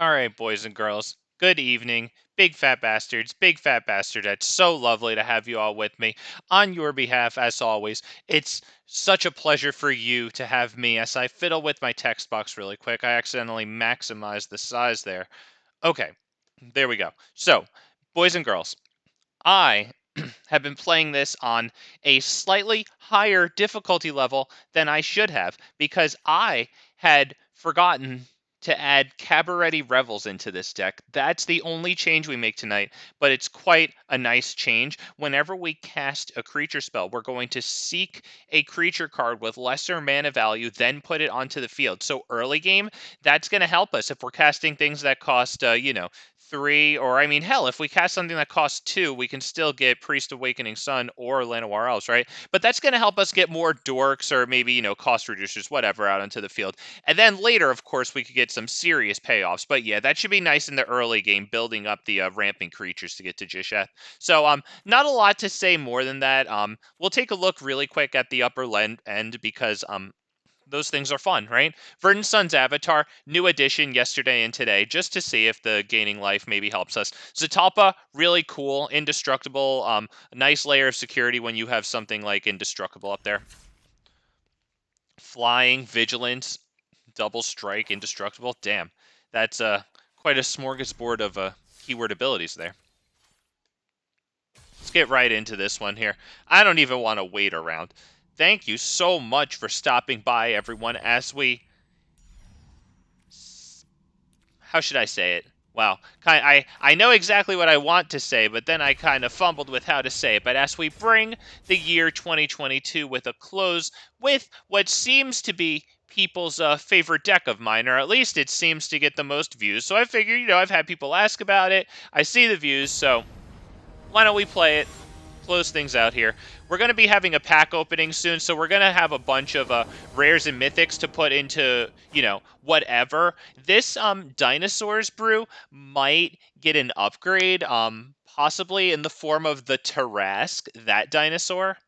All right, boys and girls. Good evening, big fat bastards, big fat bastardettes. So lovely to have you all with me. On your behalf, as always, it's such a pleasure for you to have me as I fiddle with my text box really quick. I accidentally maximized the size there. Okay, there we go. So, boys and girls, I have been playing this on a slightly higher difficulty level than I should have because I had forgotten to add Cabaret Revels into this deck. That's the only change we make tonight, but it's quite a nice change. Whenever we cast a creature spell, we're going to seek a creature card with lesser mana value, then put it onto the field. So early game, that's going to help us if we're casting things that cost, 3, or I mean, hell, if we cast something that costs 2, we can still get Priest Awakening Sun or Llanowar Elves, right? But that's going to help us get more dorks or maybe, cost reducers, whatever, out onto the field. And then later, of course, we could get some serious payoffs. But yeah, that should be nice in the early game, building up the ramping creatures to get to Gishath. So, not a lot to say more than that. We'll take a look really quick at the upper end because, those things are fun, right? Verdant Sun's Avatar, new addition yesterday and today, just to see if the gaining life maybe helps us. Zatalpa, really cool, indestructible, a nice layer of security when you have something like indestructible up there. Flying, vigilance, double strike, indestructible. Damn, that's quite a smorgasbord of keyword abilities there. Let's get right into this one here. I don't even want to wait around. Thank you so much for stopping by, everyone, as we... How should I say it? Wow. I know exactly what I want to say, but then I kind of fumbled with how to say it. But as we bring the year 2022 with a close with what seems to be people's favorite deck of mine, or at least it seems to get the most views. So I figured, I've had people ask about it. I see the views, so why don't we play it? Close things out here. We're going to be having a pack opening soon, so we're going to have a bunch of rares and mythics to put into, whatever. This Dinosaurs brew might get an upgrade, possibly in the form of the Tarrasque, that dinosaur.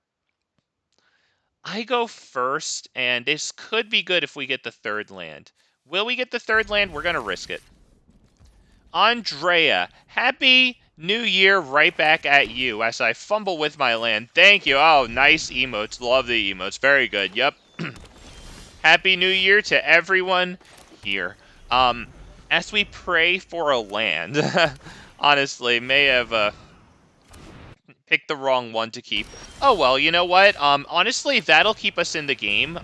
I go first, and this could be good if we get the third land. Will we get the third land? We're going to risk it. Andrea, happy New Year right back at you as I fumble with my land. Thank you. Oh, nice emotes. Love the emotes. Very good. Yep. Happy New Year to everyone here. As we pray for a land, honestly, may have picked the wrong one to keep. Oh, well, you know what? Honestly, that'll keep us in the game.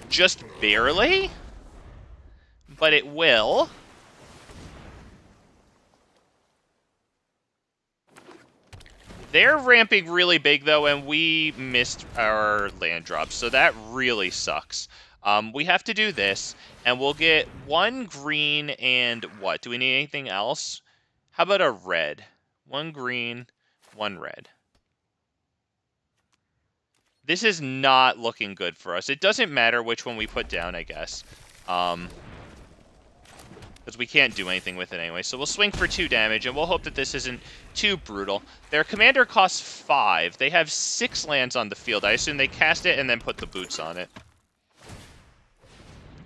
Just barely. But it will. They're ramping really big, though, and we missed our land drops, so that really sucks. We have to do this, and we'll get 1 green and what? Do we need anything else? How about a red? 1 green, 1 red. This is not looking good for us. It doesn't matter which one we put down, I guess. Because we can't do anything with it anyway. So we'll swing for 2 damage, and we'll hope that this isn't too brutal. Their commander costs 5. They have 6 lands on the field. I assume they cast it and then put the boots on it.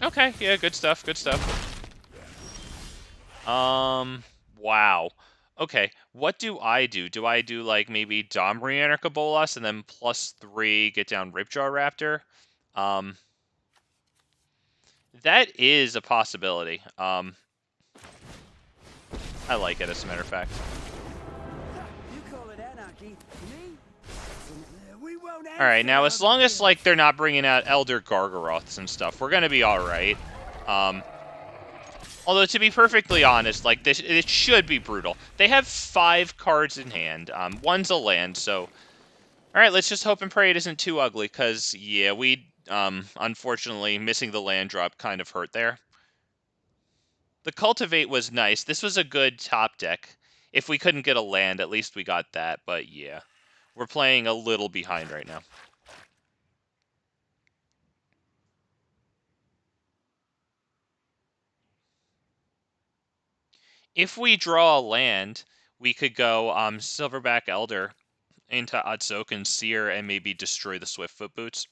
Okay, yeah, good stuff, good stuff. Wow. Okay, what do? Do I do, like, maybe Domri Anarchobolas and then +3 get down Ripjaw Raptor? That is a possibility. I like it, as a matter of fact. Alright, now as long as, like, they're not bringing out Elder Gargaroths and stuff, we're gonna be alright. Although, to be perfectly honest, like, it should be brutal. They have 5 cards in hand. 1's a land, so... Alright, let's just hope and pray it isn't too ugly, because, yeah, unfortunately, missing the land drop kind of hurt there. The Cultivate was nice. This was a good top deck. If we couldn't get a land, at least we got that. But yeah, we're playing a little behind right now. If we draw a land, we could go Silverback Elder into Otsoken Seer and maybe destroy the Swiftfoot Boots.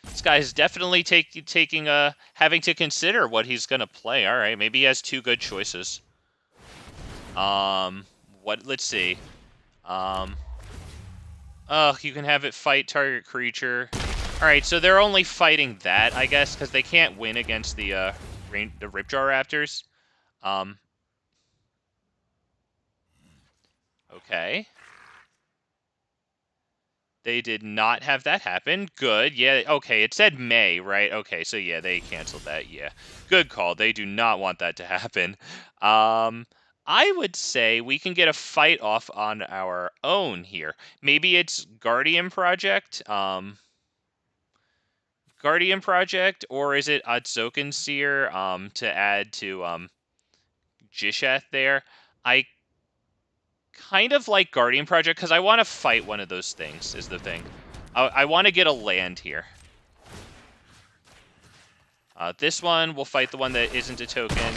This guy's definitely having to consider what he's gonna play. All right, maybe he has two good choices. Let's see. Oh, you can have it fight target creature. All right, so they're only fighting that, I guess, because they can't win against the Ripjaw Raptors. Okay. They did not have that happen. Good. Yeah, okay, it said May, right? Okay, so yeah, they canceled that. Yeah. Good call. They do not want that to happen. I would say we can get a fight off on our own here. Maybe it's Guardian Project, or is it Otzoken Seer, to add to, Gishath there? I kind of like Guardian Project because I want to fight one of those things, is the thing. I want to get a land here. This one will fight the one that isn't a token.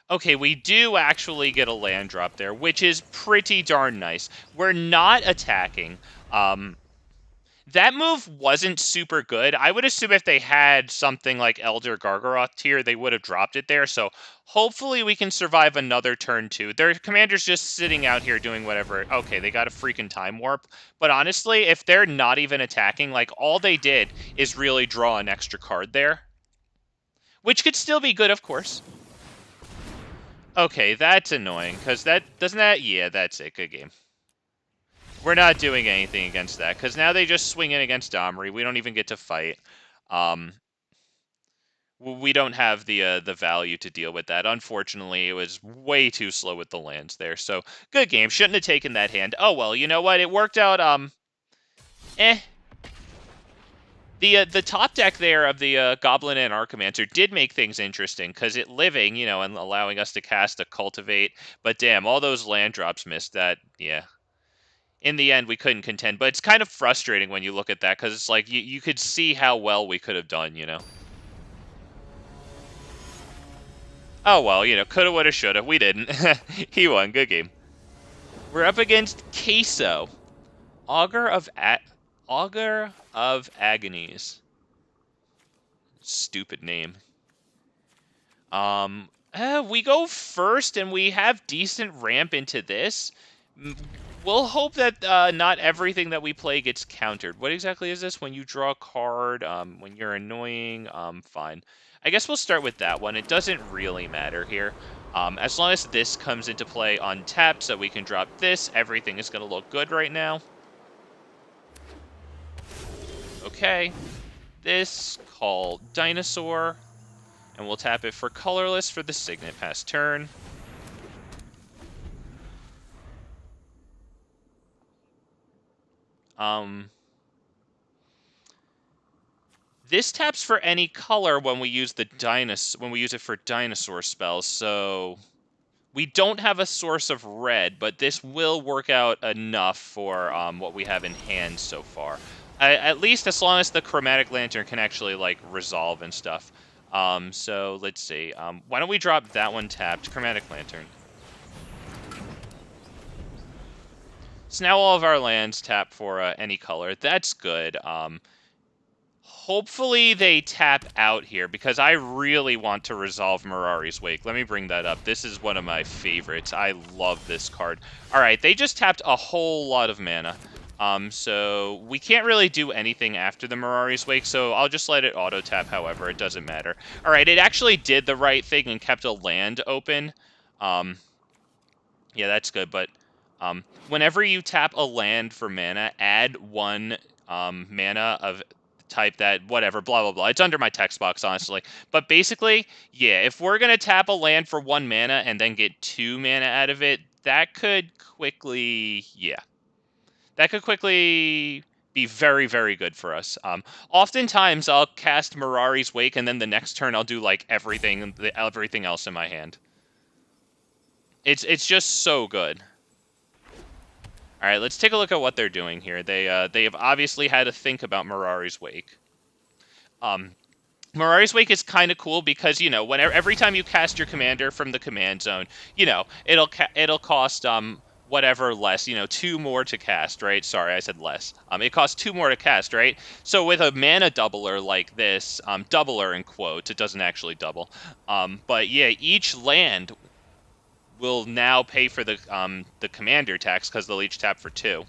Okay, we do actually get a land drop there, which is pretty darn nice. We're not attacking. That move wasn't super good. I would assume if they had something like Elder Gargaroth tier, they would have dropped it there. So hopefully we can survive another turn too. Their commander's just sitting out here doing whatever. Okay, they got a freaking time warp. But honestly, if they're not even attacking, like all they did is really draw an extra card there. Which could still be good, of course. Okay, that's annoying. Because yeah, that's it. Good game. We're not doing anything against that, because now they just swing in against Domri. We don't even get to fight. We don't have the value to deal with that. Unfortunately, it was way too slow with the lands there. So, good game. Shouldn't have taken that hand. Oh, well, you know what? It worked out, eh. The top deck there of the Goblin Anarchomancer did make things interesting, because it living, and allowing us to cast a Cultivate. But damn, all those land drops missed that. Yeah. In the end, we couldn't contend. But it's kind of frustrating when you look at that, because it's like you could see how well we could have done. Oh, well, coulda, woulda, shoulda. We didn't. He won. Good game. We're up against Queso. Augur of Agonies. Stupid name. We go first, and we have decent ramp into this. We'll hope that not everything that we play gets countered. What exactly is this? When you draw a card, when you're annoying, fine. I guess we'll start with that one. It doesn't really matter here. As long as this comes into play on tap so we can drop this, everything is going to look good right now. Okay. This, call Dinosaur. And we'll tap it for colorless for the Signet pass turn. This taps for any color when we use it for dinosaur spells, so we don't have a source of red, but this will work out enough for what we have in hand so far. At least as long as the Chromatic Lantern can actually like resolve and stuff. So let's see. Why don't we drop that one tapped, Chromatic Lantern. So now all of our lands tap for any color. That's good. Hopefully they tap out here, because I really want to resolve Mirari's Wake. Let me bring that up. This is one of my favorites. I love this card. All right, they just tapped a whole lot of mana. So we can't really do anything after the Mirari's Wake, so I'll just let it auto-tap however. It doesn't matter. All right, it actually did the right thing and kept a land open. Yeah, that's good, but whenever you tap a land for mana, add one mana of type that, whatever, blah, blah, blah. It's under my text box, honestly. But basically, yeah, if we're going to tap a land for 1 mana and then get 2 mana out of it, that could quickly, that could quickly be very, very good for us. Oftentimes, I'll cast Mirari's Wake, and then the next turn I'll do, like, everything else in my hand. It's just so good. All right, let's take a look at what they're doing here. They have obviously had to think about Mirari's Wake. Mirari's Wake is kind of cool because, every time you cast your commander from the command zone, it'll cost whatever less, 2 more to cast, right? Sorry, I said less. It costs 2 more to cast, right? So with a mana doubler like this, doubler in quotes, it doesn't actually double. But yeah, each land will now pay for the commander tax because they'll each tap for 2.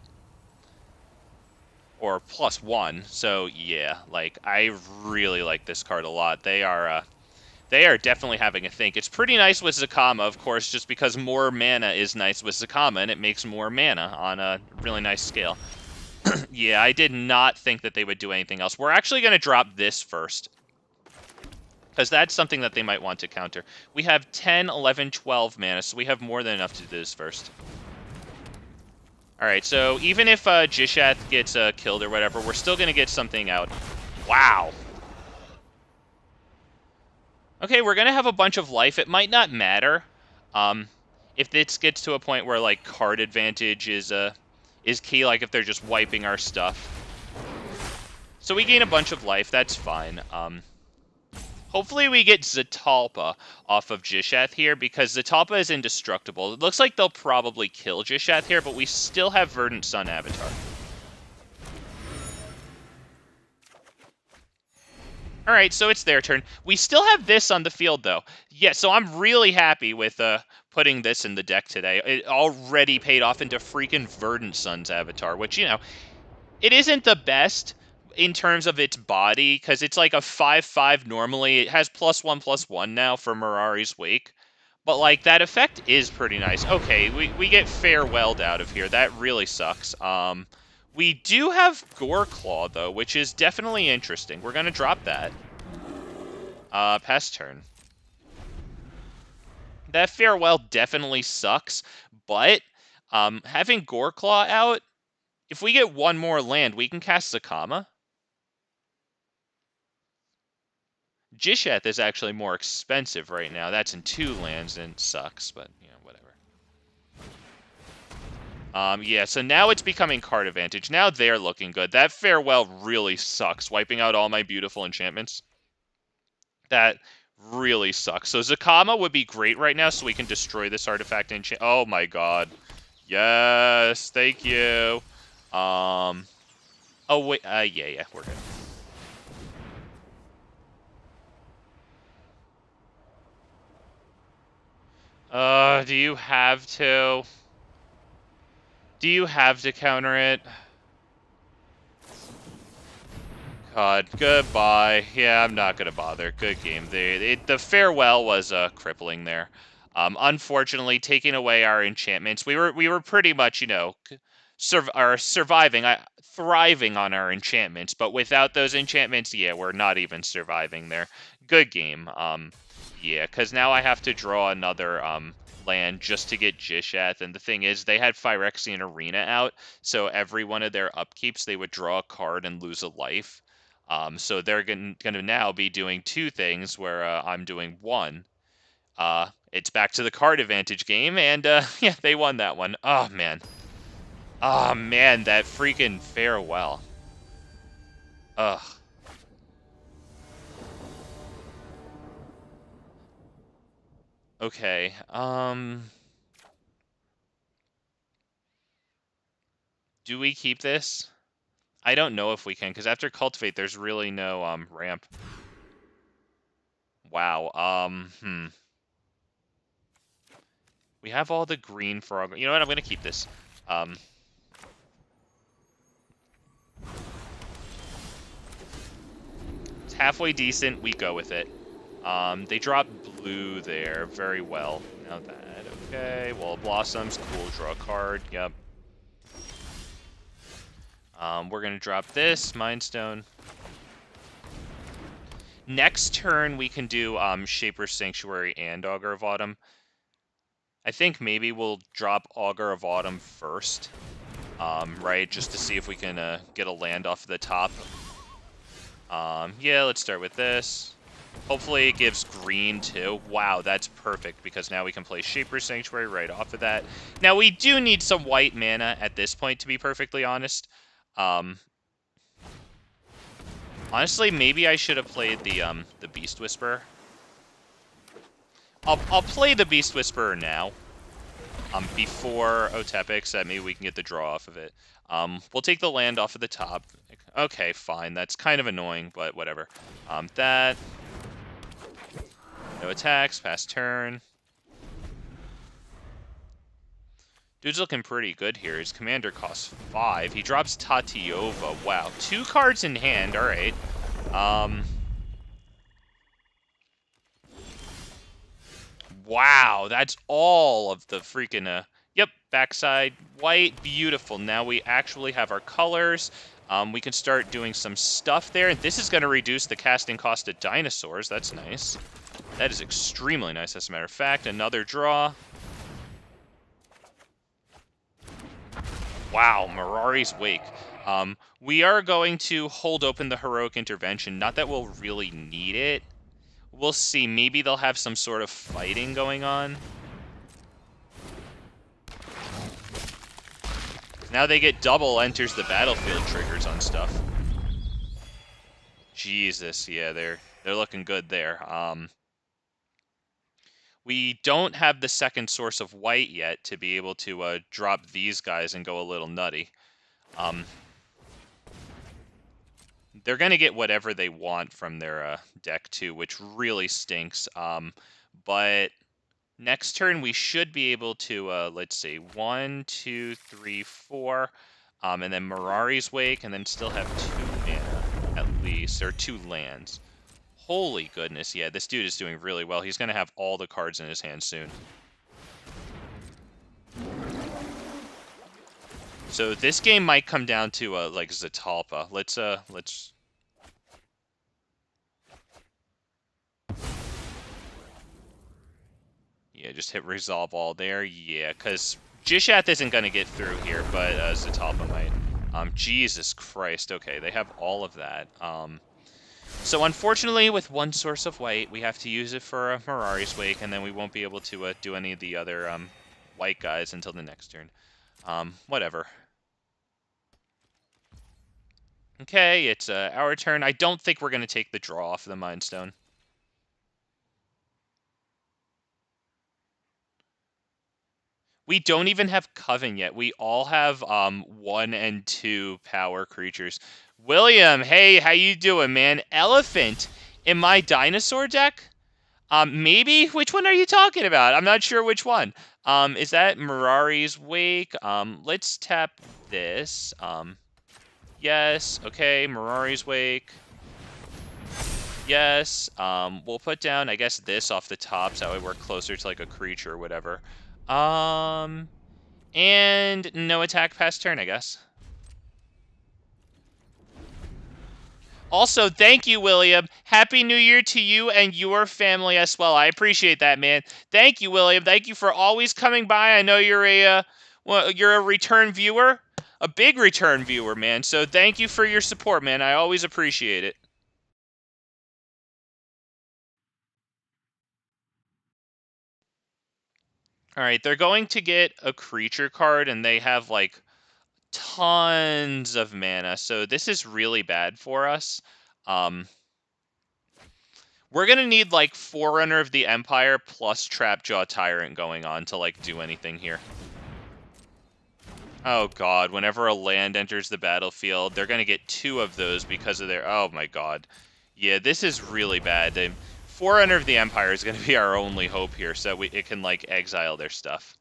Or +1. So yeah, like I really like this card a lot. They are definitely having a think. It's pretty nice with Zacama, of course, just because more mana is nice with Zacama, and it makes more mana on a really nice scale. Yeah, I did not think that they would do anything else. We're actually going to drop this first, because that's something that they might want to counter. We have 10, 11, 12 mana, so we have more than enough to do this first. Alright, so even if Gishath gets killed or whatever, we're still going to get something out. Wow. Okay, we're going to have a bunch of life. It might not matter. If this gets to a point where, like, card advantage is key, like if they're just wiping our stuff. So we gain a bunch of life. That's fine. Hopefully we get Zatalpa off of Gishath here, because Zatalpa is indestructible. It looks like they'll probably kill Gishath here, but we still have Verdant Sun Avatar. Alright, so it's their turn. We still have this on the field, though. Yeah, so I'm really happy with putting this in the deck today. It already paid off into freaking Verdant Sun's Avatar, which, it isn't the best in terms of its body, because it's like a 5/5 normally. It has +1/+1 now for Mirari's Wake. But, like, that effect is pretty nice. Okay, we get Farewelled out of here. That really sucks. We do have Goreclaw, though, which is definitely interesting. We're going to drop that. Pass turn. That Farewell definitely sucks, but having Goreclaw out, if we get one more land, we can cast Zacama. Gishath is actually more expensive right now. That's in 2 lands, and it sucks, but, whatever. Yeah, so now it's becoming card advantage. Now they're looking good. That Farewell really sucks, wiping out all my beautiful enchantments. That really sucks. So Zacama would be great right now, so we can destroy this artifact enchant. Oh my god. Yes, thank you. Oh wait, yeah, we're good. Do you have to? Do you have to counter it? God, goodbye. Yeah, I'm not gonna bother. Good game. The Farewell was crippling there. Unfortunately, taking away our enchantments, we were pretty much, surviving, thriving on our enchantments. But without those enchantments, yeah, we're not even surviving there. Good game. Yeah, because now I have to draw another land just to get Gishath. And the thing is, they had Phyrexian Arena out, so every one of their upkeeps, they would draw a card and lose a life. So they're going to now be doing 2 things where I'm doing 1. It's back to the card advantage game, and yeah, they won that one. Oh, man. Oh, man, that freaking Farewell. Ugh. Okay, do we keep this? I don't know if we can, because after Cultivate, there's really no ramp. Wow. We have all the green for our... You know what? I'm going to keep this. It's halfway decent. We go with it. They drop blue there. Very well. Now that. Okay. Well, Blossoms. Cool. Draw a card. Yep. We're going to drop this. Mind Stone. Next turn, we can do Shaper's Sanctuary and Augur of Autumn. I think maybe we'll drop Augur of Autumn first, right? Just to see if we can get a land off the top. Yeah, let's start with this. Hopefully it gives green too. Wow, that's perfect, because now we can play Shaper's Sanctuary right off of that. Now, we do need some white mana at this point, to be perfectly honest. Honestly, maybe I should have played the Beast Whisperer. I'll play the Beast Whisperer now. before Otepec, so that maybe we can get the draw off of it. We'll take the land off of the top. Okay, fine. That's kind of annoying, but whatever. That. No attacks, pass turn. Dude's looking pretty good here. His commander costs 5. He drops Tatiova. Wow. 2 cards in hand. All right. Wow. That's all of the freaking... Yep. Backside white. Beautiful. Now we actually have our colors. We can start doing some stuff there. And this is going to reduce the casting cost of Dinosaurs. That's nice. That is extremely nice, as a matter of fact. Another draw. Wow, Mirari's Wake. We are going to hold open the Heroic Intervention. Not that we'll really need it. We'll see. Maybe they'll have some sort of fighting going on. Now they get double enters the battlefield triggers on stuff. Jesus, yeah, they're looking good there. We don't have the second source of white yet to be able to drop these guys and go a little nutty. They're going to get whatever they want from their deck, too, which really stinks. But next turn, we should be able to, let's see, 1, 2, 3, 4, and then Mirari's Wake, and then still have 2 mana, at least, or 2 lands. Holy goodness, yeah, this dude is doing really well. He's going to have all the cards in his hand soon. So this game might come down to, like, Zatalpa. Let's... Yeah, just hit resolve all there. Yeah, because Gishath isn't going to get through here, but Zatalpa might. Jesus Christ. Okay, they have all of that. So unfortunately, with 1 source of white, we have to use it for a Mirari's Wake, and then we won't be able to do any of the other white guys until the next turn. Whatever. Okay, it's our turn. I don't think we're going to take the draw off of the Mind Stone. We don't even have Coven yet. We all have 1 and 2 power creatures. William, hey, how you doing, man? Elephant in my dinosaur deck? Maybe? Which one are you talking about? I'm not sure which one. Is that Mirari's Wake? Let's tap this. Yes. Okay, Mirari's Wake. Yes. We'll put down, I guess, this off the top, so that way we're closer to like a creature or whatever. And no attack past turn, I guess. Also, thank you, William. Happy New Year to you and your family as well. I appreciate that, man. Thank you, William. Thank you for always coming by. I know you're a return viewer, a big return viewer, man. So thank you for your support, man. I always appreciate it. All right, they're going to get a creature card, and they have, like, tons of mana. So this is really bad for us. We're going to need, like, Forerunner of the Empire plus Trapjaw Tyrant going on to, like, do anything here. Oh, God. Whenever a land enters the battlefield, they're going to get 2 of those because of their... Oh, my God. Yeah, this is really bad. Forerunner of the Empire is going to be our only hope here, so it can, like, exile their stuff.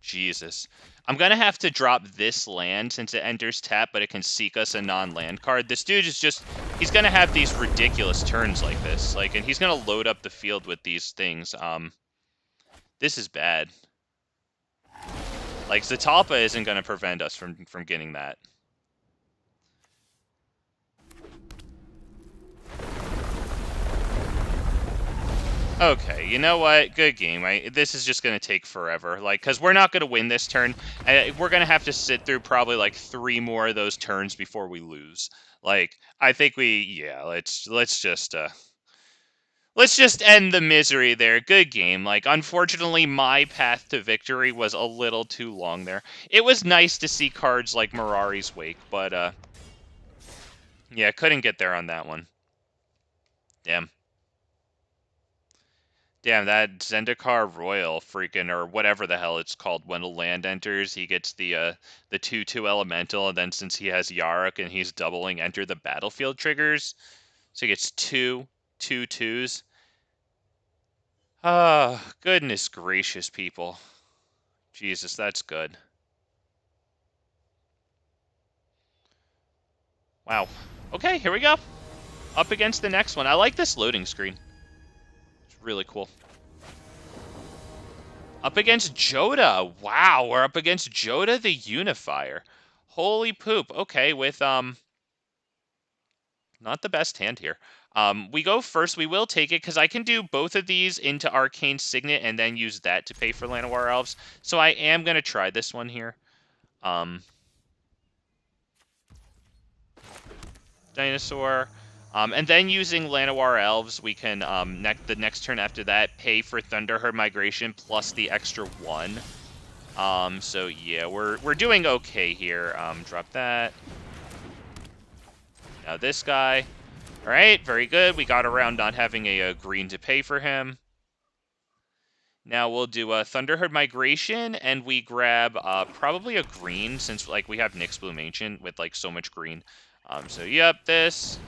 Jesus. I'm going to have to drop this land since it enters tap, but it can seek us a non-land card. This dude is just... He's going to have these ridiculous turns like this. Like, and he's going to load up the field with these things. This is bad. Like, Zatalpa isn't going to prevent us from getting that. Okay, you know what? Good game. This is just going to take forever. Like, because we're not going to win this turn. We're going to have to sit through probably, like, 3 more of those turns before we lose. Like, I think yeah, let's just, let's just end the misery there. Good game. Like, unfortunately, my path to victory was a little too long there. It was nice to see cards like Mirari's Wake, but, yeah, couldn't get there on that one. Damn. Damn, that Zendikar Royal freaking, or whatever the hell it's called, when a land enters, he gets the 2/2 elemental, and then since he has Yarok and he's doubling enter the battlefield triggers, so he gets 2/2/2s. Ah, goodness gracious, people. Jesus, that's good. Wow. Okay, here we go. Up against the next one. I like this loading screen. It's really cool. Up against Joda. Wow, we're up against Joda the Unifier. Holy poop. Okay, with, not the best hand here. We go first. We will take it, because I can do both of these into Arcane Signet and then use that to pay for Llanowar Elves. So I am going to try this one here. Dinosaur. And then using Llanowar Elves, we can, the next turn after that, pay for Thunderherd Migration plus the extra 1. So yeah, we're doing okay here. Drop that. Now this guy. All right, very good. We got around not having a green to pay for him. Now we'll do a Thunderherd Migration, and we grab probably a green, since like we have Nyx Bloom Ancient with like so much green. So yep, this.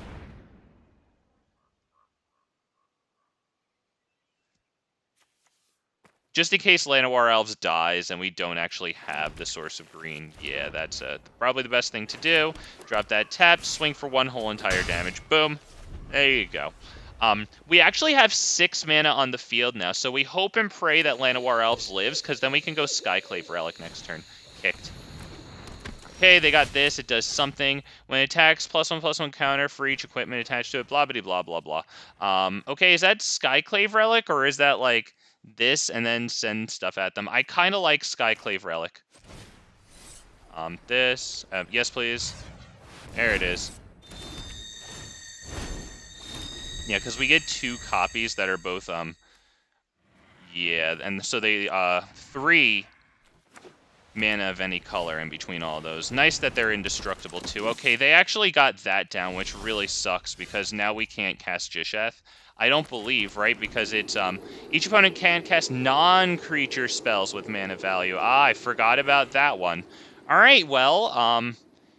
Just in case Llanowar Elves dies and we don't actually have the source of green, yeah, that's probably the best thing to do. Drop that tap, swing for 1 whole entire damage. Boom. There you go. We actually have 6 mana on the field now, so we hope and pray that Llanowar Elves lives, because then we can go Skyclave Relic next turn. Kicked. Okay, they got this. It does something. When it attacks, +1/+1 counter for each equipment attached to it, blah, blah, blah, blah, blah. Okay, is that Skyclave Relic, or is that, like, this and then send stuff at them? I kind of like Skyclave Relic. This. Yes, please. There it is. Yeah, because we get 2 copies that are both, yeah, and so they, 3 mana of any color in between all those. Nice that they're indestructible, too. Okay, they actually got that down, which really sucks, because now we can't cast Gishath. I don't believe, right? Because it's, each opponent can cast non-creature spells with mana value. Ah, I forgot about that one. Alright, well,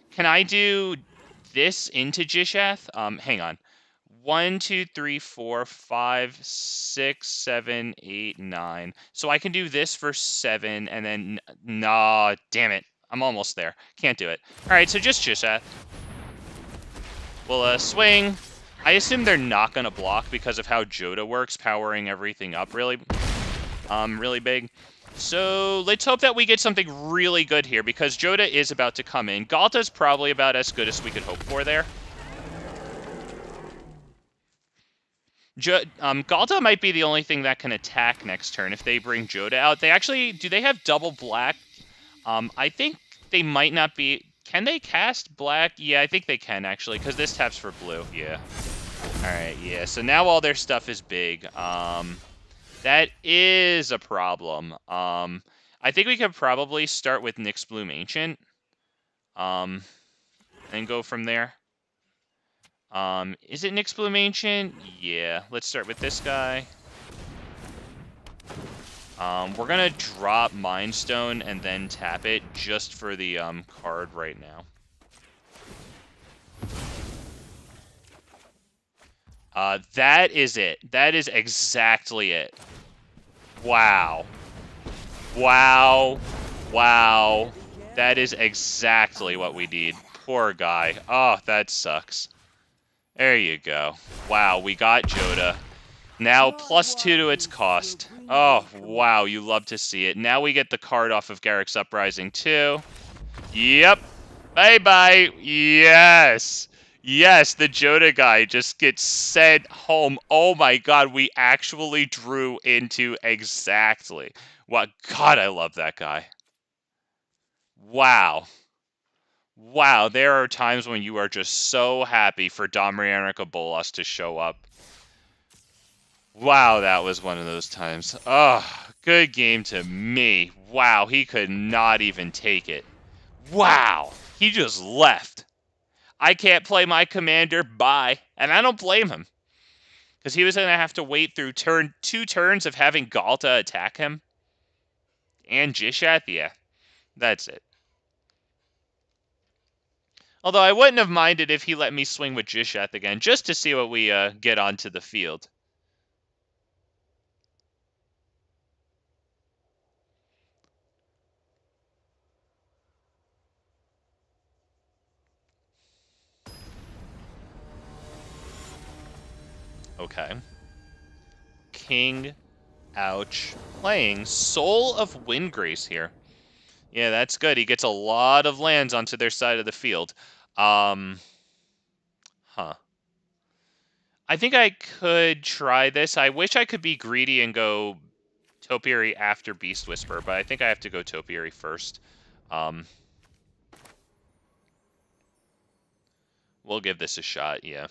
can I do this into Gishath? Hang on. 1, 2, 3, 4, 5, 6, 7, 8, 9. So I can do this for 7, and then... Nah, damn it. I'm almost there. Can't do it. Alright, so just Gishath. We'll swing. I assume they're not going to block because of how Joda works, powering everything up really big. So let's hope that we get something really good here, because Joda is about to come in. Galta's probably about as good as we could hope for there. Galta might be the only thing that can attack next turn if they bring Joda out. They actually... Do they have double black? I think they might not be... Can they cast black? Yeah, I think they can, actually, because this taps for blue. Yeah. Alright, yeah. So now all their stuff is big. That is a problem. I think we could probably start with Nyx Bloom Ancient. And go from there. Is it Nyx Bloom Ancient? Yeah. Let's start with this guy. We're gonna drop Mind Stone and then tap it just for the card right now. That is it. That is exactly it. Wow. Wow. Wow. That is exactly what we need. Poor guy. Oh, that sucks. There you go. Wow, we got Joda. Now, +2 to its cost. Oh, wow, you love to see it. Now we get the card off of Garruk's Uprising, too. Yep. Bye-bye. Yes. Yes, the Joda guy just gets sent home. Oh my god, we actually drew into exactly what... God, I love that guy. Wow. Wow, there are times when you are just so happy for Domrianic Bolas to show up. Wow, that was one of those times. Oh, good game to me. Wow, he could not even take it. Wow, he just left. I can't play my commander, bye. And I don't blame him. Because he was going to have to wait through two turns of having Galta attack him. And Gishath, yeah, that's it. Although I wouldn't have minded if he let me swing with Gishath again, just to see what we get onto the field. Okay. King, ouch. Playing Soul of Windgrace here. Yeah, that's good. He gets a lot of lands onto their side of the field. Huh. I think I could try this. I wish I could be greedy and go Topiary after Beast Whisper, but I think I have to go Topiary first. We'll give this a shot, yeah.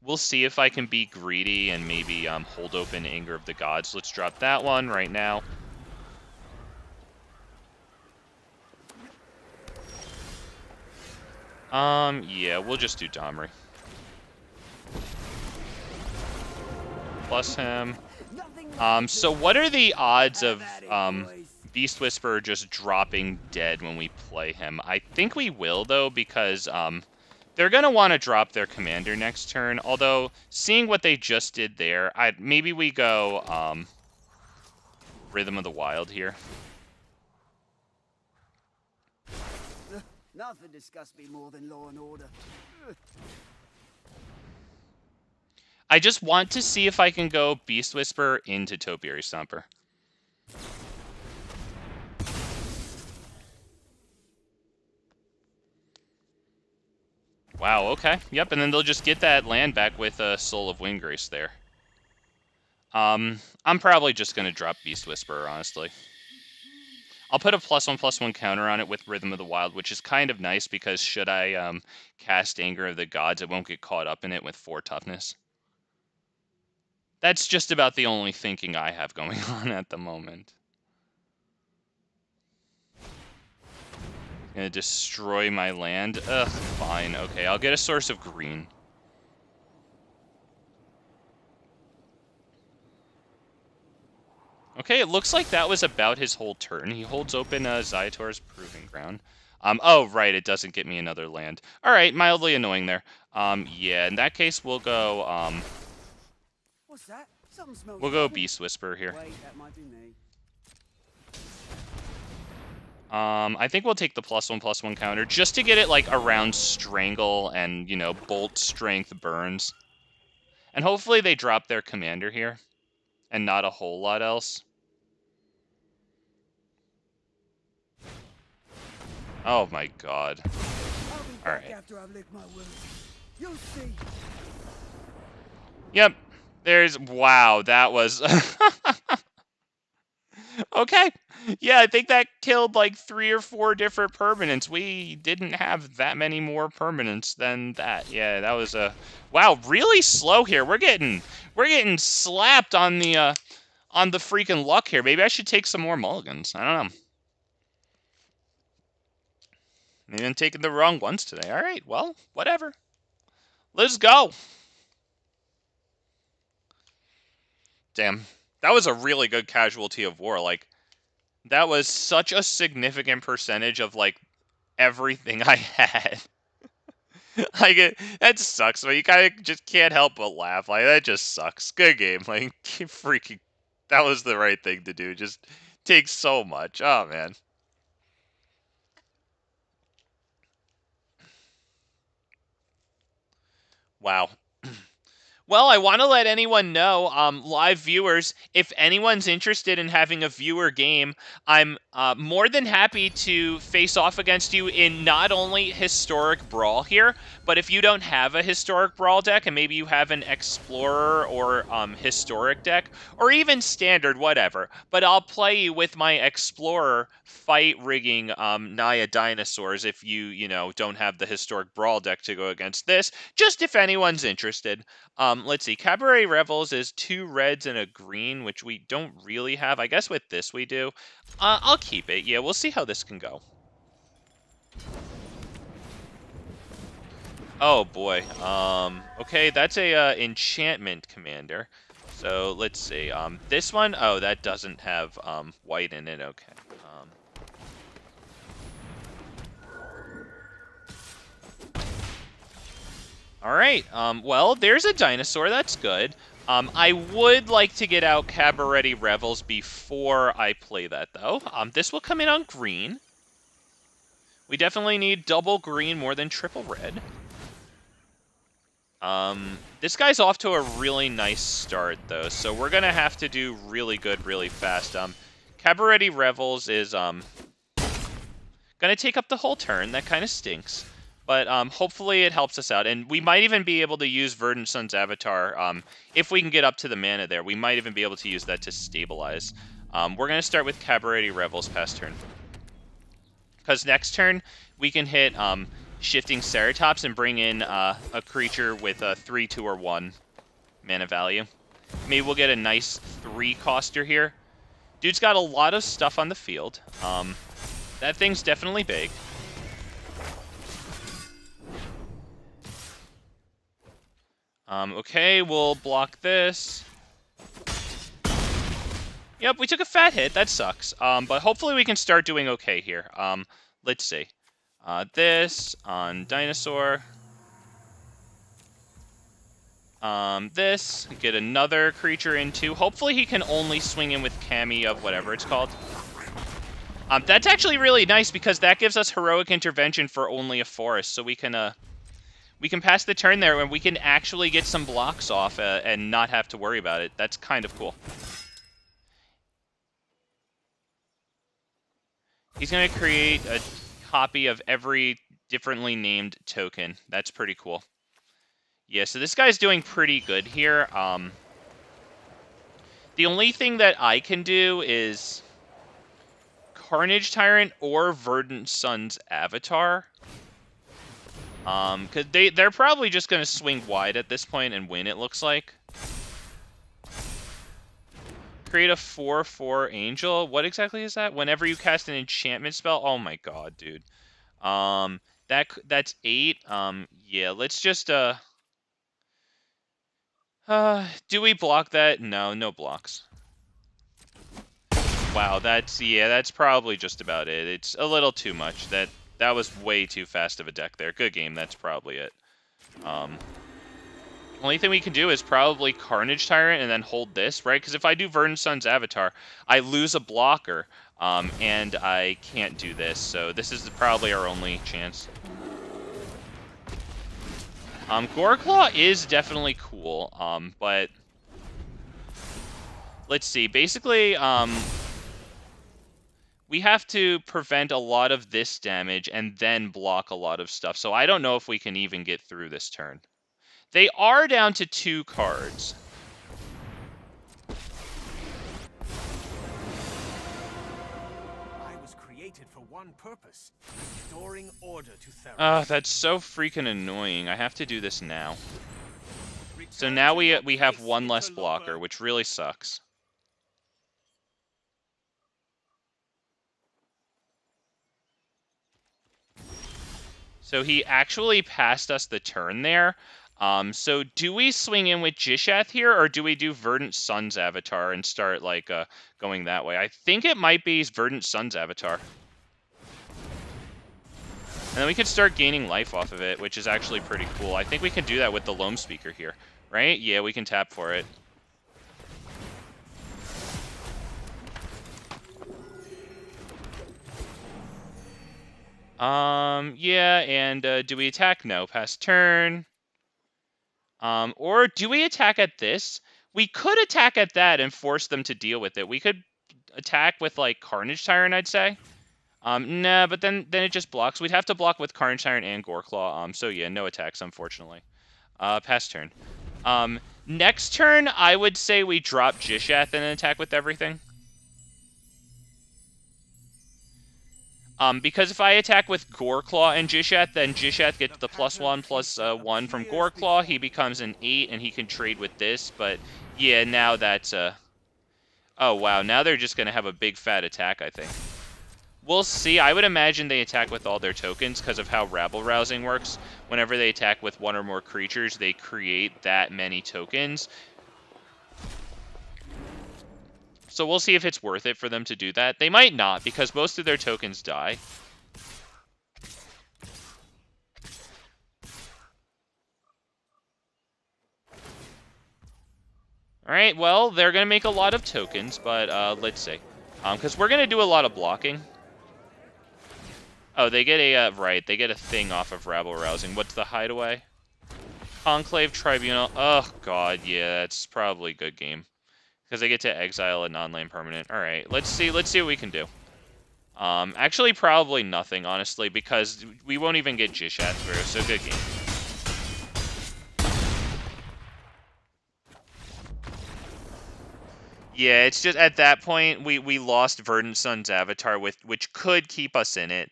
We'll see if I can be greedy and maybe hold open Anger of the Gods. Let's drop that one right now. Yeah, we'll just do Domri. Plus him. So what are the odds of Beast Whisperer just dropping dead when we play him? I think we will, though, because they're going to want to drop their commander next turn. Although, seeing what they just did there, maybe we go Rhythm of the Wild here. Nothing disgusts me more than law and order. I just want to see if I can go Beast Whisperer into Topiary Stomper. Wow, okay. Yep, and then they'll just get that land back with Soul of Windgrace there. I'm probably just going to drop Beast Whisperer, honestly. I'll put a +1/+1 counter on it with Rhythm of the Wild, which is kind of nice because should I cast Anger of the Gods, it won't get caught up in it with 4 toughness. That's just about the only thinking I have going on at the moment. Gonna destroy my land. Ugh, fine. Okay, I'll get a source of green. Okay, it looks like that was about his whole turn. He holds open Zaitor's Proving Ground. Oh, right, it doesn't get me another land. All right, mildly annoying there. Yeah, in that case, we'll go, What's that? Something smells we'll go Beast Whisperer here. Wait, that might be me. I think we'll take the +1/+1 counter just to get it, like, around Strangle and, you know, Bolt, Strength, Burns. And hopefully they drop their commander here and not a whole lot else. Oh my god. All right. After I've licked my wounds. You'll see. Yep. There's wow, that was okay. Yeah, I think that killed like 3 or 4 different permanents. We didn't have that many more permanents than that. Yeah, that was a wow, really slow here. We're getting slapped on the freaking luck here. Maybe I should take some more mulligans. I don't know. Maybe I'm taking the wrong ones today. All right, well, whatever. Let's go. Damn. That was a really good casualty of war. Like, that was such a significant percentage of, like, everything I had. Like, that sucks, but you kind of just can't help but laugh. Like, that just sucks. Good game. Like, freaking, that was the right thing to do. Just takes so much. Oh, man. Wow. Well, I want to let anyone know, live viewers, if anyone's interested in having a viewer game, I'm more than happy to face off against you in not only historic Brawl here, but if you don't have a historic Brawl deck and maybe you have an Explorer or historic deck, or even standard, whatever, but I'll play you with my Explorer fight rigging Naya Dinosaurs if you know, don't have the historic Brawl deck to go against this, just if anyone's interested. Let's see. Cabaret Revels is 2 reds and a green, which we don't really have. I guess with this we do. I'll keep it. Yeah, we'll see how this can go. Oh boy. Okay, that's a enchantment commander. So let's see. This one. Oh, that doesn't have white in it. Okay. All right. Well, there's a dinosaur. That's good. I would like to get out Cabaret Revels before I play that, though. This will come in on green. We definitely need double green more than triple red. This guy's off to a really nice start, though, so we're gonna have to do really good really fast. Cabaret Revels is gonna take up the whole turn. That kind of stinks. But hopefully it helps us out. And we might even be able to use Verdant Sun's Avatar. If we can get up to the mana there, we might even be able to use that to stabilize. We're going to start with Cabaret Revels past turn. Because next turn, we can hit Shifting Ceratops and bring in a creature with a 3, 2, or 1 mana value. Maybe we'll get a nice 3-coster here. Dude's got a lot of stuff on the field. That thing's definitely big. Okay, we'll block this. Yep, we took a fat hit. That sucks. But hopefully we can start doing okay here. Let's see. This on Dinosaur. This. Get another creature into. Hopefully he can only swing in with Cami of whatever it's called. That's actually really nice because that gives us Heroic Intervention for only a forest. So we can pass the turn there and we can actually get some blocks off and not have to worry about it. That's kind of cool. He's going to create a copy of every differently named token. That's pretty cool. Yeah, so this guy's doing pretty good here. The only thing that I can do is Carnage Tyrant or Verdant Sun's Avatar. Because they're probably just going to swing wide at this point and win, it looks like. Create a 4/4 Angel. What exactly is that? Whenever you cast an enchantment spell? Oh my god, dude. That's 8. Yeah, let's just, do we block that? No, no blocks. Wow, that's probably just about it. It's a little too much. That was way too fast of a deck there. Good game, that's probably it. Only thing we can do is probably Carnage Tyrant and then hold this, right? Because if I do Verdant Sun's Avatar, I lose a blocker, and I can't do this. So this is probably our only chance. Goreclaw is definitely cool, but let's see. Basically, we have to prevent a lot of this damage and then block a lot of stuff. So I don't know if we can even get through this turn. They are down to 2 cards. I was created for one purpose, restoring order to Theros. Oh, that's so freaking annoying. I have to do this now. So now we have 1 less blocker, which really sucks. So he actually passed us the turn there. So do we swing in with Gishath here, or do we do Verdant Sun's Avatar and start, like, going that way? I think it might be Verdant Sun's Avatar. And then we could start gaining life off of it, which is actually pretty cool. I think we can do that with the Loamspeaker here, right? Yeah, we can tap for it. Yeah, and do we attack? No. Pass turn. Or do we attack at this? We could attack at that and force them to deal with it. We could attack with, like, Carnage Tyrant, I'd say. Nah, but then it just blocks. We'd have to block with Carnage Tyrant and Goreclaw. So yeah, no attacks, unfortunately. Pass turn. Next turn, I would say we drop Gishath and attack with everything. Because if I attack with Goreclaw and Gishath, then Gishath gets the +1/+1 from Goreclaw. He becomes an 8, and he can trade with this. But yeah, now that's oh wow, now they're just gonna have a big fat attack, I think. We'll see. I would imagine they attack with all their tokens because of how rabble-rousing works. Whenever they attack with one or more creatures, they create that many tokens. So we'll see if it's worth it for them to do that. They might not, because most of their tokens die. Alright, well, they're going to make a lot of tokens, but let's see. Because we're going to do a lot of blocking. Oh, they get a, right, they get a thing off of rabble-rousing. What's the hideaway? Conclave Tribunal. Oh, God, yeah, that's probably a good game. Because they get to exile a non-land permanent. Alright, let's see what we can do. Actually, probably nothing, honestly, because we won't even get Gishath through, so good game. Yeah, it's just at that point, we lost Verdant Sun's avatar, which could keep us in it.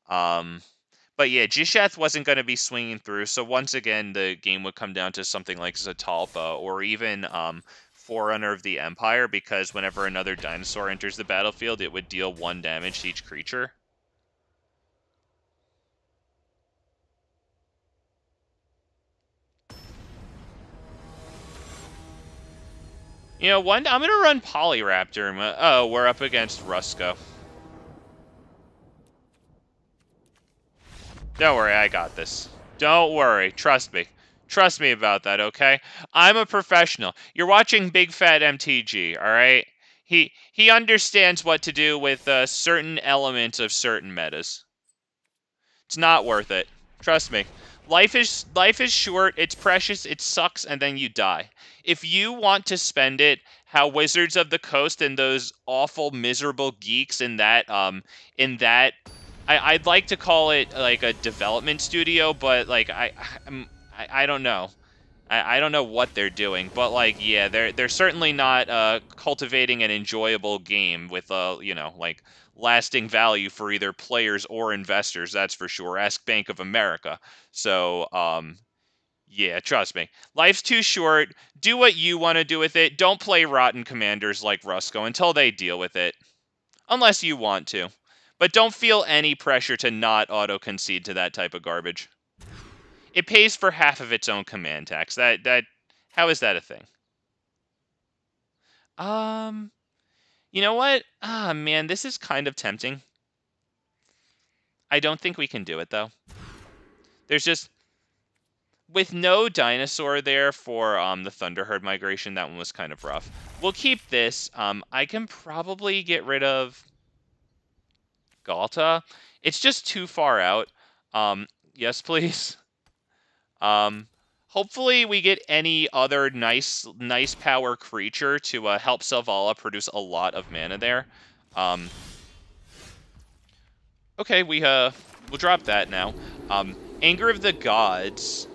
But yeah, Gishath wasn't going to be swinging through, so once again, the game would come down to something like Zatalpa, or even Forerunner of the Empire, because whenever another dinosaur enters the battlefield, it would deal 1 damage to each creature. You know, I'm going to run Polyraptor. Oh, we're up against Rusko. Don't worry, I got this. Don't worry, trust me. Trust me about that, okay? I'm a professional. You're watching Big Fat MTG, alright? He understands what to do with certain elements of certain metas. It's not worth it. Trust me. Life is short, it's precious, it sucks, and then you die. If you want to spend it how Wizards of the Coast and those awful, miserable geeks in that I'd like to call it like a development studio, but like I don't know. I don't know what they're doing, but like yeah, they're certainly not cultivating an enjoyable game with you know, like lasting value for either players or investors. That's for sure. Ask Bank of America. So yeah, trust me. Life's too short. Do what you want to do with it. Don't play rotten commanders like Rusko until they deal with it. Unless you want to. But don't feel any pressure to not auto-concede to that type of garbage. It pays for half of its own command tax. How is that a thing? You know what? Ah, man, this is kind of tempting. I don't think we can do it, though. There's just... With no dinosaur there for the Thunderherd Migration, that one was kind of rough. We'll keep this. I can probably get rid of Galta. It's just too far out. Yes, please. Hopefully we get any other nice power creature to help Selvala produce a lot of mana there. Okay, we'll drop that now. Anger of the Gods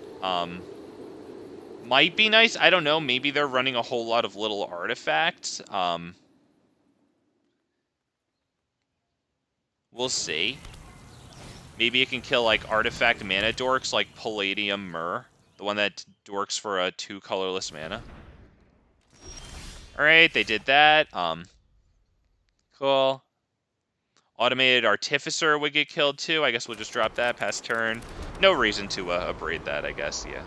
might be nice. I don't know. Maybe they're running a whole lot of little artifacts. We'll see. Maybe it can kill like artifact mana dorks like Palladium Myrrh, the one that dorks for a 2 colorless mana. Alright, they did that. Cool. Automated Artificer would get killed too. I guess we'll just drop that past turn. No reason to abrade that, I guess, yeah.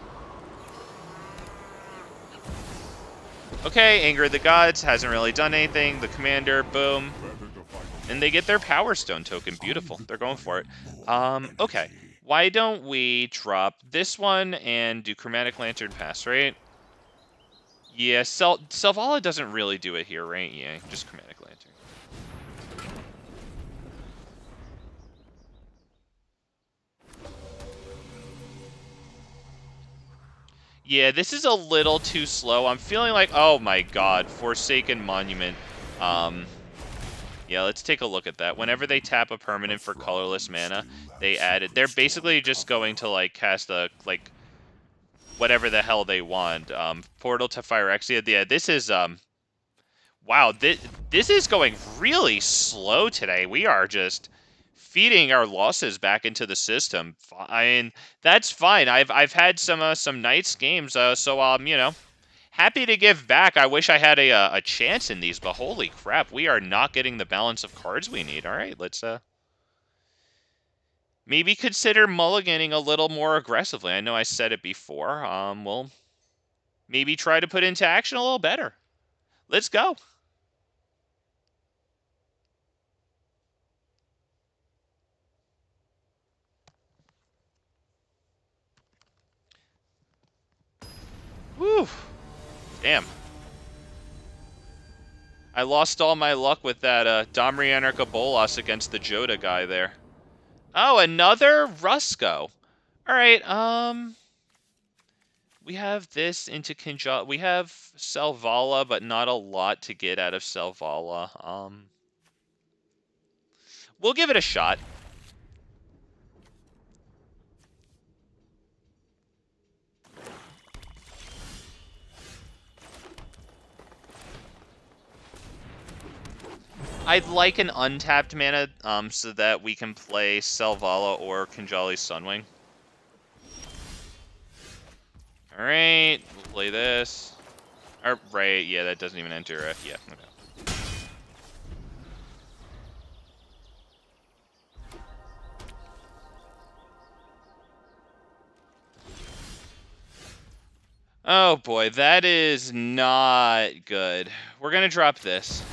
Okay, Anger of the Gods hasn't really done anything. The commander, boom. And they get their Power Stone token. Beautiful. They're going for it. Okay. Why don't we drop this one and do Chromatic Lantern pass, right? Yeah, Selvala doesn't really do it here, right? Yeah, just Chromatic Lantern. Yeah, this is a little too slow. I'm feeling like, oh my god, Forsaken Monument. Yeah, let's take a look at that. Whenever they tap a permanent for colorless mana, they added. They're basically just going to like cast a like whatever the hell they want. Portal to Phyrexia. Yeah, this is wow. This is going really slow today. We are just feeding our losses back into the system. I mean, that's fine. I've had some nice games. So you know, happy to give back. I wish I had a chance in these, but holy crap, we are not getting the balance of cards we need. All right, let's maybe consider mulliganing a little more aggressively. I know I said it before. We'll maybe try to put into action a little better. Let's go. Whew. Damn. I lost all my luck with that Domri Anarcha Bolas against the Joda guy there. Oh, another Rusco. All right, we have this into Kinjalli. We have Selvala, but not a lot to get out of Selvala. We'll give it a shot. I'd like an untapped mana, so that we can play Selvala or Kinjalli Sunwing. All right, we'll play this. Right, yeah, that doesn't even enter. Yeah, okay. Oh boy, that is not good. We're gonna drop this.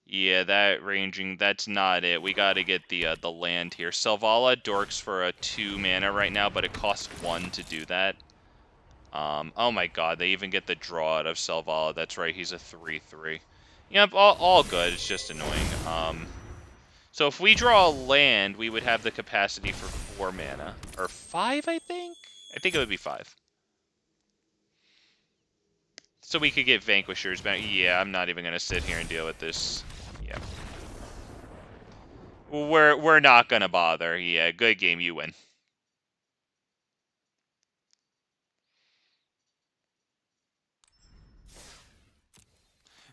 Yeah, that ranging, that's not it. We gotta get the land here. Selvala dorks for a 2 mana right now, but it costs 1 to do that. Oh my god, they even get the draw out of Selvala. That's right, he's a 3/3. Yep, all good, it's just annoying. So if we draw a land, we would have the capacity for 4 mana. Or 5, I think? I think it would be 5. So we could get Vanquishers back. Yeah, I'm not even gonna sit here and deal with this. Yeah. We're not gonna bother. Yeah, good game, you win.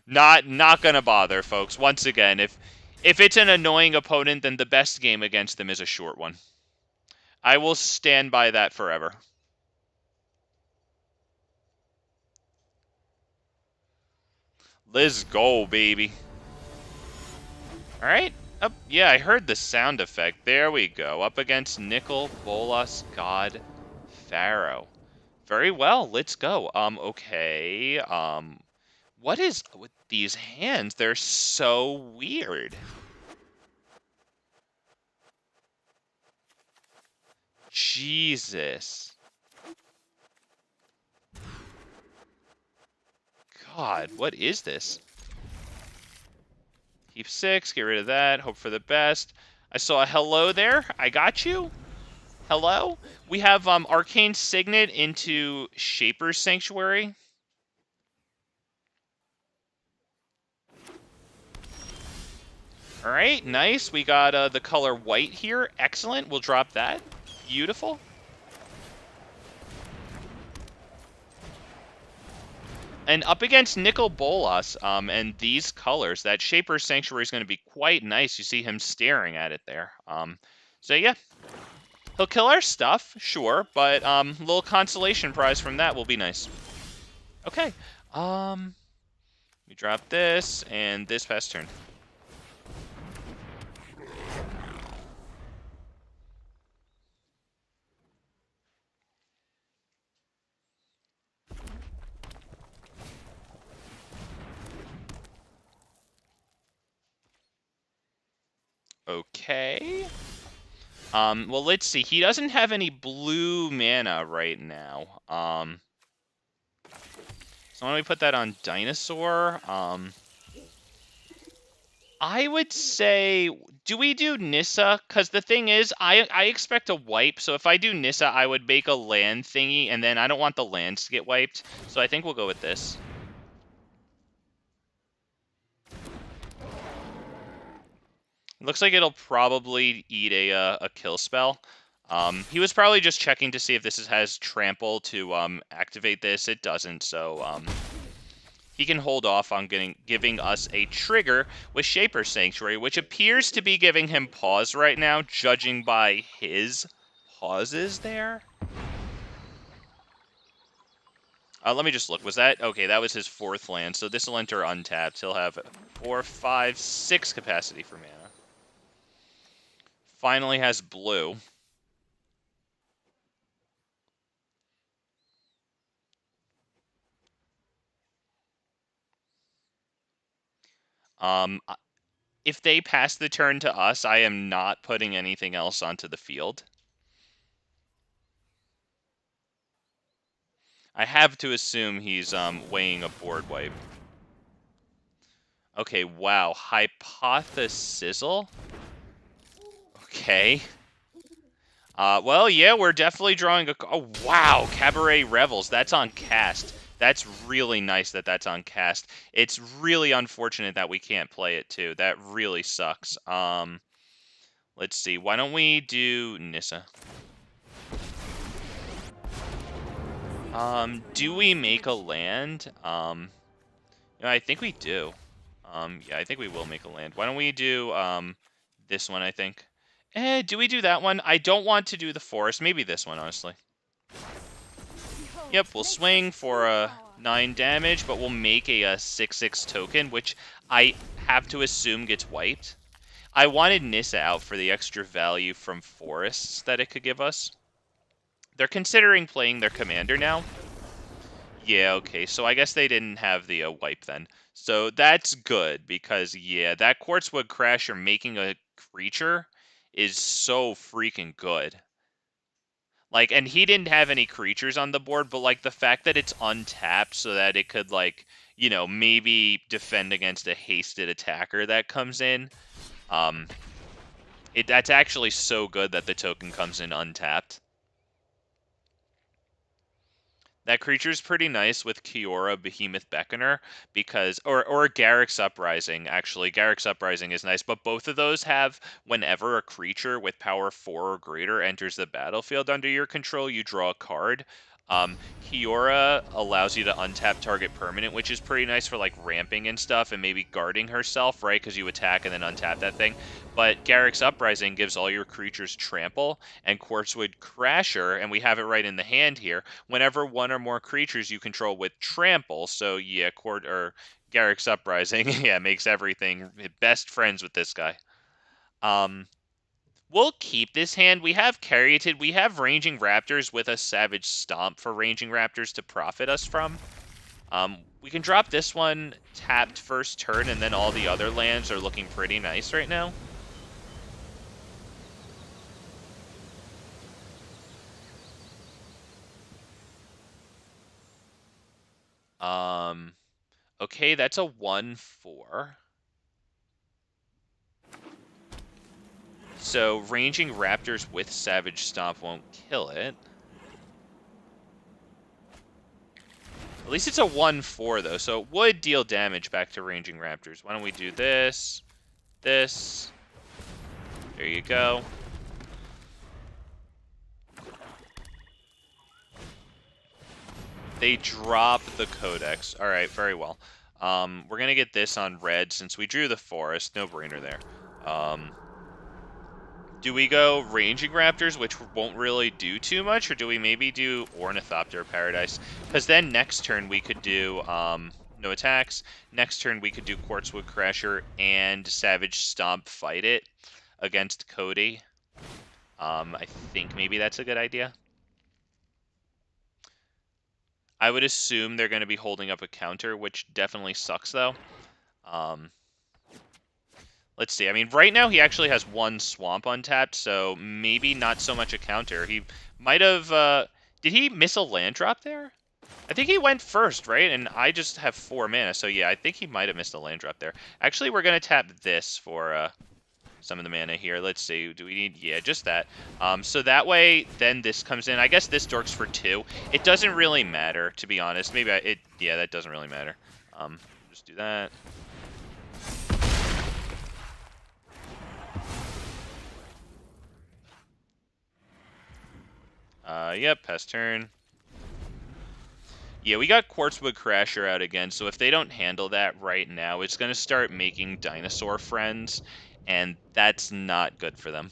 Not gonna bother, folks. Once again, if it's an annoying opponent, then the best game against them is a short one. I will stand by that forever. Let's go, baby. All right. Up. Yeah, I heard the sound effect. There we go. Up against Nicol, Bolas, God, Pharaoh. Very well. Let's go. Okay. What is with these hands? They're so weird. Jesus. God, what is this? Keep 6, get rid of that, hope for the best. I saw a hello there. I got you. Hello. We have Arcane Signet into Shaper's Sanctuary. All right, nice. We got the color white here. Excellent. We'll drop that. Beautiful. And up against Nicol Bolas, and these colors, that Shaper's Sanctuary is going to be quite nice. You see him staring at it there. So yeah, he'll kill our stuff, sure, but little consolation prize from that will be nice. Okay, we drop this and this past turn. Okay. Well, let's see. He doesn't have any blue mana right now. So why don't we put that on Dinosaur? I would say, do we do Nissa? Because the thing is, I expect a wipe, so if I do Nissa, I would make a land thingy, and then I don't want the lands to get wiped, so I think we'll go with this. Looks like it'll probably eat a kill spell. He was probably just checking to see if this has trample to activate this. It doesn't, so he can hold off on giving us a trigger with Shaper Sanctuary, which appears to be giving him pause right now, judging by his pauses there. Let me just look. Was that? Okay, that was his 4th land, so this will enter untapped. He'll have 4, 5, 6 capacity for mana. Finally has blue. If they pass the turn to us, I am not putting anything else onto the field. I have to assume he's weighing a board wipe. Okay, wow. Hypothesizzle? Okay. Well, yeah, we're definitely drawing a... Oh, wow! Cabaret Revels. That's on cast. That's really nice that that's on cast. It's really unfortunate that we can't play it, too. That really sucks. Let's see. Why don't we do Nissa? Do we make a land? I think we do. Yeah, I think we will make a land. Why don't we do, this one, I think. Do we do that one? I don't want to do the forest. Maybe this one, honestly. Yep, we'll swing for a 9 damage, but we'll make a 6/6 token, which I have to assume gets wiped. I wanted Nissa out for the extra value from forests that it could give us. They're considering playing their commander now. Yeah, okay, so I guess they didn't have the wipe then. So that's good, because, yeah, that Quartzwood Crasher making a creature is so freaking good. Like, and he didn't have any creatures on the board, but, like, the fact that it's untapped so that it could, like, you know, maybe defend against a hasted attacker that comes in, that's actually so good that the token comes in untapped. That creature's pretty nice with Kiora Behemoth Beckoner, because or Garruk's Uprising, actually. Garruk's Uprising is nice, but both of those have whenever a creature with power 4 or greater enters the battlefield under your control, you draw a card. Kiora allows you to untap target permanent, which is pretty nice for like ramping and stuff and maybe guarding herself, right? Because you attack and then untap that thing. But Garruk's Uprising gives all your creatures trample, and Quartzwood Crasher, and we have it right in the hand here, whenever one or more creatures you control with trample, so yeah, Garruk's Uprising, yeah, makes everything best friends with this guy. We'll keep this hand. We have Caryatid. We have Ranging Raptors with a Savage Stomp for Ranging Raptors to profit us from. We can drop this one tapped first turn, and then all the other lands are looking pretty nice right now. Okay, that's a 1/4. So Ranging Raptors with Savage Stomp won't kill it. At least it's a 1/4 though, so it would deal damage back to Ranging Raptors. Why don't we do this, this. There you go. They drop the Codex. Alright, very well. We're gonna get this on red since we drew the forest. No brainer there. Do we go Ranging Raptors, which won't really do too much, or do we maybe do Ornithopter of Paradise? Because then next turn we could do no attacks. Next turn we could do Quartzwood Crasher and Savage Stomp fight it against Cody. I think maybe that's a good idea. I would assume they're going to be holding up a counter, which definitely sucks though. Let's see. I mean, right now he actually has 1 swamp untapped, so maybe not so much a counter. He might have... did he miss a land drop there? I think he went first, right? And I just have 4 mana, so yeah, I think he might have missed a land drop there. Actually, we're going to tap this for some of the mana here. Let's see, do we need, yeah, just that. So that way, then this comes in. I guess this dorks for 2. It doesn't really matter, to be honest. Maybe yeah, that doesn't really matter. Just do that. Yep, pass turn. Yeah, we got Quartzwood Crasher out again, so if they don't handle that right now, it's going to start making dinosaur friends, and that's not good for them.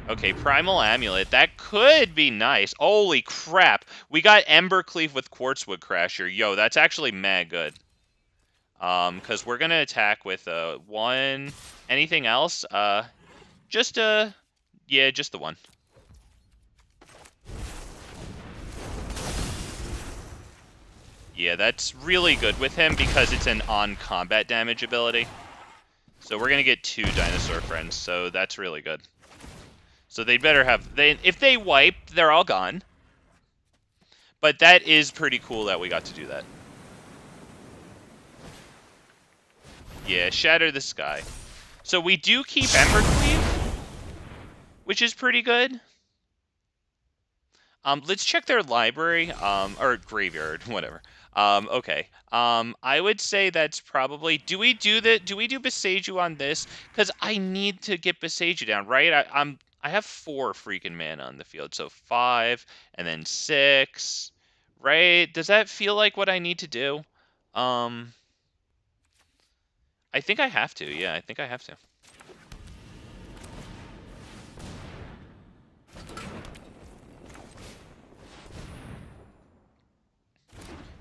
Okay, Primal Amulet. That could be nice. Holy crap. We got Embercleave with Quartzwood Crasher. Yo, that's actually mad good. Because we're going to attack with 1. Anything else? Yeah, just the 1. Yeah, that's really good with him because it's an on-combat damage ability. So we're going to get 2 dinosaur friends, so that's really good. So they'd better have... if they wipe, they're all gone. But that is pretty cool that we got to do that. Yeah, Shatter the Sky. So we do keep Embercleave, which is pretty good. Let's check their library, or graveyard, whatever. Okay. I would say that's probably... Do we do Beseiju on this? Because I need to get Beseiju down, right? I have 4 freaking mana on the field, so 5, and then 6, right? Does that feel like what I need to do? I think I have to. Yeah, I think I have to.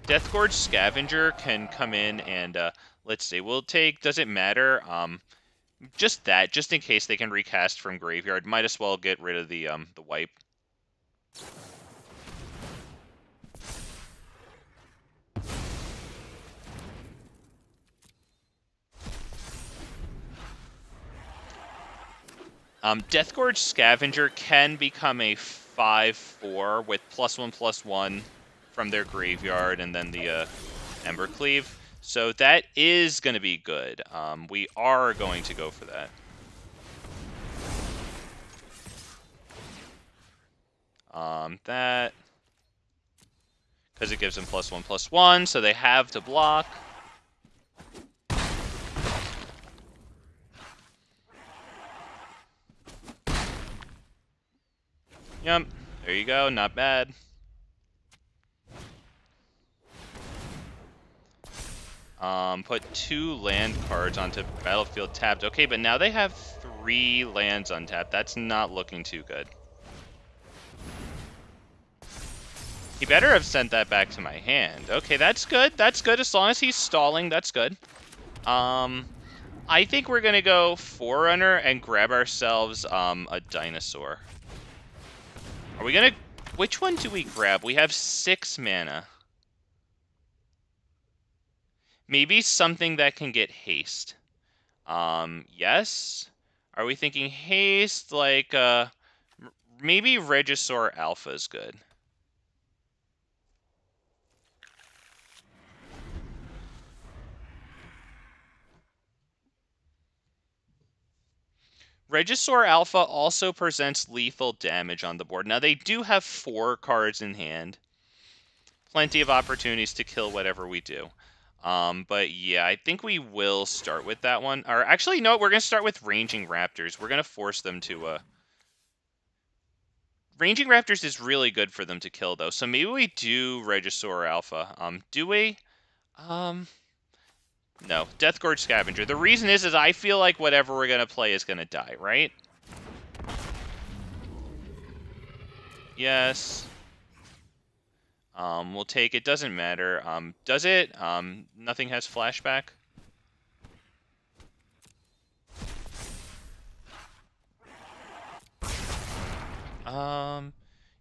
Deathgorge Scavenger can come in and, let's see, we'll take, does it matter? Just that, just in case they can recast from graveyard. Might as well get rid of the wipe. Deathgorge Scavenger can become a 5/4 with +1/+1 from their graveyard and then the Embercleave. So that is going to be good. We are going to go for that. That, because it gives them +1/+1, so they have to block. Yep, there you go, not bad. Put 2 land cards onto battlefield tapped. Okay, but now they have 3 lands untapped. That's not looking too good. He better have sent that back to my hand. Okay, that's good. That's good. As long as he's stalling, that's good. I think we're going to go Forerunner and grab ourselves a dinosaur. Are we going to... Which one do we grab? We have 6 mana. Maybe something that can get haste. Yes? Are we thinking haste? Like, maybe Regisaur Alpha is good. Regisaur Alpha also presents lethal damage on the board. Now, they do have 4 cards in hand. Plenty of opportunities to kill whatever we do. But yeah, I think we will start with that one. Or actually, no, we're going to start with Ranging Raptors. We're going to force them to... Ranging Raptors is really good for them to kill, though. So maybe we do Regisaur Alpha. Do we? No, Deathgorge Scavenger. The reason is I feel like whatever we're going to play is going to die, right? Yes. We'll take it. Doesn't matter. Does it? Nothing has flashback.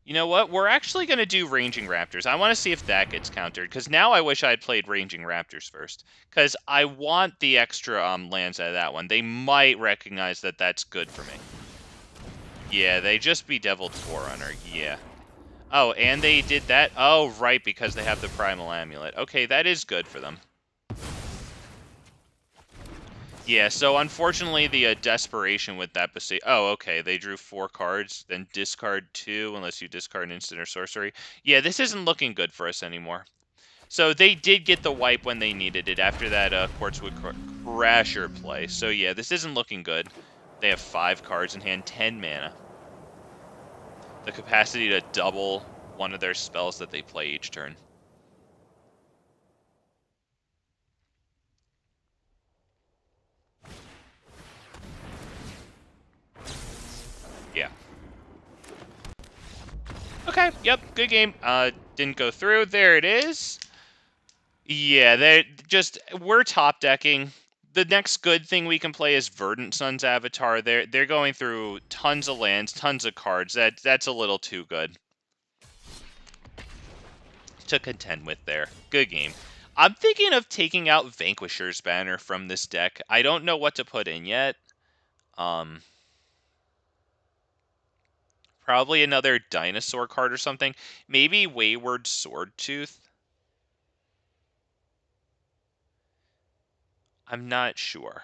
You know what? We're actually going to do Ranging Raptors. I want to see if that gets countered, because now I wish I had played Ranging Raptors first, because I want the extra lands out of that one. They might recognize that that's good for me. Yeah, they just bedeviled Forerunner. Yeah. Oh, and they did that? Oh, right, because they have the Primal Amulet. Okay, that is good for them. Yeah, so unfortunately the desperation with that oh, okay, they drew 4 cards, then discard 2 unless you discard an instant or sorcery. Yeah, this isn't looking good for us anymore. So they did get the wipe when they needed it after that Quartzwood Crasher play. So yeah, this isn't looking good. They have 5 cards in hand, 10 mana. The capacity to double one of their spells that they play each turn. Yeah. Okay, yep, good game. Didn't go through. There it is. Yeah, we're top decking. The next good thing we can play is Verdant Sun's avatar. They're going through tons of lands, tons of cards. That's a little too good to contend with there. Good game. I'm thinking of taking out Vanquisher's Banner from this deck. I don't know what to put in yet. Probably another dinosaur card or something. Maybe Wayward Swordtooth. I'm not sure.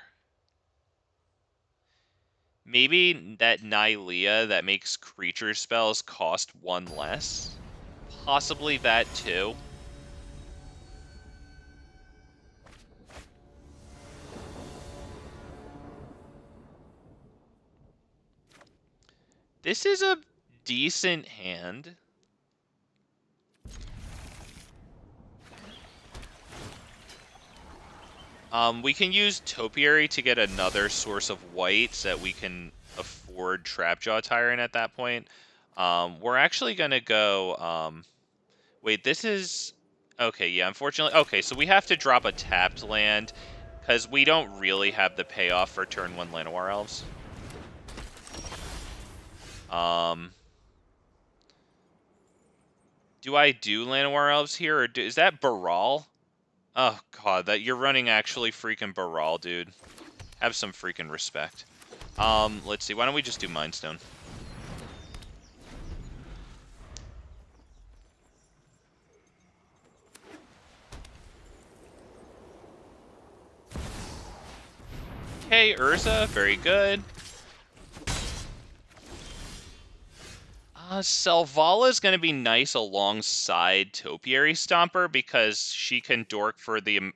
Maybe that Nylea that makes creature spells cost 1 less. Possibly that too. This is a decent hand. We can use Topiary to get another source of white so that we can afford Trapjaw Tyrant at that point. We're actually going to go... wait, this is... Okay, yeah, unfortunately... Okay, so we have to drop a tapped land because we don't really have the payoff for turn 1 Llanowar Elves. Do I do Llanowar Elves here, or is that Brawl? Oh god, that you're running actually freaking Brawl, dude. Have some freaking respect. Let's see, why don't we just do Mindstone? Okay, Urza, very good. Selvala is going to be nice alongside Topiary Stomper because she can dork for the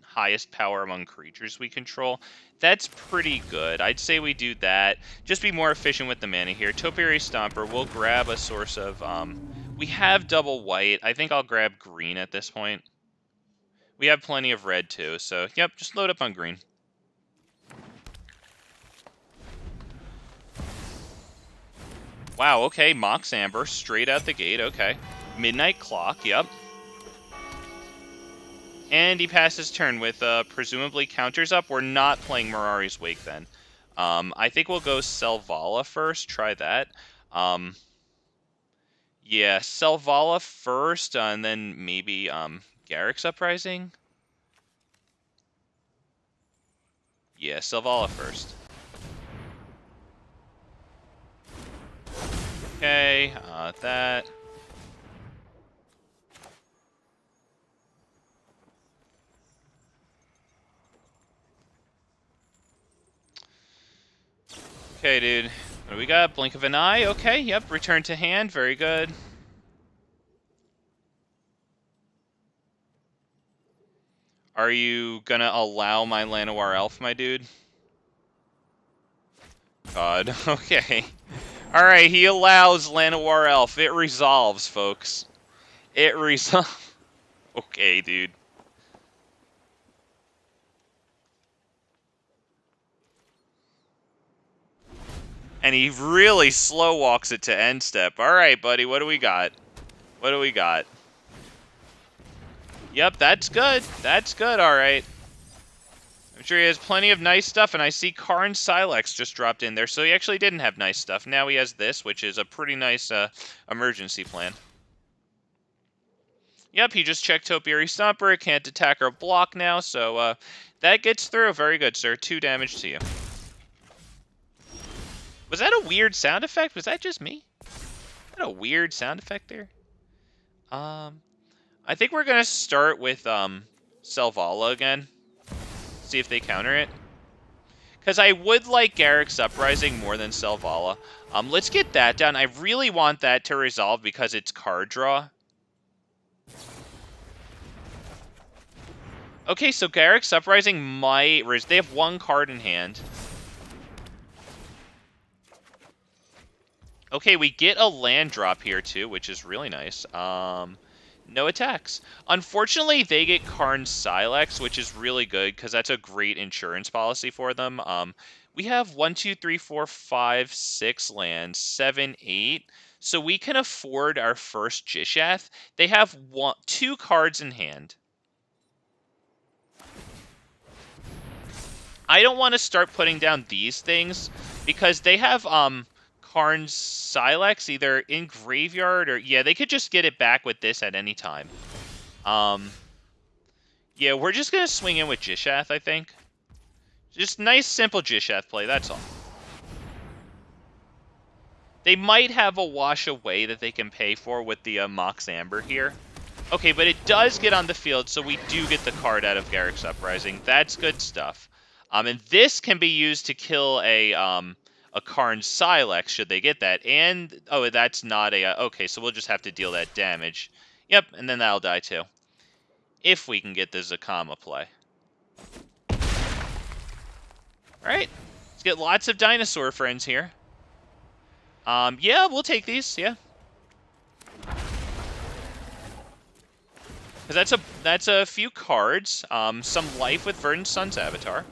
highest power among creatures we control. That's pretty good. I'd say we do that. Just be more efficient with the mana here. Topiary Stomper, we'll grab a source of... we have double white. I think I'll grab green at this point. We have plenty of red too, so yep, just load up on green. Wow, okay, Mox Amber, straight out the gate, okay. Midnight Clock, yep. And he passes turn with presumably counters up. We're not playing Mirari's Wake then. I think we'll go Selvala first, try that. Yeah, Selvala first, and then maybe Garruk's Uprising. Yeah, Selvala first. Okay, that. Okay, dude. What do we got? Blink of an eye. Okay, yep. Return to hand. Very good. Are you gonna allow my Llanowar Elf, my dude? God. Okay. Alright, he allows Llanowar Elf. It resolves, folks. It resolves. Okay, dude. And he really slow walks it to end step. Alright, buddy, what do we got? What do we got? Yep, that's good. That's good, alright. I'm sure he has plenty of nice stuff, and I see Karn Silex just dropped in there, so he actually didn't have nice stuff. Now he has this, which is a pretty nice emergency plan. Yep, he just checked Topiary Stomper. It can't attack or block now, so that gets through. Very good, sir. 2 damage to you. Was that a weird sound effect? Was that just me? What a weird sound effect there. I think we're gonna start with Selvala again. See if they counter it. Because I would like Garruk's Uprising more than Selvala. Let's get that down. I really want that to resolve because it's card draw. Okay, so Garruk's Uprising might... They have one card in hand. Okay, we get a land drop here too, which is really nice. No attacks. Unfortunately, they get Karn Silex, which is really good because that's a great insurance policy for them. We have 1, 2, 3, 4, 5, 6 lands, 7, 8. So we can afford our first Gishath. They have 2 cards in hand. I don't want to start putting down these things because they have Karn's Silex either in graveyard or... Yeah, they could just get it back with this at any time. Yeah, we're just going to swing in with Gishath, I think. Just nice, simple Gishath play, that's all. They might have a wash away that they can pay for with the Mox Amber here. Okay, but it does get on the field, so we do get the card out of Garruk's Uprising. That's good stuff. And this can be used to kill a Karn Silex, should they get that. And, oh, that's not a... okay, so we'll just have to deal that damage. Yep, and then that'll die too. If we can get the Zacama play. Alright, let's get lots of dinosaur friends here. Yeah, we'll take these, yeah. Because that's a few cards. Some life with Verdant Sun's Avatar.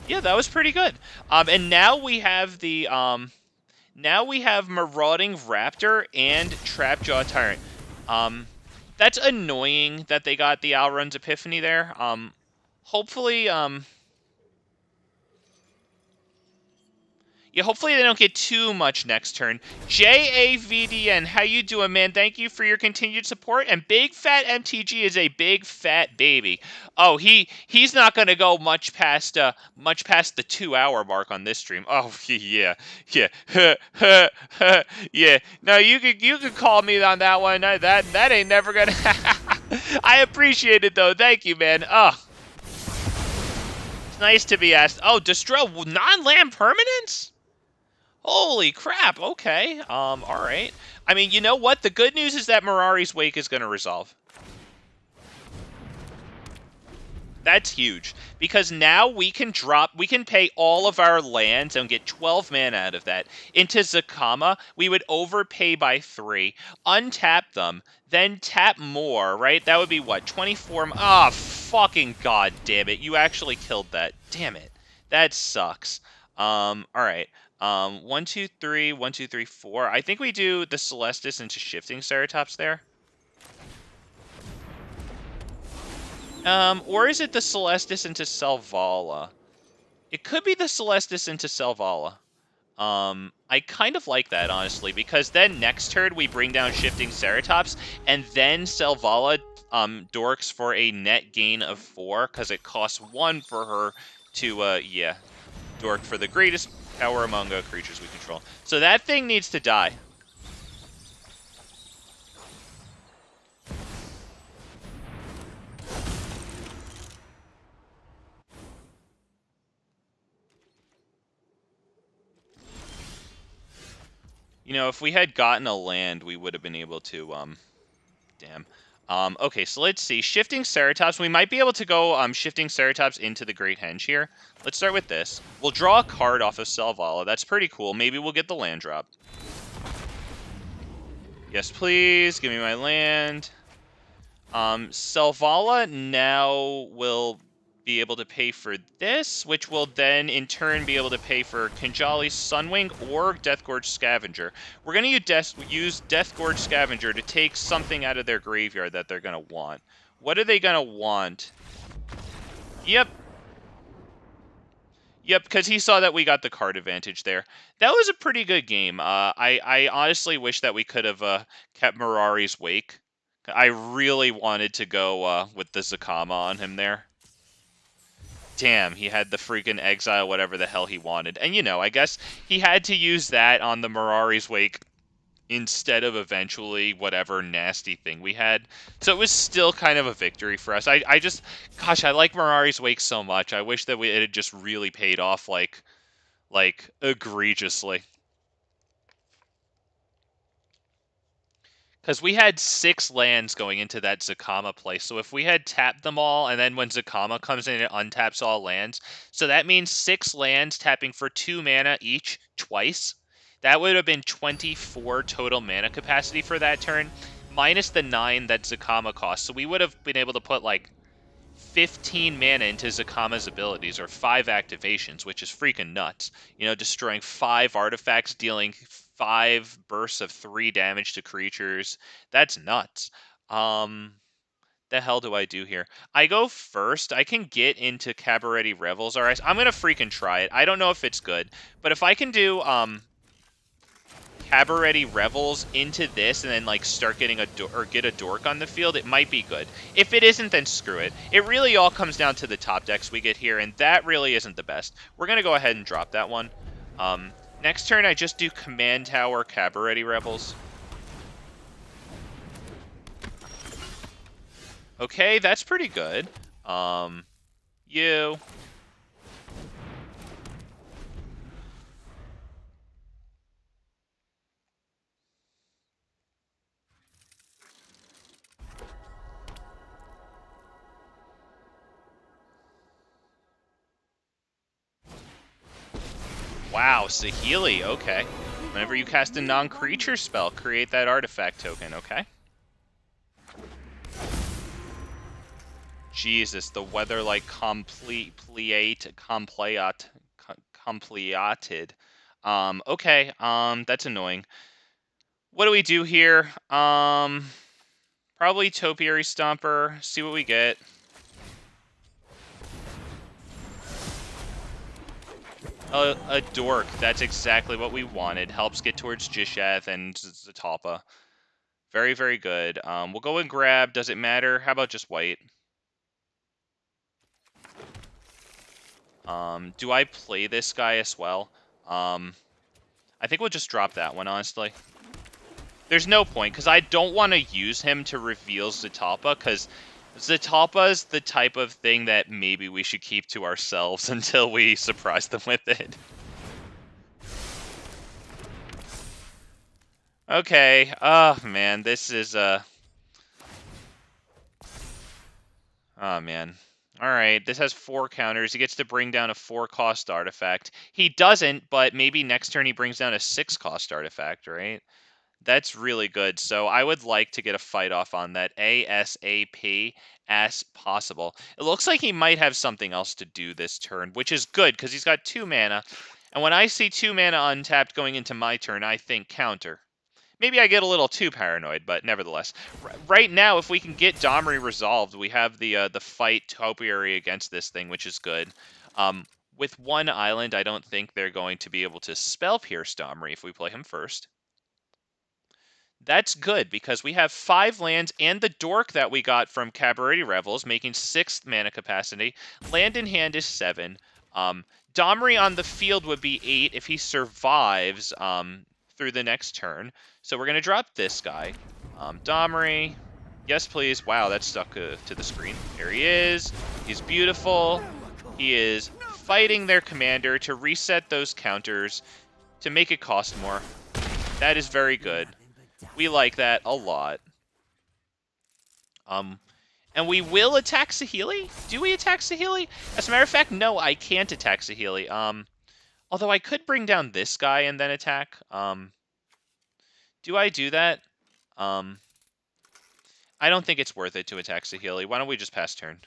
Yeah, that was pretty good. And now we have the now we have Marauding Raptor and Trapjaw Tyrant. That's annoying that they got the Alrun's Epiphany there. Hopefully yeah, hopefully they don't get too much next turn. JAVDN, how you doing, man? Thank you for your continued support. And Big Fat MTG is a big fat baby. Oh, he's not gonna go much past the 2-hour mark on this stream. Oh yeah, yeah. No, you could call me on that one. That ain't never gonna. I appreciate it though. Thank you, man. Oh, it's nice to be asked. Oh, destroy non-land permanents. Holy crap, okay. Alright. I mean, you know what? The good news is that Mirari's Wake is going to resolve. That's huge. Because now we can pay all of our lands and get 12 mana out of that. Into Zacama, we would overpay by 3, untap them, then tap more, right? That would be what, 24? Ah, fucking god damn it. You actually killed that. Damn it. That sucks. Alright. 1, 2, 3, 1, 2, 3, 4. I think we do the Celestis into Shifting Ceratops there. Or is it the Celestis into Selvala? It could be the Celestis into Selvala. I kind of like that, honestly, because then next turn we bring down Shifting Ceratops, and then Selvala dorks for a net gain of 4, because it costs 1 for her to, yeah, dork for the greatest power among creatures we control. So that thing needs to die. You know, if we had gotten a land, we would have been able to, damn. Okay, so let's see. Shifting Ceratops. We might be able to go Shifting Ceratops into the Great Henge here. Let's start with this. We'll draw a card off of Selvala. That's pretty cool. Maybe we'll get the land drop. Yes, please. Give me my land. Selvala now will be able to pay for this, which will then in turn be able to pay for Kinjalli Sunwing or Deathgorge Scavenger. We're going to use Deathgorge Scavenger to take something out of their graveyard that they're going to want. What are they going to want? Yep. Yep, because he saw that we got the card advantage there. That was a pretty good game. I honestly wish that we could have kept Mirari's Wake. I really wanted to go with the Zacama on him there. damn, he had the freaking exile whatever the hell he wanted. And, you know, I guess he had to use that on the Mirari's Wake instead of eventually whatever nasty thing we had. So it was still kind of a victory for us. I just, gosh, I like Mirari's Wake so much. I wish that it had just really paid off, like egregiously. Because we had 6 lands going into that Zacama play. So if we had tapped them all, and then when Zacama comes in, it untaps all lands. So that means 6 lands tapping for 2 mana each twice. That would have been 24 total mana capacity for that turn, minus the 9 that Zacama costs. So we would have been able to put like 15 mana into Zacama's abilities, or 5 activations, which is freaking nuts. You know, destroying 5 artifacts, dealing 5 bursts of 3 damage to creatures. That's nuts. The hell do I do here? I go first. I can get into Cabaret Revels. Alright, I'm gonna freaking try it. I don't know if it's good, but if I can do, Cabaret Revels into this and then like start getting get a dork on the field, it might be good. If it isn't, then screw it. It really all comes down to the top decks we get here, and that really isn't the best. We're gonna go ahead and drop that one. Next turn I just do Command Tower Cabaret Revels. Okay, that's pretty good. You. Wow, Saheeli, okay. Whenever you cast a non-creature spell, create that artifact token, okay? Jesus, the weather like compleated. Okay, that's annoying. What do we do here? Probably Topiary Stomper, see what we get. A dork, that's exactly what we wanted. Helps get towards Gishath and Zacama. Very, very good. We'll go and grab, does it matter? How about just white? Do I play this guy as well? I think we'll just drop that one, honestly. There's no point, because I don't want to use him to reveal Zacama, because Zacama's the type of thing that maybe we should keep to ourselves until we surprise them with it. Okay, oh man, this is, oh man. Alright, this has 4 counters. He gets to bring down a 4-cost artifact. He doesn't, but maybe next turn he brings down a 6-cost artifact, right? That's really good. So I would like to get a fight off on that ASAP as possible. It looks like he might have something else to do this turn, which is good because he's got 2 mana. And when I see 2 mana untapped going into my turn, I think counter. Maybe I get a little too paranoid, but nevertheless. Right now, if we can get Domri resolved, we have the fight topiary against this thing, which is good. With 1 island, I don't think they're going to be able to spell pierce Domri if we play him first. That's good, because we have 5 lands and the dork that we got from Cabaret Revels, making 6 mana capacity. Land in hand is 7. Domri on the field would be 8 if he survives through the next turn. So we're going to drop this guy. Domri, yes please. Wow, that stuck to the screen. There he is. He's beautiful. He is fighting their commander to reset those counters to make it cost more. That is very good. We like that a lot. And we will attack Saheeli? Do we attack Saheeli? As a matter of fact, no, I can't attack Saheeli. Although I could bring down this guy and then attack. Do I do that? I don't think it's worth it to attack Saheeli. Why don't we just pass turn?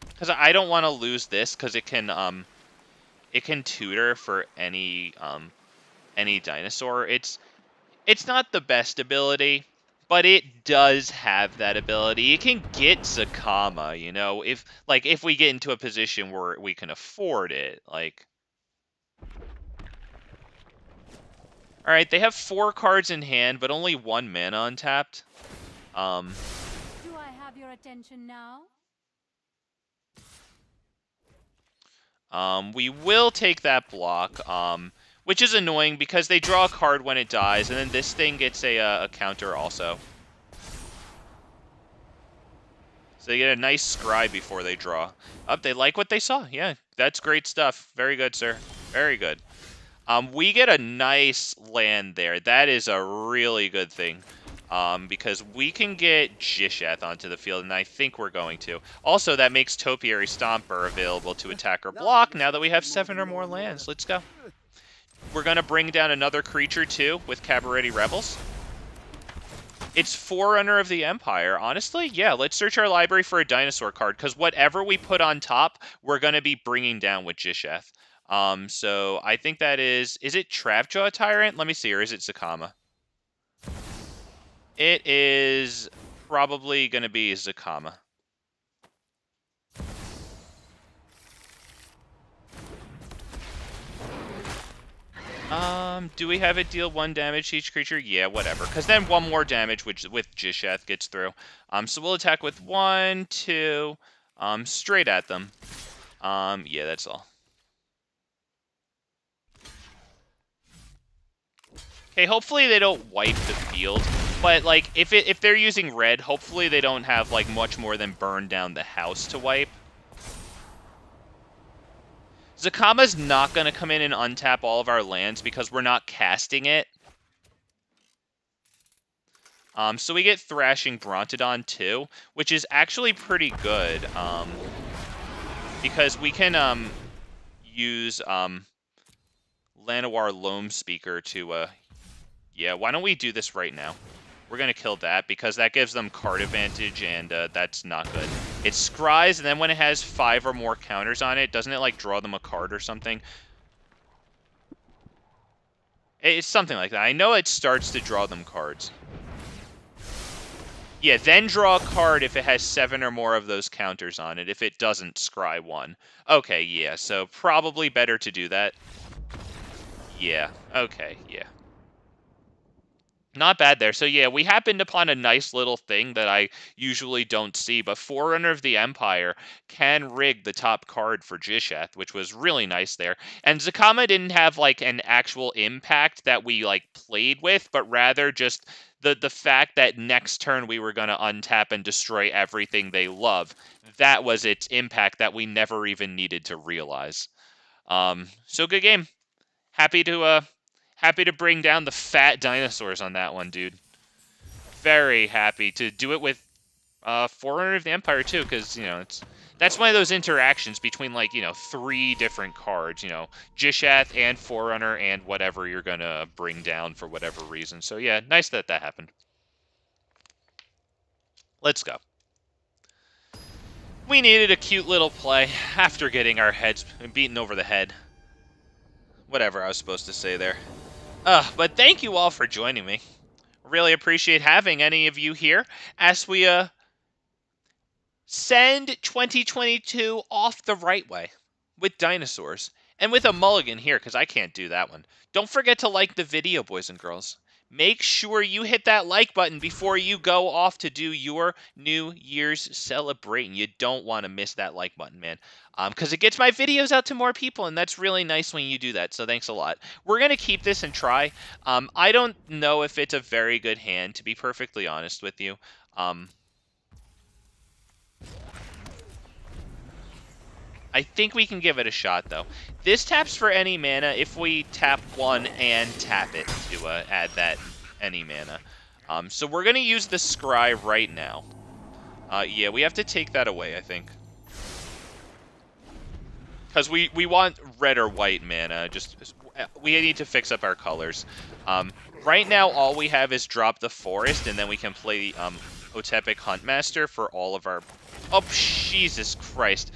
Because I don't want to lose this, because it can tutor for any dinosaur. It's not the best ability, but it does have that ability. It can get Zacama, you know, if we get into a position where we can afford it, like. All right, they have 4 cards in hand, but only 1 mana untapped. your attention now? We will take that block, which is annoying because they draw a card when it dies, and then this thing gets a counter also. So they get a nice scry before they draw. They like what they saw. Yeah, that's great stuff. Very good, sir. Very good. We get a nice land there. That is a really good thing. Because we can get Gishath onto the field, and I think we're going to. Also, that makes Topiary Stomper available to attack or block now that we have 7 or more lands. Let's go. We're going to bring down another creature, too, with Cabaretti Rebels. It's Forerunner of the Empire. Honestly, yeah, let's search our library for a dinosaur card, because whatever we put on top, we're going to be bringing down with Gishath. So I think that is it Trapjaw Tyrant? Let me see, or is it Zacama? It is probably going to be Zacama. Do we have it deal 1 damage to each creature? Yeah, whatever. Because then 1 more damage, which with Gishath gets through. So we'll attack with 1, 2, straight at them. Yeah, that's all. Okay, hopefully they don't wipe the field. But, like, if they're using red, hopefully they don't have, like, much more than burn down the house to wipe. Zacama's not going to come in and untap all of our lands because we're not casting it. So we get Thrashing Brontodon too, which is actually pretty good. Because we can use Llanowar Loamspeaker to... yeah, why don't we do this right now? We're going to kill that because that gives them card advantage, and that's not good. It scries, and then when it has 5 or more counters on it, doesn't it, like, draw them a card or something? It's something like that. I know it starts to draw them cards. Yeah, then draw a card if it has 7 or more of those counters on it. If it doesn't, scry 1. Okay, yeah, so probably better to do that. Yeah, okay, yeah. Not bad there. So yeah, we happened upon a nice little thing that I usually don't see, but Forerunner of the Empire can rig the top card for Gishath, which was really nice there. And Zacama didn't have like an actual impact that we like played with, but rather just the fact that next turn we were going to untap and destroy everything they love. That was its impact that we never even needed to realize. So good game. Happy to bring down the fat dinosaurs on that one, dude. Very happy to do it with Forerunner of the Empire, too, because, you know, that's one of those interactions between, like, you know, 3 different cards, you know, Gishath and Forerunner and whatever you're going to bring down for whatever reason. So, yeah, nice that that happened. Let's go. We needed a cute little play after getting our heads beaten over the head. Whatever I was supposed to say there. But thank you all for joining me. Really appreciate having any of you here as we send 2022 off the right way with dinosaurs and with a mulligan here because I can't do that one. Don't forget to like the video, boys and girls. Make sure you hit that like button before you go off to do your New Year's celebrating. You don't want to miss that like button, man, because it gets my videos out to more people, and that's really nice when you do that, so thanks a lot. We're going to keep this and try. I don't know if it's a very good hand, to be perfectly honest with you. I think we can give it a shot, though. This taps for any mana if we tap 1 and tap it to add that any mana. So we're going to use the Scry right now. Yeah, we have to take that away, I think. Because we want red or white mana. We need to fix up our colors. Right now, all we have is drop the forest, and then we can play Otepec Huntmaster for all of our... Oh, Jesus Christ.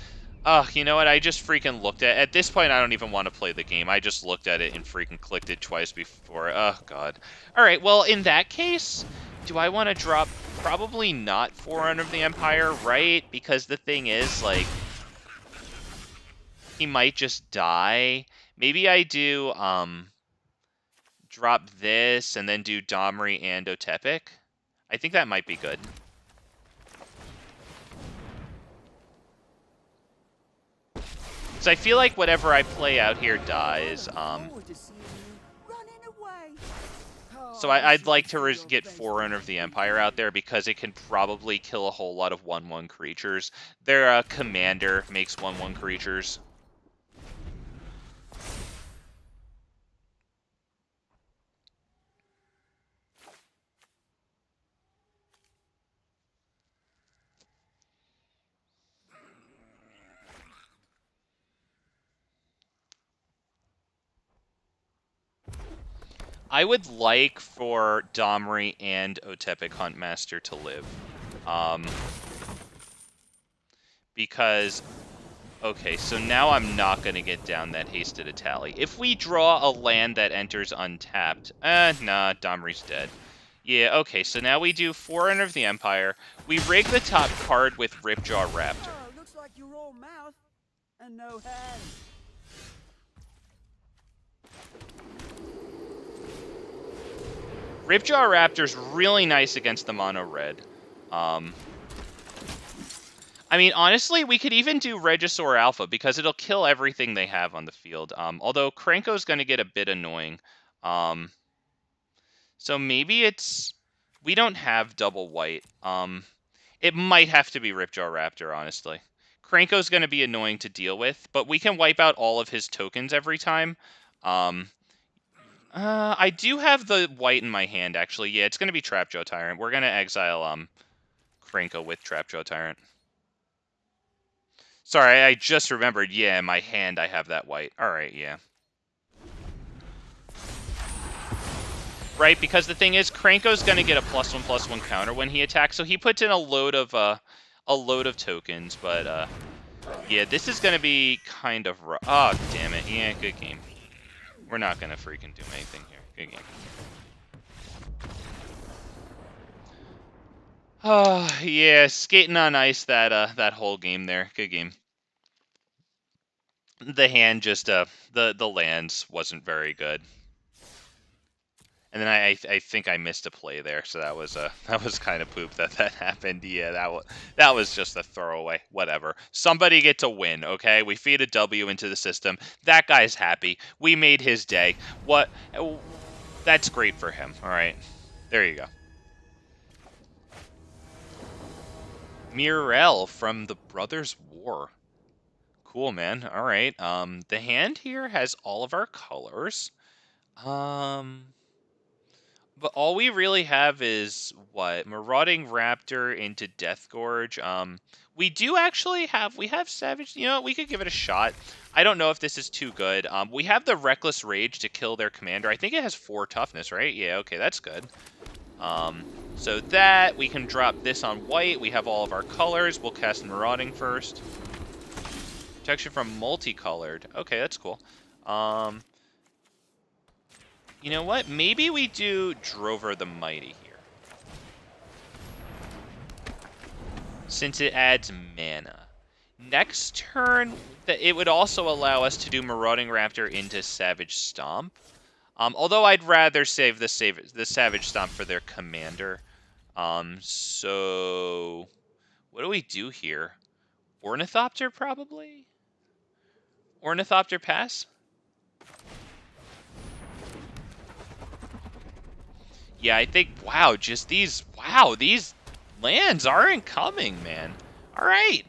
You know what? I just freaking looked at this point, I don't even want to play the game. I just looked at it and freaking clicked it twice before. Oh, God. Alright, well, in that case, do I want to drop... Probably not Forerunner of the Empire, right? Because the thing is, like... He might just die. Maybe I do, drop this and then do Domri and Otepec. I think that might be good. Because I feel like whatever I play out here dies. So I'd like to get Forerunner of the Empire out there because it can probably kill a whole lot of 1/1 creatures. Their commander makes 1/1 creatures. I would like for Domri and Otepec Huntmaster to live. Because, okay, so now I'm not going to get down that hasted a tally. If we draw a land that enters untapped, nah, Domri's dead. Yeah, okay, so now we do Forerunner of the Empire. We rig the top card with Ripjaw Raptor. Oh, looks like you're all mouth and no hand. Ripjaw Raptor's really nice against the mono red. I mean, honestly, we could even do Regisaur Alpha because it'll kill everything they have on the field. Although Krenko's going to get a bit annoying. So maybe it's... We don't have double white. It might have to be Ripjaw Raptor, honestly. Krenko's going to be annoying to deal with, but we can wipe out all of his tokens every time. I do have the white in my hand, actually. Yeah, it's going to be Trapjaw Tyrant. We're going to exile Krenko with Trapjaw Tyrant. Sorry, I just remembered. Yeah, in my hand I have that white. Alright, yeah. Right, because the thing is, Krenko's going to get a +1/+1 counter when he attacks, so he puts in a load of tokens, but yeah, this is going to be kind of rough. Oh, damn it. Yeah, good game. We're not going to freaking do anything here. Good game. Oh, yeah, skating on ice that whole game there. Good game. The hand just the lands wasn't very good. And then I think I missed a play there, so that was kind of poop that happened. Yeah, that was just a throwaway. Whatever. Somebody gets a win, okay? We feed a W into the system. That guy's happy. We made his day. What? That's great for him. All right. There you go. Mirel from the Brothers War. Cool, man. All right. The hand here has all of our colors. But all we really have is, what? Marauding Raptor into Death Gorge. We do actually have, we have Savage, you know, we could give it a shot. I don't know if this is too good. We have the Reckless Rage to kill their commander. I think it has 4 toughness, right? Yeah, okay, that's good. So that, we can drop this on white. We have all of our colors. We'll cast Marauding first. Protection from multicolored. Okay, that's cool. You know what? Maybe we do Drover the Mighty here. Since it adds mana. Next turn, it would also allow us to do Marauding Raptor into Savage Stomp. Although I'd rather save the Savage Stomp for their commander. So... What do we do here? Ornithopter, probably? Ornithopter pass? Yeah, I think, wow, just these lands aren't coming, man. All right.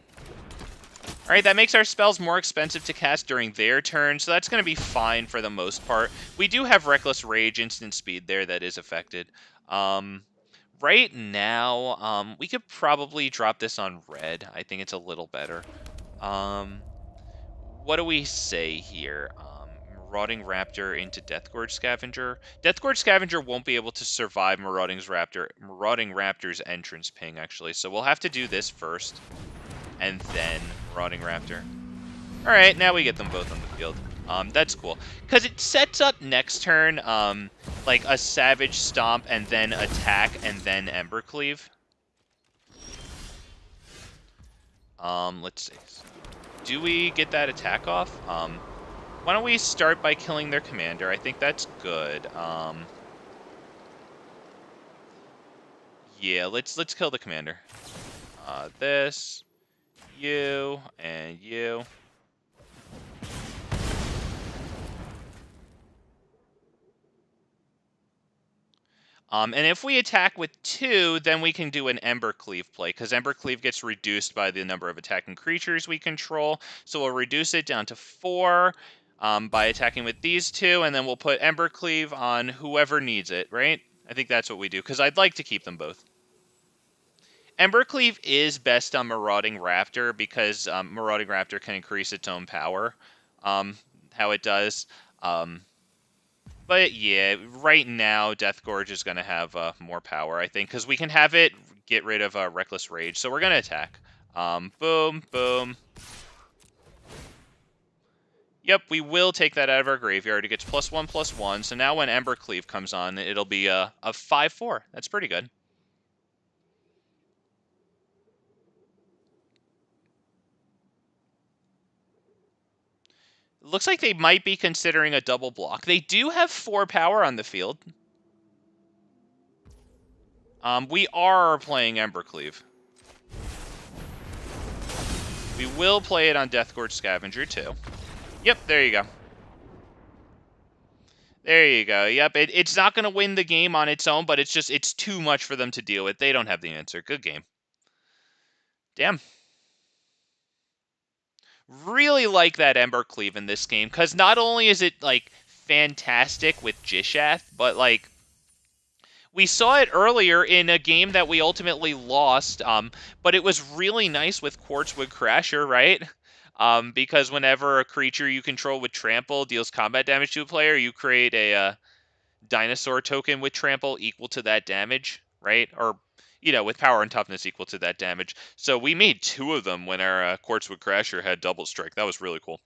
All right, that makes our spells more expensive to cast during their turn, so that's going to be fine for the most part. We do have Reckless Rage instant speed there that is affected. Right now, we could probably drop this on red. I think it's a little better. What do we say here? Marauding Raptor into Deathgorge Scavenger. Deathgorge Scavenger won't be able to survive Marauding Raptor's entrance ping, actually. So we'll have to do this first, and then Marauding Raptor. All right, now we get them both on the field. That's cool. Because it sets up next turn, like a Savage Stomp, and then attack, and then Embercleave. Let's see. Do we get that attack off? Why don't we start by killing their commander? I think that's good. Yeah, let's kill the commander. This, you, and you. And if we attack with 2, then we can do an Embercleave play, because Embercleave gets reduced by the number of attacking creatures we control. So we'll reduce it down to 4 by attacking with these 2, and then we'll put Embercleave on whoever needs it, right? I think that's what we do, because I'd like to keep them both. Embercleave is best on Marauding Raptor, because Marauding Raptor can increase its own power, how it does. But yeah, right now, Death Gorge is going to have more power, I think, because we can have it get rid of Reckless Rage. So we're going to attack. Boom, boom. Yep, we will take that out of our graveyard. It gets +1/+1. So now when Embercleave comes on, it'll be a 5/4. That's pretty good. Looks like they might be considering a double block. They do have 4 power on the field. We are playing Embercleave. We will play it on Deathgorge Scavenger, too. Yep, there you go. There you go. Yep, it's not going to win the game on its own, but it's too much for them to deal with. They don't have the answer. Good game. Damn. Really like that Embercleave in this game, because not only is it, like, fantastic with Gishath, but, like, we saw it earlier in a game that we ultimately lost, but it was really nice with Quartzwood Crasher, right? Because whenever a creature you control with Trample deals combat damage to a player, you create a dinosaur token with Trample equal to that damage, right? Or, with power and toughness equal to that damage. So we made 2 of them when our Quartzwood Crasher had double strike. That was really cool.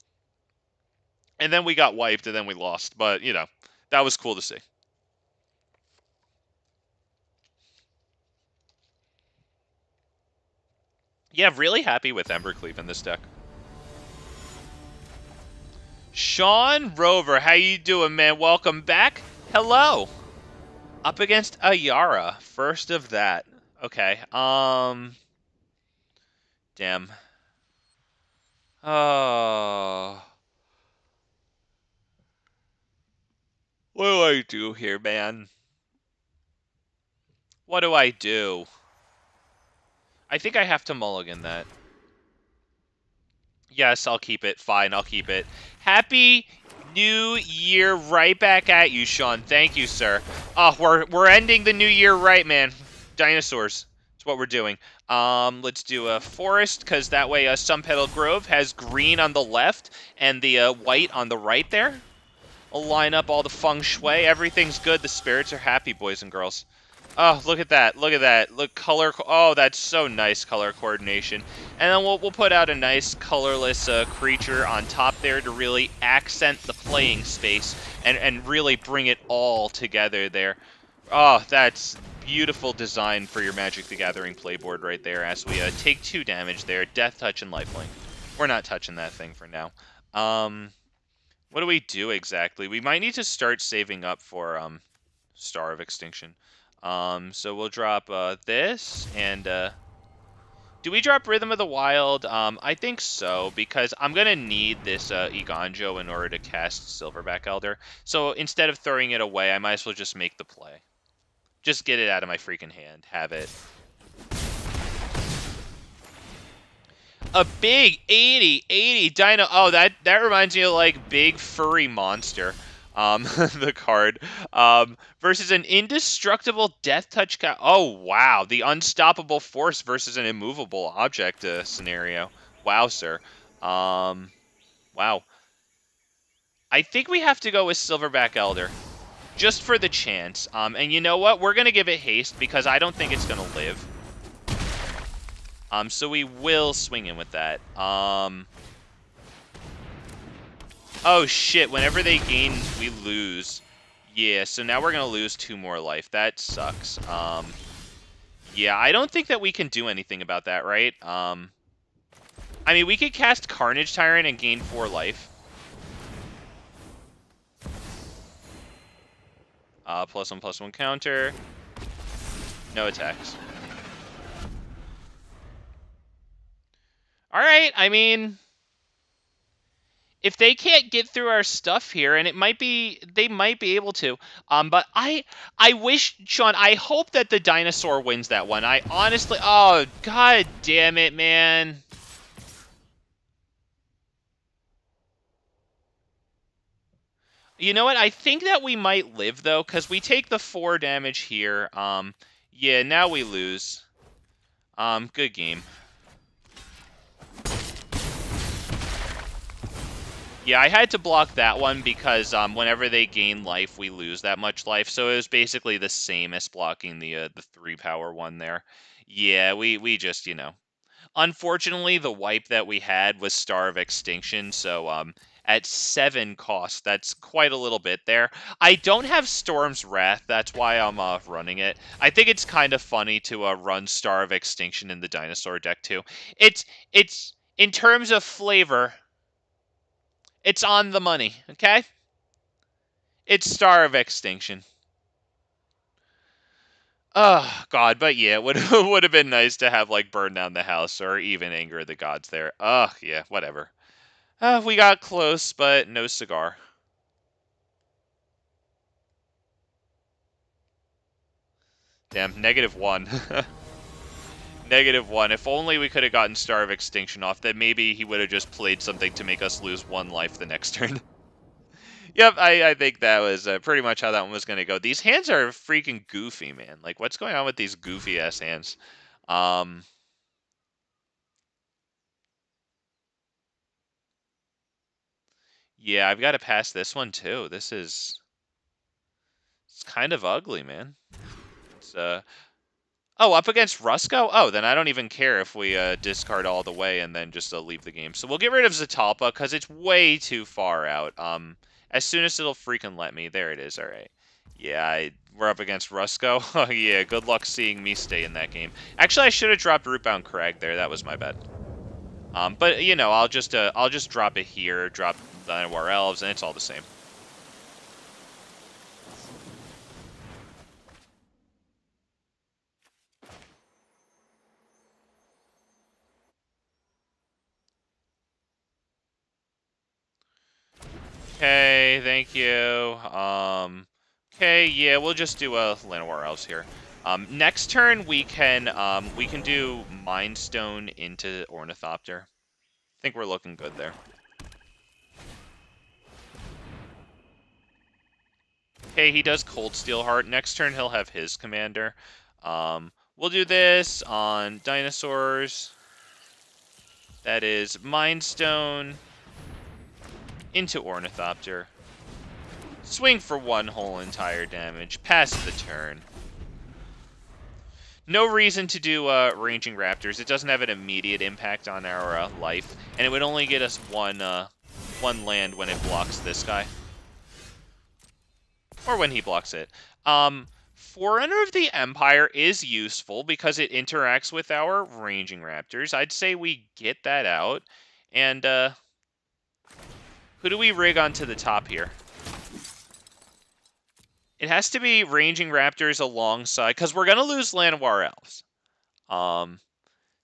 And then we got wiped, and then we lost. But, that was cool to see. Yeah, really happy with Embercleave in this deck. Sean Rover, how you doing, man? Welcome back. Hello. Up against Ayara. First of that. Okay. Damn. Oh. What do I do here, man? What do I do? I think I have to mulligan that. Yes, I'll keep it. Fine, I'll keep it. Happy New Year right back at you, Sean. Thank you, sir. Oh, we're ending the new year right, man. Dinosaurs. That's what we're doing. Let's do a forest, because that way Sunpetal Grove has green on the left and the white on the right there. I'll line up all the feng shui. Everything's good. The spirits are happy, boys and girls. Oh, look at that. Look at that. Look, color. Oh, that's so nice, color coordination. And then we'll put out a nice colorless creature on top there to really accent the playing space and really bring it all together there. Oh, that's beautiful design for your Magic the Gathering playboard right there as we take 2 damage there. Death Touch and Lifelink. We're not touching that thing for now. What do we do exactly? We might need to start saving up for Star of Extinction. So we'll drop this, and do we drop Rhythm of the Wild? I think so, because I'm going to need this Iganjo in order to cast Silverback Elder. So instead of throwing it away, I might as well just make the play. Just get it out of my freaking hand. Have it. A big 80 Dino. Oh, that reminds me of, like, Big Furry Monster. The card. Versus an Indestructible Death Touch. Oh, wow. The Unstoppable Force versus an Immovable Object scenario. Wow, sir. Wow. I think we have to go with Silverback Elder. Just for the chance. And you know what? We're going to give it haste because I don't think it's going to live. So we will swing in with that. Oh, shit. Whenever they gain, we lose. Yeah, so now we're going to lose 2 more life. That sucks. Yeah, I don't think that we can do anything about that, right? I mean, we could cast Carnage Tyrant and gain 4 life. +1/+1 counter. No attacks. Alright, I mean, if they can't get through our stuff here, and they might be able to. But I wish, Sean, I hope that the dinosaur wins that one. I honestly, oh god damn it, man. You know what? I think that we might live though, because we take the 4 damage here. Yeah, now we lose. Good game. Yeah, I had to block that one because whenever they gain life, we lose that much life. So it was basically the same as blocking the 3 power one there. Yeah, we just, unfortunately, the wipe that we had was Star of Extinction, so at 7 cost, that's quite a little bit there. I don't have Storm's Wrath, that's why I'm running it. I think it's kind of funny to run Star of Extinction in the dinosaur deck too. It's in terms of flavor, it's on the money, okay? It's Star of Extinction. Oh God, but yeah, it would have been nice to have like burn down the house or even Anger of the Gods there. Yeah, whatever. We got close, but no cigar. Damn, -1. -1. If only we could have gotten Star of Extinction off, then maybe he would have just played something to make us lose 1 life the next turn. Yep, I think that was pretty much how that one was going to go. These hands are freaking goofy, man. Like, what's going on with these goofy-ass hands? Yeah, I've got to pass this one, too. It's kind of ugly, man. It's, Oh, up against Rusco? Oh, then I don't even care if we discard all the way and then just leave the game. So we'll get rid of Zatalpa because it's way too far out. As soon as it'll freaking let me. There it is. All right. Yeah, we're up against Rusco. Oh, yeah, good luck seeing me stay in that game. Actually, I should have dropped Rootbound Crag there. That was my bad. But, I'll just drop it here, drop Llanowar Elves, and it's all the same. Okay, thank you. Okay, yeah, we'll just do a Llanowar Elves here. Next turn we can do Mind Stone into Ornithopter. I think we're looking good there. Okay, he does Coldsteel Heart. Next turn he'll have his commander. We'll do this on Dinosaurs. That is Mind Stone into Ornithopter. Swing for 1 whole entire damage. Pass the turn. No reason to do Ranging Raptors. It doesn't have an immediate impact on our life, and it would only get us one land when it blocks this guy. Or when he blocks it. Forerunner of the Empire is useful because it interacts with our Ranging Raptors. I'd say we get that out. And who do we rig onto the top here? It has to be Ranging Raptors alongside, because we're going to lose Llanowar Elves.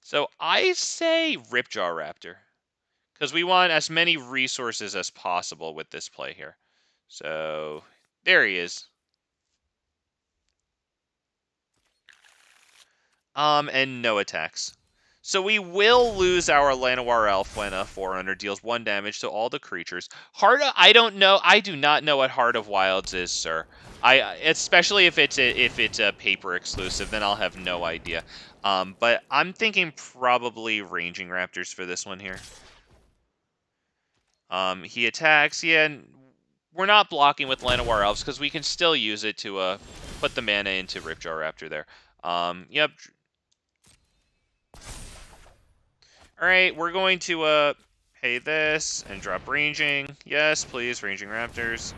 So I say Ripjaw Raptor, because we want as many resources as possible with this play here. So there he is. And no attacks. So we will lose our Llanowar Elf when a Forerunner deals 1 damage to all the creatures. I don't know. I do not know what Heart of Wilds is, sir. Especially if it's a paper exclusive, then I'll have no idea. But I'm thinking probably Ranging Raptors for this one here. He attacks. Yeah, and we're not blocking with Llanowar Elves because we can still use it to put the mana into Ripjaw Raptor there. Yep. Alright, we're going to pay this and drop Ranging. Yes, please, Ranging Raptors.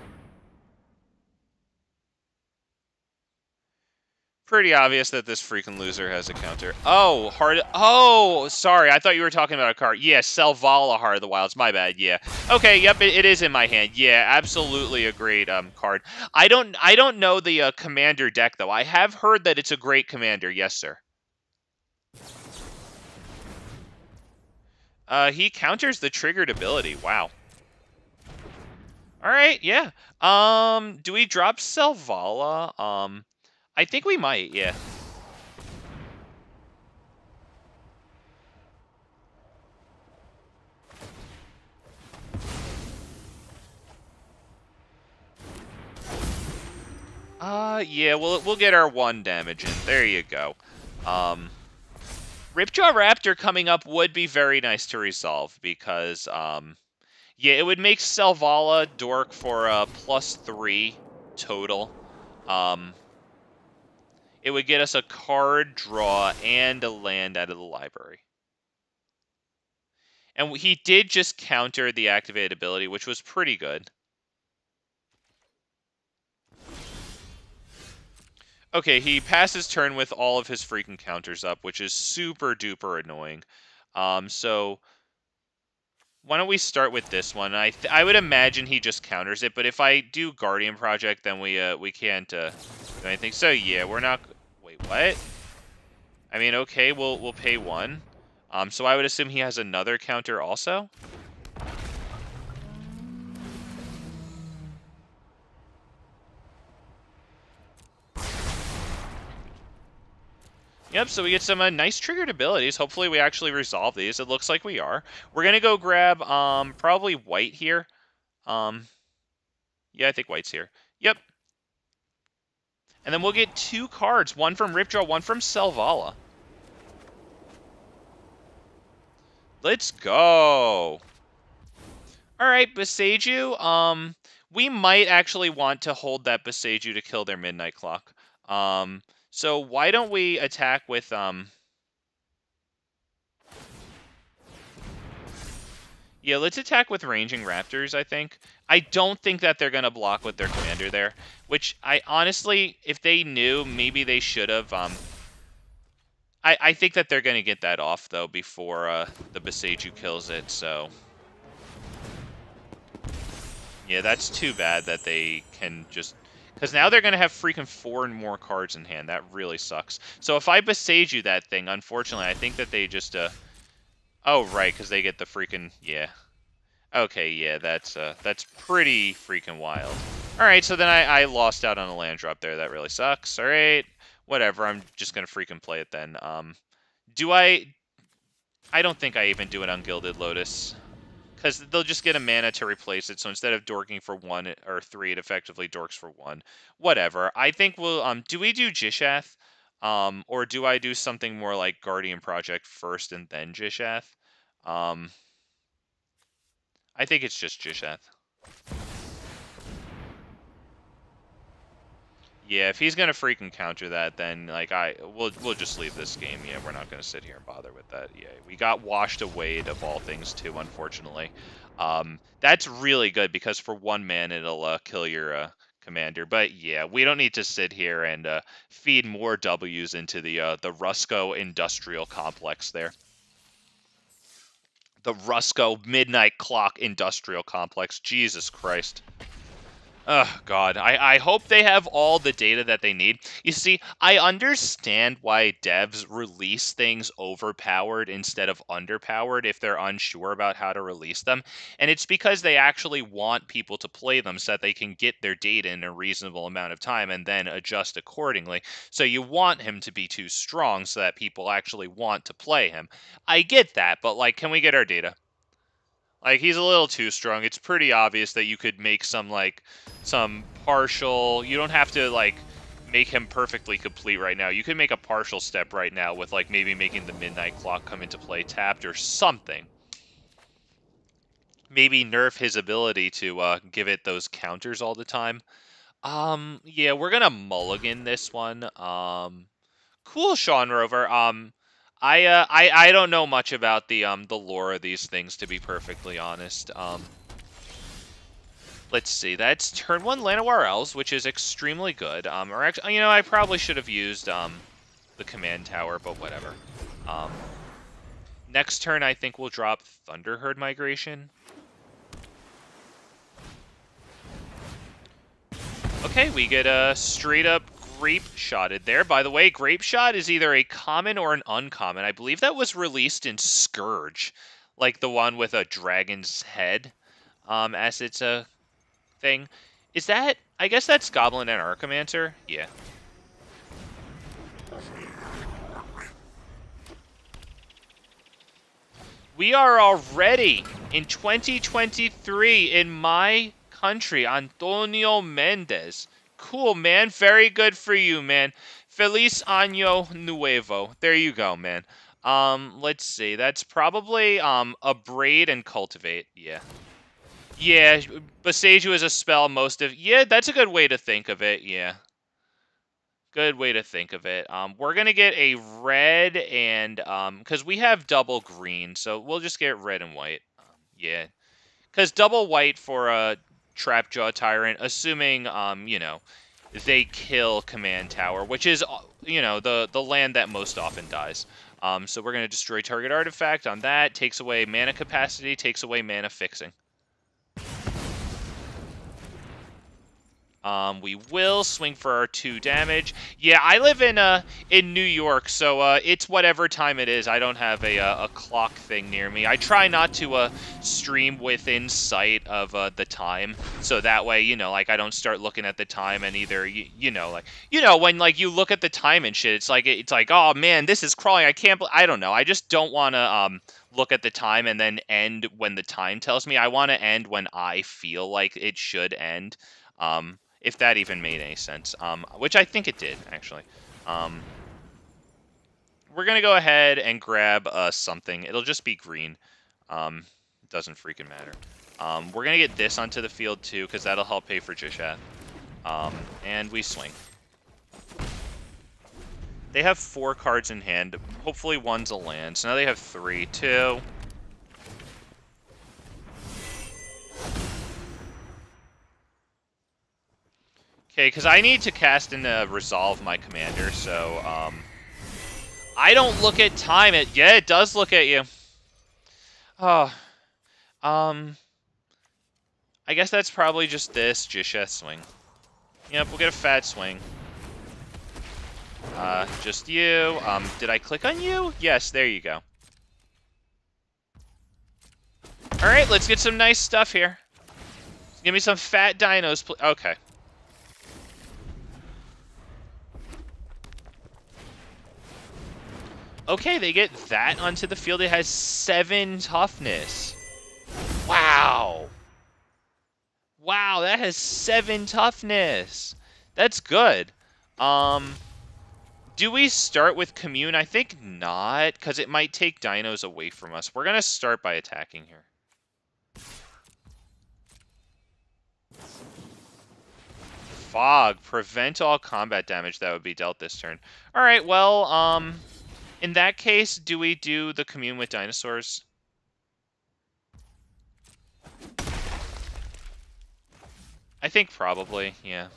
Pretty obvious that this freaking loser has a counter. Oh, Oh, sorry, I thought you were talking about a card. Yeah, Selvala Heart of the Wilds. My bad, yeah. Okay, yep, it is in my hand. Yeah, absolutely a great card. I don't know the commander deck, though. I have heard that it's a great commander. Yes, sir. He counters the triggered ability. Wow. All right, yeah. Do we drop Selvala? I think we might, yeah. Yeah, we'll get our 1 damage in. There you go. Ripjaw Raptor coming up would be very nice to resolve because, yeah, it would make Selvala dork for a +3 total. It would get us a card draw and a land out of the library. And he did just counter the activated ability, which was pretty good. Okay, he passes turn with all of his freaking counters up, which is super duper annoying. So why don't we start with this one? I would imagine he just counters it, but if I do Guardian Project, then we can't do anything. So yeah, we're not. Wait, what? I mean, okay, we'll pay 1. So I would assume he has another counter also. Yep, so we get some nice triggered abilities. Hopefully we actually resolve these. It looks like we are. We're going to go grab probably white here. Yeah, I think white's here. Yep. And then we'll get 2 cards. One from Ripjaw, one from Selvala. Let's go. All right, Boseiju. We might actually want to hold that Boseiju to kill their Midnight Clock. So why don't we attack with Yeah, let's attack with Ranging Raptors, I think. I don't think that they're going to block with their commander there, which I honestly, if they knew, maybe they should have. I think that they're going to get that off, though, before the Boseiju kills it, so... Yeah, that's too bad that they can just... Because now they're going to have freaking 4 more cards in hand. That really sucks. So if I Boseiju that thing, unfortunately, I think that they just... Oh, right, because they get the freaking... Yeah. Okay, yeah, that's pretty freaking wild. All right, so then I lost out on a land drop there. That really sucks. All right, whatever. I'm just gonna freaking play it then. Do I? I don't think I even do an Ungilded Lotus because they'll just get a mana to replace it. So instead of dorking for 1 or 3, it effectively dorks for 1. Whatever. I think we'll. Do we do Gishath? Or do I do something more like Guardian Project first and then Gishath? I think it's just Gishath. Yeah, if he's gonna freaking counter that, then like we'll just leave this game. Yeah, we're not gonna sit here and bother with that. Yeah, we got washed away of all things too, unfortunately. That's really good because for 1 man it'll kill your commander. But yeah, we don't need to sit here and feed more W's into the Rusco Industrial Complex there. The Rusco Midnight Clock Industrial Complex. Jesus Christ. Oh, God. I hope they have all the data that they need. You see, I understand why devs release things overpowered instead of underpowered if they're unsure about how to release them. And it's because they actually want people to play them so that they can get their data in a reasonable amount of time and then adjust accordingly. So you want him to be too strong so that people actually want to play him. I get that, but, like, can we get our data? Like, he's a little too strong. It's pretty obvious that you could make some partial... You don't have to, like, make him perfectly complete right now. You could make a partial step right now with, like, maybe making the Midnight Clock come into play tapped or something. Maybe nerf his ability to give it those counters all the time. Yeah, we're gonna mulligan this one. Cool, Sean Rover. I don't know much about the lore of these things, to be perfectly honest. Let's see. That's turn 1 Llanowar Elves, which is extremely good. Or actually, I probably should have used the command tower, but whatever. Next turn, I think we'll drop Thunderherd Migration. Okay, we get a straight up Grape Shotted there. By the way, Grape Shot is either a common or an uncommon. I believe that was released in Scourge, like the one with a dragon's head as its thing. Is that... I guess that's Goblin Anarchomancer? Yeah. We are already in 2023 in my country, Antonio Mendez. Cool, man. Very good for you, man. Feliz Año Nuevo. There you go, man. Let's see. That's probably Abrade and Cultivate. Yeah. Yeah, Boseiju is a spell most of... Yeah, that's a good way to think of it, yeah. Good way to think of it. We're going to get a red and... because we have double green, so we'll just get red and white. Yeah. Because double white for a Trapjaw Tyrant, assuming, you know, they kill Command Tower, which is, you know, the land that most often dies. So we're going to destroy target artifact on that. Takes away mana capacity, takes away mana fixing. We will swing for our 2 damage. Yeah, I live in New York, so it's whatever time it is. I don't have a clock thing near me. I try not to stream within sight of the time, so that way, you know, like I don't start looking at the time and either you know, like when like you look at the time and shit, it's like oh man, this is crawling. I can't. I don't know. I just don't want to look at the time and then end when the time tells me. I want to end when I feel like it should end. If that even made any sense, which I think it did, actually. We're going to go ahead and grab something. It'll just be green. It doesn't freaking matter. We're going to get this onto the field, too, because that'll help pay for Gishath. And we swing. They have 4 cards in hand. Hopefully one's a land. So now they have 3, 2... Okay, because I need to cast and resolve my commander, so, I don't look at time. Yeah, it does look at you. Oh, I guess that's probably just this Gishath swing. Yep, we'll get a fat swing. Just you. Did I click on you? Yes, there you go. Alright, let's get some nice stuff here. Give me some fat dinos, please. Okay. Okay, they get that onto the field. It has 7 toughness. Wow. Wow, that has 7 toughness. That's good. Do we start with Commune? I think not, because it might take dinos away from us. We're going to start by attacking here. Fog. Prevent all combat damage that would be dealt this turn. Alright, well, in that case, do we do the Commune with Dinosaurs? I think probably, yeah.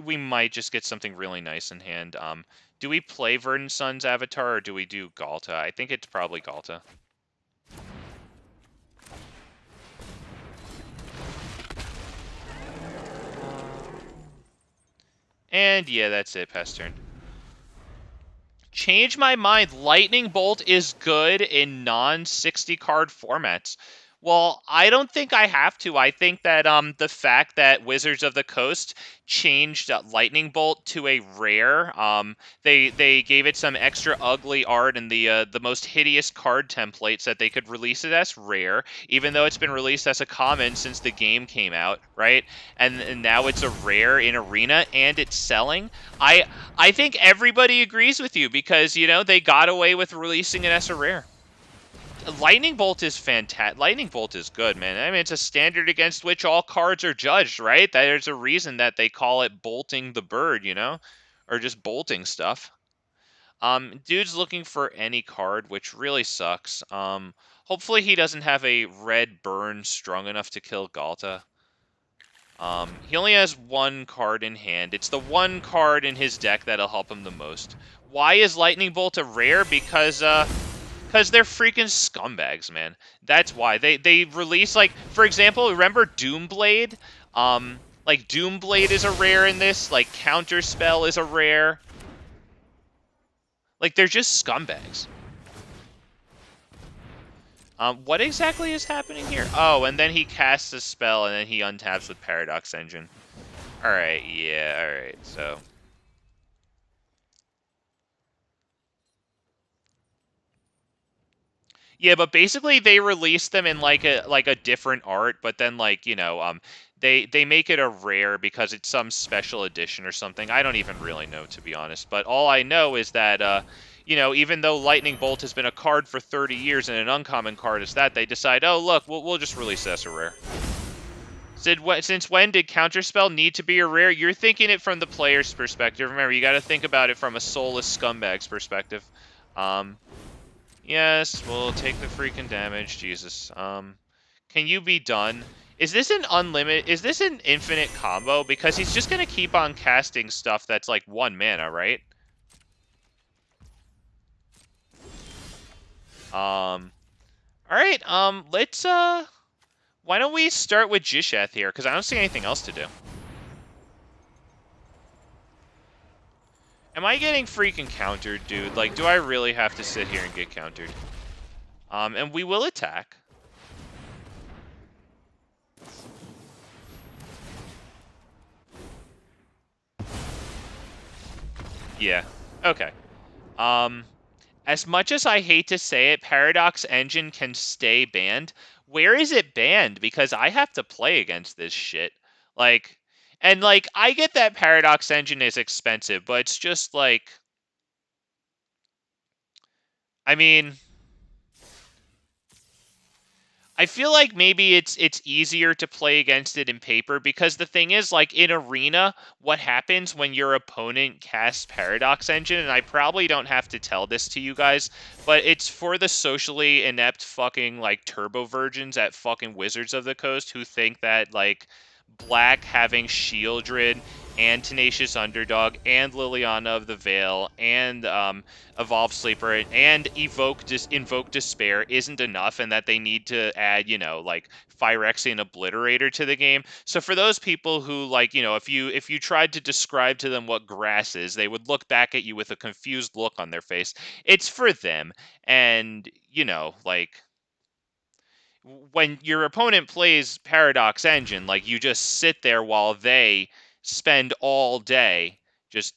We might just get something really nice in hand. Do we play Verdant Sun's avatar, or do we do Galta? I think it's probably Galta. And yeah, that's it, pass turn. Change my mind. Lightning Bolt is good in non-60 card formats. Well, I don't think I have to. I think that the fact that Wizards of the Coast changed Lightning Bolt to a rare, they gave it some extra ugly art and the most hideous card templates that they could release it as rare, even though it's been released as a common since the game came out, right? And now it's a rare in Arena and it's selling. I think everybody agrees with you because, you know, they got away with releasing it as a rare. Lightning Bolt is fantastic. Lightning Bolt is good, man. I mean, it's a standard against which all cards are judged, right? There's a reason that they call it bolting the bird, you know? Or just bolting stuff. Dude's looking for any card, which really sucks. Hopefully he doesn't have a red burn strong enough to kill Galta. He only has 1 card in hand. It's the 1 card in his deck that'll help him the most. Why is Lightning Bolt a rare? Because they're freaking scumbags, man. That's why. They release, like, for example, remember Doomblade? Like, Doomblade is a rare in this. Like, Counterspell is a rare. Like, they're just scumbags. What exactly is happening here? Oh, and then he casts a spell, and then he untaps with Paradox Engine. Alright, yeah, alright, so... Yeah, but basically they release them in like a different art, but then like, you know, they make it a rare because it's some special edition or something. I don't even really know, to be honest. But all I know is that you know, even though Lightning Bolt has been a card for 30 years and an uncommon card is that, they decide, "Oh, look, we'll just release this as a rare." Since when did Counterspell need to be a rare? You're thinking it from the player's perspective. Remember, you got to think about it from a soulless scumbag's perspective. Um, Yes, we'll take the freaking damage. Jesus. Can you be done? Is this an unlimited? Is this an infinite combo? Because he's just gonna keep on casting stuff that's like 1 mana, right? All right. Let's why don't we start with Gishath here? Because I don't see anything else to do. Am I getting freaking countered, dude? Like, do I really have to sit here and get countered? And we will attack. Yeah. Okay. As much as I hate to say it, Paradox Engine can stay banned. Where is it banned? Because I have to play against this shit. Like, and like, I get that Paradox Engine is expensive, but it's just like, I mean, I feel like maybe it's easier to play against it in paper because the thing is, like, in Arena, what happens when your opponent casts Paradox Engine, and I probably don't have to tell this to you guys, but it's for the socially inept fucking, like, turbo virgins at fucking Wizards of the Coast who think that, like, Black having Shieldred and Tenacious Underdog and Liliana of the Veil and Evolve Sleeper and Invoke Despair isn't enough, and that they need to add, you know, like Phyrexian Obliterator to the game. So for those people who, like, you know, if you tried to describe to them what grass is, they would look back at you with a confused look on their face. It's for them. And, you know, like, when your opponent plays Paradox Engine, like, you just sit there while they spend all day just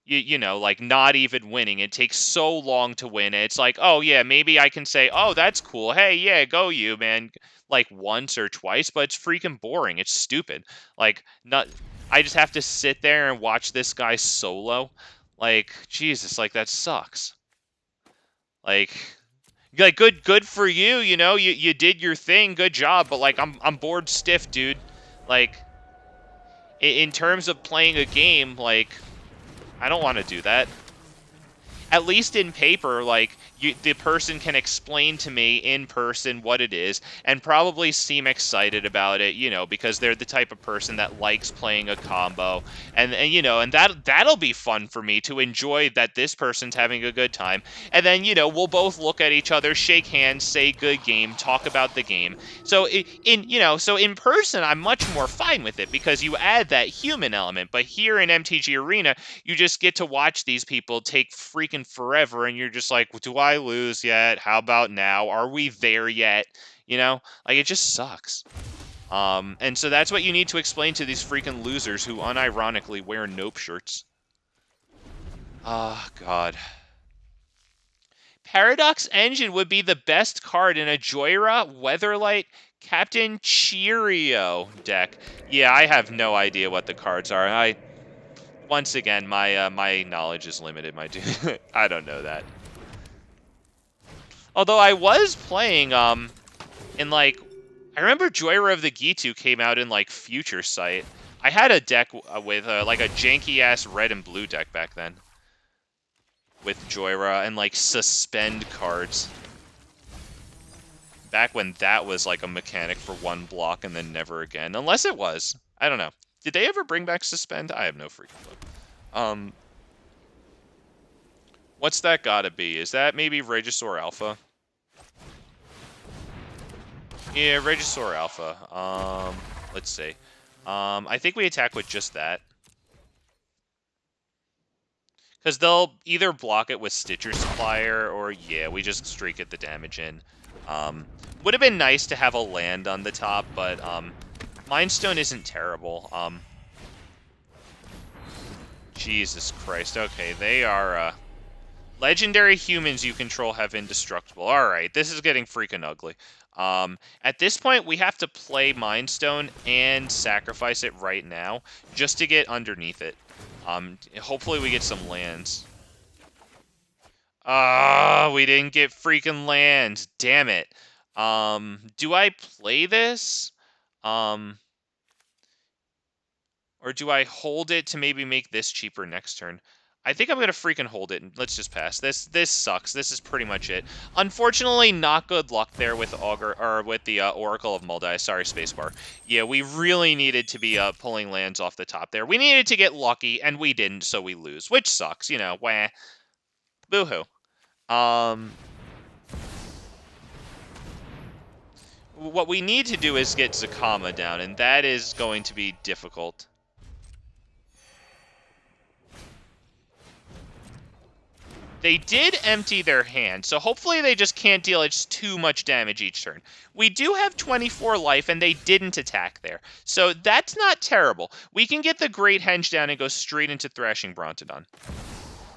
you know, like, not even winning. It takes so long to win. And it's like, oh yeah, maybe I can say, oh, that's cool. Hey, yeah, go you, man. Like once or twice, but it's freaking boring. It's stupid. Like, not. I just have to sit there and watch this guy solo. Like, Jesus, like, that sucks. Like good for you, you know, you did your thing, good job, but like I'm bored stiff, dude. Like, in terms of playing a game, like, I don't want to do that. At least in paper, like, the person can explain to me in person what it is and probably seem excited about it, you know, because they're the type of person that likes playing a combo. And you know, and that'll be fun for me to enjoy that this person's having a good time. And then, you know, we'll both look at each other, shake hands, say good game, talk about the game. So in person, I'm much more fine with it because you add that human element. But here in MTG Arena, you just get to watch these people take freaking forever, and you're just like, do I lose yet? How about now? Are we there yet? You know, like, it just sucks. And so that's what you need to explain to these freaking losers who unironically wear Nope shirts. Ah, God. Paradox Engine would be the best card in a Joyra, Weatherlight, Captain Cheerio deck. Yeah, I have no idea what the cards are. Once again, my knowledge is limited, my dude. I don't know that. Although I was playing in, like, I remember Joyra of the Gitu came out in, like, Future Sight. I had a deck with like a janky ass red and blue deck back then with Joyra and like suspend cards. Back when that was like a mechanic for one block and then never again, unless it was. I don't know. Did they ever bring back suspend? I have no freaking clue. What's that gotta be? Is that maybe Regisaur Alpha? Yeah, Regisaur Alpha. Let's see. I think we attack with just that. Because they'll either block it with Stitcher Supplier, or, yeah, we just straight get the damage in. Would have been nice to have a land on the top, but Mindstone isn't terrible. Jesus Christ. Okay, they are legendary humans you control have indestructible. All right, this is getting freaking ugly. At this point, we have to play Mindstone and sacrifice it right now just to get underneath it. Hopefully we get some lands. Ah, we didn't get freaking lands. Damn it. Do I play this? Or do I hold it to maybe make this cheaper next turn? I think I'm going to freaking hold it. Let's just pass. This sucks. This is pretty much it. Unfortunately, not good luck there with Augur, or with the Oracle of Muldai. Sorry, spacebar. Yeah, we really needed to be pulling lands off the top there. We needed to get lucky, and we didn't, so we lose, which sucks. You know, wah. Boo-hoo. What we need to do is get Zacama down, and that is going to be difficult. They did empty their hand, so hopefully they just can't deal too much damage each turn. We do have 24 life, and they didn't attack there, so that's not terrible. We can get the Great Henge down and go straight into Thrashing Brontodon.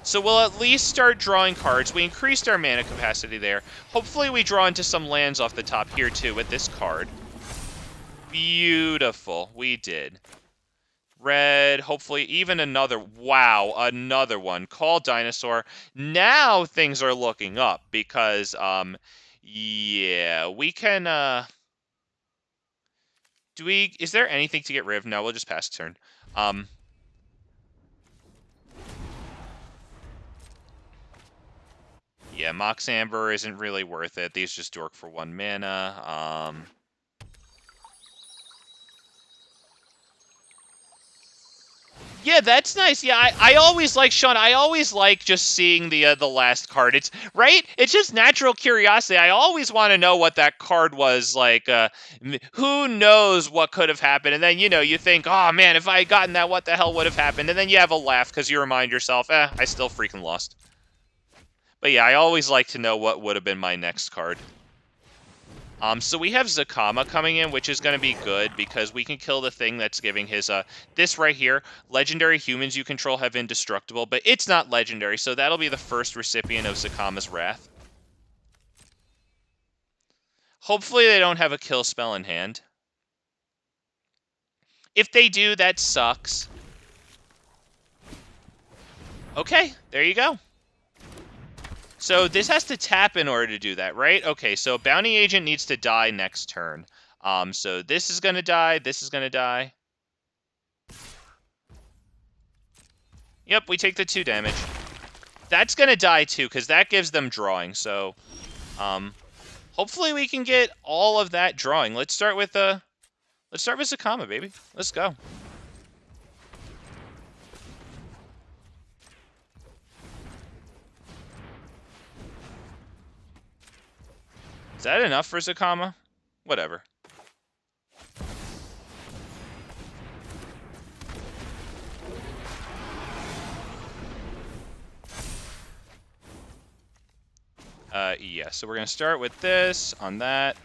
So we'll at least start drawing cards. We increased our mana capacity there. Hopefully we draw into some lands off the top here, too, with this card. Beautiful. We did. Red, hopefully even another, wow, another one. Call Dinosaur. Now things are looking up because, yeah, we can, is there anything to get rid of? No, we'll just pass turn. Yeah, Mox Amber isn't really worth it. These just dork for 1 mana. Yeah, that's nice. Yeah, I always like, Sean, I always like just seeing the last card. It's right? It's just natural curiosity. I always want to know what that card was like. Who knows what could have happened? And then, you know, you think, oh man, if I had gotten that, what the hell would have happened? And then you have a laugh because you remind yourself, I still freaking lost. But yeah, I always like to know what would have been my next card. So we have Zacama coming in, which is going to be good because we can kill the thing that's giving his, this right here. Legendary humans you control have indestructible, but it's not legendary, so that'll be the first recipient of Zacama's wrath. Hopefully they don't have a kill spell in hand. If they do, that sucks. Okay, there you go. So this has to tap in order to do that, right? Okay, so Bounty Agent needs to die next turn. So this is going to die, this is going to die. Yep, we take the 2 damage. That's going to die too, because that gives them drawing, so... hopefully we can get all of that drawing. Let's start with Zacama, baby. Let's go. Is that enough for Zacama? Whatever. Yeah, so we're going to start with this, on that.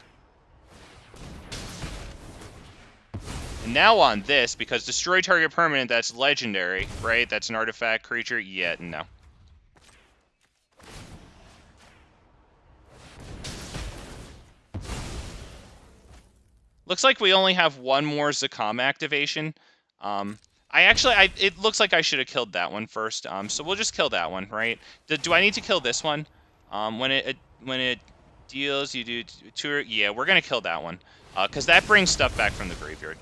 And now on this, because destroy target permanent, that's legendary, right? That's an artifact creature. Yeah, no. Looks like we only have one more Zacama activation. It looks like I should have killed that one first. So we'll just kill that one, right? Do I need to kill this one? When it deals, you do 2. Yeah, we're gonna kill that one, because that brings stuff back from the graveyard.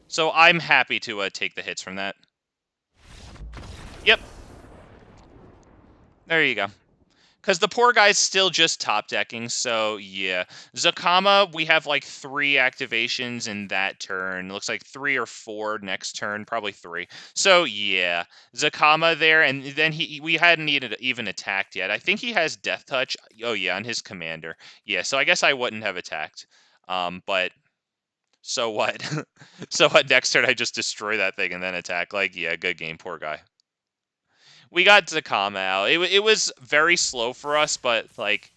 So I'm happy to take the hits from that. Yep. There you go. Because the poor guy's still just top decking, so yeah. Zacama, we have like 3 activations in that turn. Looks like 3 or 4 next turn, probably 3. So yeah, Zacama there, and then we hadn't even attacked yet. I think he has Death Touch. Oh yeah, on his commander. Yeah, so I guess I wouldn't have attacked. But so what? So what? Next turn I just destroy that thing and then attack. Like yeah, good game, poor guy. We got Zacama out. It was very slow for us, but like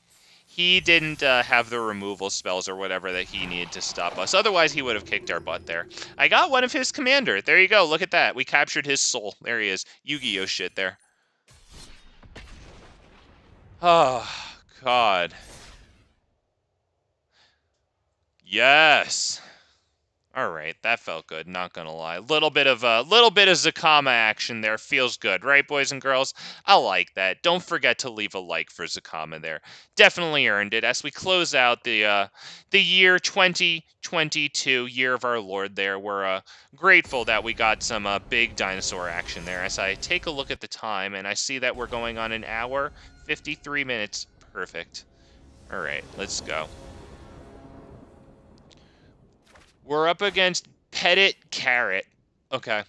He didn't have the removal spells or whatever that he needed to stop us. Otherwise, he would have kicked our butt there. I got one of his commander. There you go. Look at that. We captured his soul. There he is. Yu-Gi-Oh shit there. Oh, God. Yes. All right, that felt good. Not gonna lie, little bit of Zacama action there feels good, right, boys and girls? I like that. Don't forget to leave a like for Zacama there. Definitely earned it. As we close out the year 2022, year of our Lord. There, we're grateful that we got some big dinosaur action there. As I take a look at the time and I see that we're going on 1 hour 53 minutes. Perfect. All right, let's go. We're up against Petit Carrot. Okay.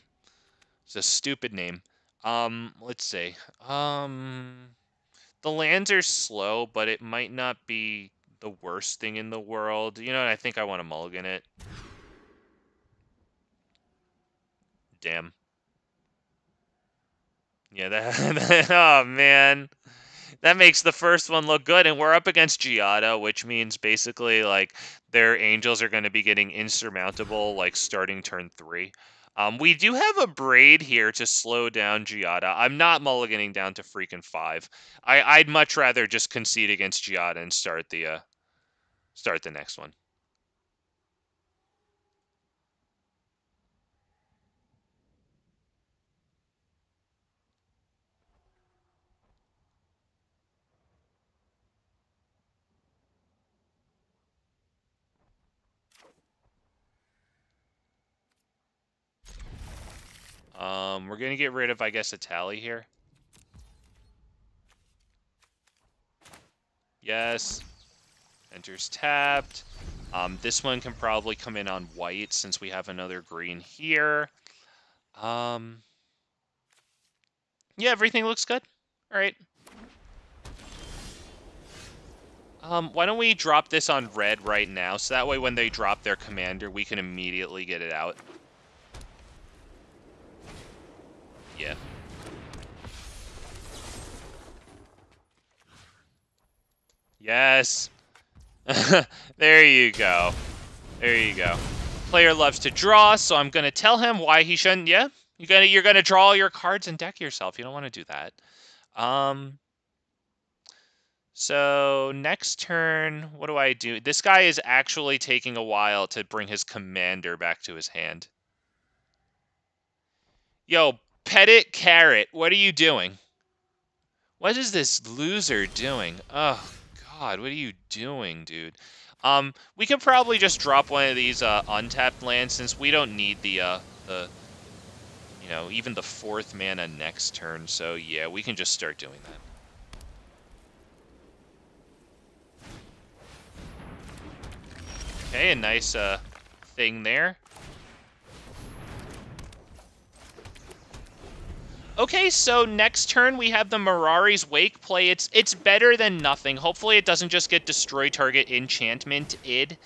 It's a stupid name. Let's see. The lands are slow, but it might not be the worst thing in the world. You know what? I think I want to mulligan it. Damn. Yeah, that oh, man. That makes the first one look good, and we're up against Giada, which means basically, like, their angels are going to be getting insurmountable, like, starting turn 3. We do have a Braid here to slow down Giada. I'm not mulliganing down to freaking 5. I'd much rather just concede against Giada and start the next one. We're going to get rid of, I guess, a Tally here. Yes. Enters tapped. This one can probably come in on white since we have another green here. Yeah, everything looks good. All right. Why don't we drop this on red right now, so that way when they drop their commander, we can immediately get it out. Yeah. Yes. There you go. There you go. Player loves to draw, so I'm gonna tell him why he shouldn't. Yeah, you're gonna draw all your cards and deck yourself. You don't want to do that. So next turn, what do I do? This guy is actually taking a while to bring his commander back to his hand. Yo, Petit Carrot, what are you doing? What is this loser doing? Oh, God, what are you doing, dude? We could probably just drop one of these untapped lands since we don't need the you know, even the 4th mana next turn. So yeah, we can just start doing that. Okay, a nice thing there. Okay, so next turn we have the Mirari's Wake play. It's better than nothing. Hopefully it doesn't just get destroy target enchantment id.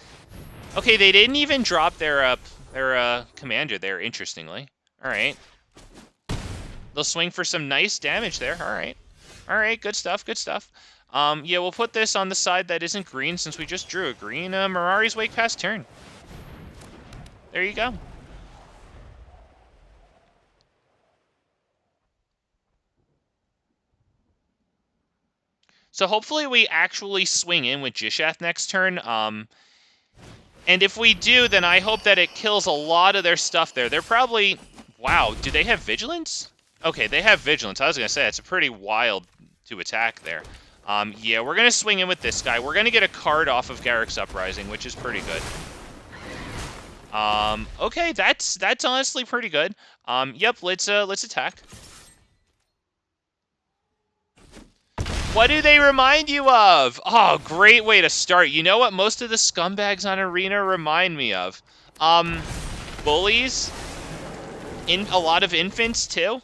Okay, they didn't even drop their commander there, interestingly. Alright. They'll swing for some nice damage there. Alright. Alright, good stuff, good stuff. Yeah, we'll put this on the side that isn't green since we just drew a green Mirari's Wake past turn. There you go. So hopefully we actually swing in with Gishath next turn. And if we do, then I hope that it kills a lot of their stuff there. They're probably... Wow, do they have Vigilance? Okay, they have Vigilance. I was going to say, it's a pretty wild to attack there. Yeah, we're going to swing in with this guy. We're going to get a card off of Garruk's Uprising, which is pretty good. Okay, that's honestly pretty good. Yep, let's attack. What do they remind you of? Oh, great way to start. You know what most of the scumbags on Arena remind me of? Bullies. In a lot of infants, too.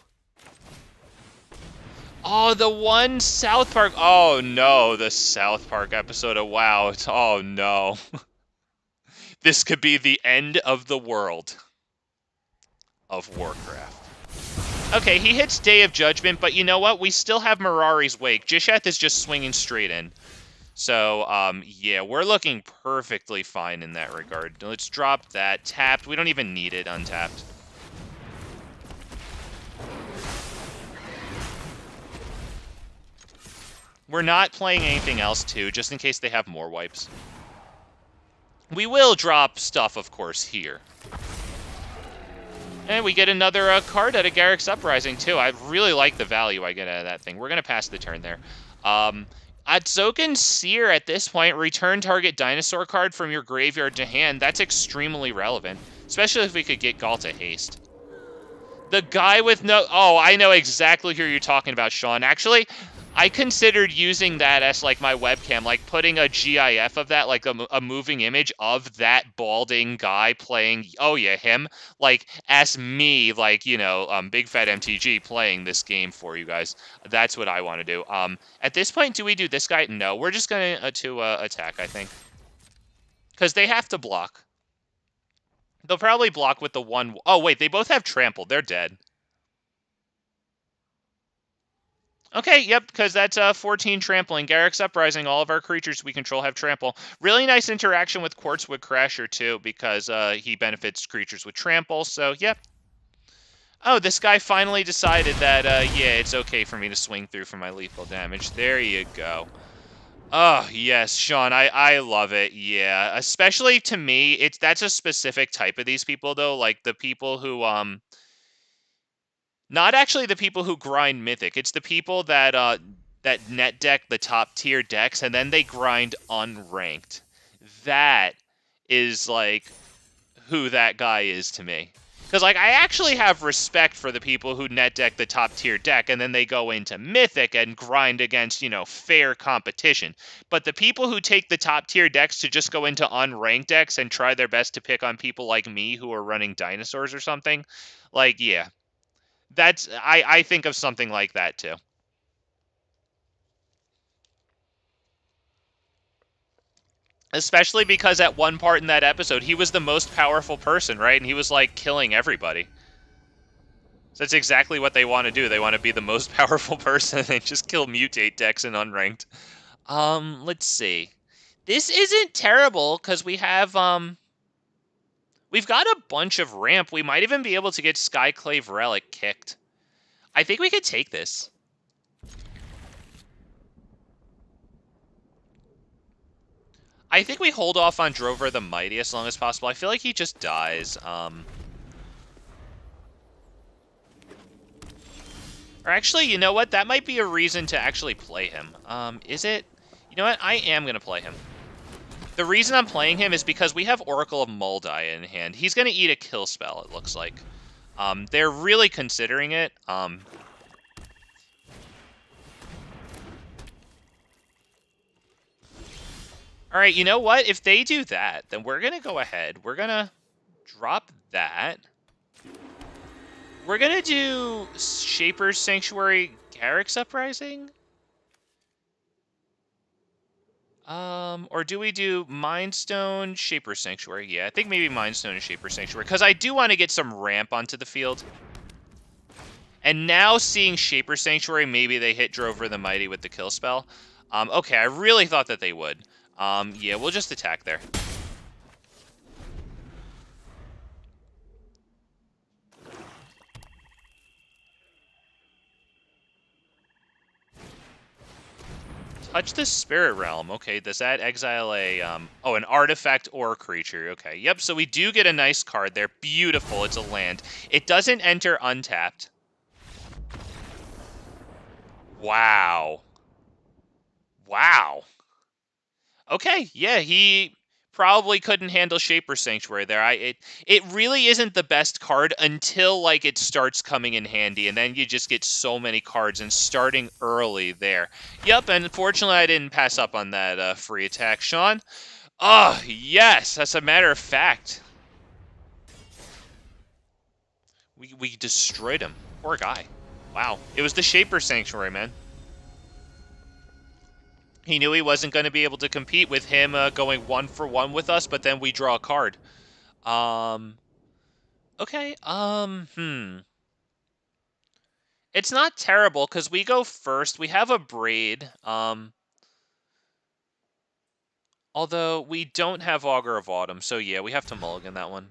Oh, the one South Park. Oh, no, the South Park episode of WoW. Oh, no. This could be the end of the world of Warcraft. Okay, he hits Day of Judgment, but you know what? We still have Mirari's Wake. Gishath is just swinging straight in. So, yeah, we're looking perfectly fine in that regard. Let's drop that. Tapped. We don't even need it untapped. We're not playing anything else, too, just in case they have more wipes. We will drop stuff, of course, here. And we get another card out of Garruk's Uprising, too. I really like the value I get out of that thing. We're going to pass the turn there. Atsoken Seer at this point, return target dinosaur card from your graveyard to hand. That's extremely relevant, especially if we could get Galta Haste. The guy with no... Oh, I know exactly who you're talking about, Sean. Actually, I considered using that as, like, my webcam, like, putting a GIF of that, like, a moving image of that balding guy playing... Oh, yeah, him. Like, as me, like, you know, Big Fat MTG playing this game for you guys. That's what I want to do. At this point, do we do this guy? No, we're just going to attack, I think. Because they have to block. They'll probably block with the one... Oh, wait, they both have trample. They're dead. Okay, yep, because that's 14 trampling. Garruk's Uprising, all of our creatures we control have trample. Really nice interaction with Quartzwood Crasher, too, because he benefits creatures with trample, so, yep. Oh, this guy finally decided that, yeah, it's okay for me to swing through for my lethal damage. There you go. Oh, yes, Sean, I love it, yeah. Especially to me, that's a specific type of these people, though, like the people who, not actually the people who grind Mythic. It's the people that that net deck the top tier decks and then they grind unranked. That is like who that guy is to me. Because like I actually have respect for the people who net deck the top tier deck and then they go into Mythic and grind against, you know, fair competition. But the people who take the top tier decks to just go into unranked decks and try their best to pick on people like me who are running Dinosaurs or something, like, yeah. That's I think of something like that too. Especially because at one part in that episode, he was the most powerful person, right? And he was like killing everybody. So that's exactly what they want to do. They want to be the most powerful person and just kill mutate decks in unranked. Let's see. This isn't terrible because we've got a bunch of ramp. We might even be able to get Skyclave Relic kicked. I think we could take this. I think we hold off on Drover the Mighty as long as possible. I feel like he just dies. Or actually, you know what? That might be a reason to actually play him. Is it? You know what? I am going to play him. The reason I'm playing him is because we have Oracle of Moldai in hand. He's going to eat a kill spell, it looks like. They're really considering it. All right, you know what? If they do that, then we're going to go ahead. We're going to drop that. We're going to do Shaper's Sanctuary, Garruk's Uprising? Or do we do Mindstone, Shaper's Sanctuary? Yeah, I think maybe Mindstone and Shaper's Sanctuary, because I do want to get some ramp onto the field. And now seeing Shaper's Sanctuary, maybe they hit Drover the Mighty with the kill spell. Okay, I really thought that they would. Yeah, we'll just attack there. Touch the Spirit Realm. Okay, does that exile a, oh, an artifact or a creature. Okay, yep, so we do get a nice card there. Beautiful, it's a land. It doesn't enter untapped. Wow. Wow. Okay, yeah, he probably couldn't handle Shaper Sanctuary there. It really isn't the best card until like it starts coming in handy, and then you just get so many cards and starting early there. Yep, and unfortunately I didn't pass up on that free attack, Sean. Oh, yes, as a matter of fact. We destroyed him. Poor guy. Wow. It was the Shaper Sanctuary, man. He knew he wasn't going to be able to compete with him going 1-for-1 with us, but then we draw a card. Okay, It's not terrible, because we go first. We have a Braid. Although we don't have Augur of Autumn, so yeah, we have to mulligan that one.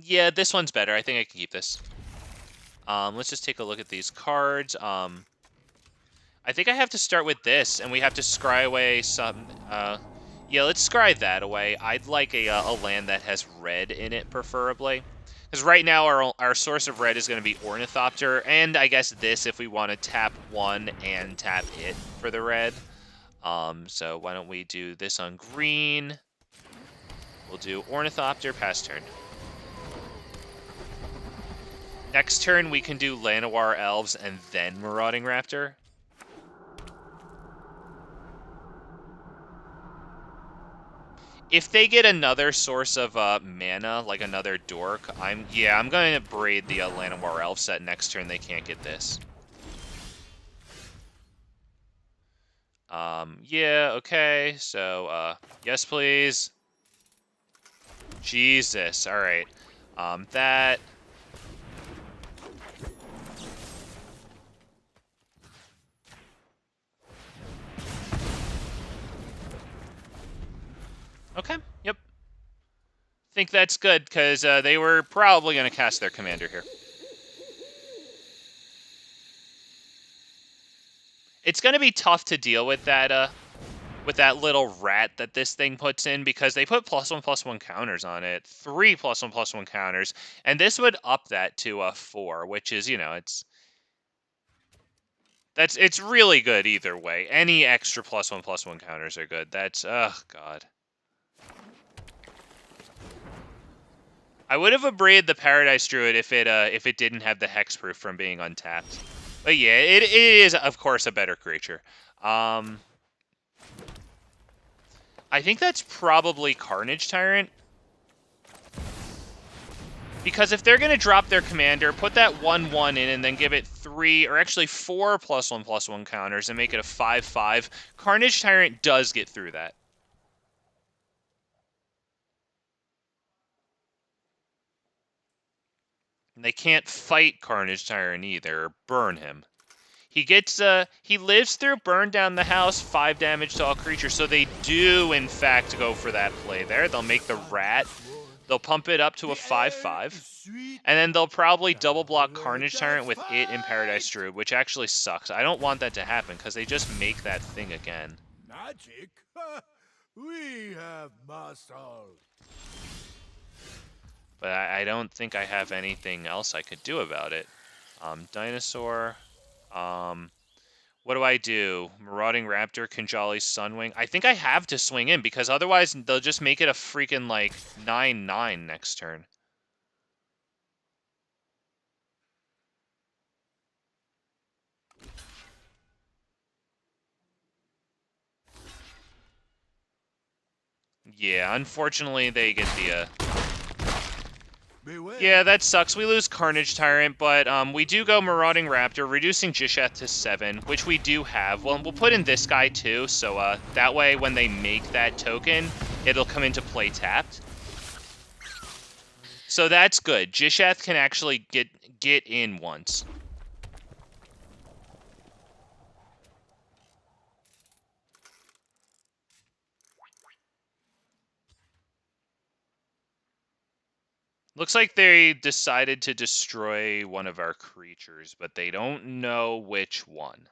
Yeah, this one's better. I think I can keep this. Let's just take a look at these cards. I think I have to start with this, and we have to scry away some... yeah, let's scry that away. I'd like a land that has red in it, preferably. Because right now, our source of red is going to be Ornithopter, and I guess this if we want to tap one and tap it for the red. So why don't we do this on green? We'll do Ornithopter, pass turn. Next turn, we can do Llanowar Elves and then Marauding Raptor. If they get another source of mana, like another Dork, I'm going to braid the Llanowar Elf set next turn. They can't get this. Yeah, okay. So, yes, please. Jesus. All right. That... Okay, yep. Think that's good, because they were probably going to cast their commander here. It's going to be tough to deal with that little rat that this thing puts in, because they put +1/+1 counters on it, 3 +1/+1 counters, and this would up that to a 4, which is, you know, it's really good either way. Any extra +1/+1 counters are good. That's, oh god. I would have abraded the Paradise Druid if it didn't have the hexproof from being untapped. But yeah, it is of course a better creature. I think that's probably Carnage Tyrant. Because if they're going to drop their commander, put that 1/1 in and then give it 3, or actually 4 +1/+1 counters and make it a 5/5, Carnage Tyrant does get through that. And they can't fight Carnage Tyrant either, or burn him. He gets, he lives through burn down the house, 5 damage to all creatures, so they do, in fact, go for that play there. They'll make the rat, they'll pump it up to a 5/5, and then they'll probably double block Carnage Tyrant with it in Paradise Druid, which actually sucks. I don't want that to happen, because they just make that thing again. Magic? We have mastered. But I don't think I have anything else I could do about it. Dinosaur. What do I do? Marauding Raptor, Kinjalli Sunwing. I think I have to swing in, because otherwise they'll just make it a freaking, like, 9/9 next turn. Yeah, unfortunately they get the, Yeah, that sucks. We lose Carnage Tyrant, but we do go Marauding Raptor, reducing Gishath to 7, which we do have. Well, we'll put in this guy too, so that way when they make that token, it'll come into play tapped. So that's good. Gishath can actually get in once. Looks like they decided to destroy one of our creatures, but they don't know which one.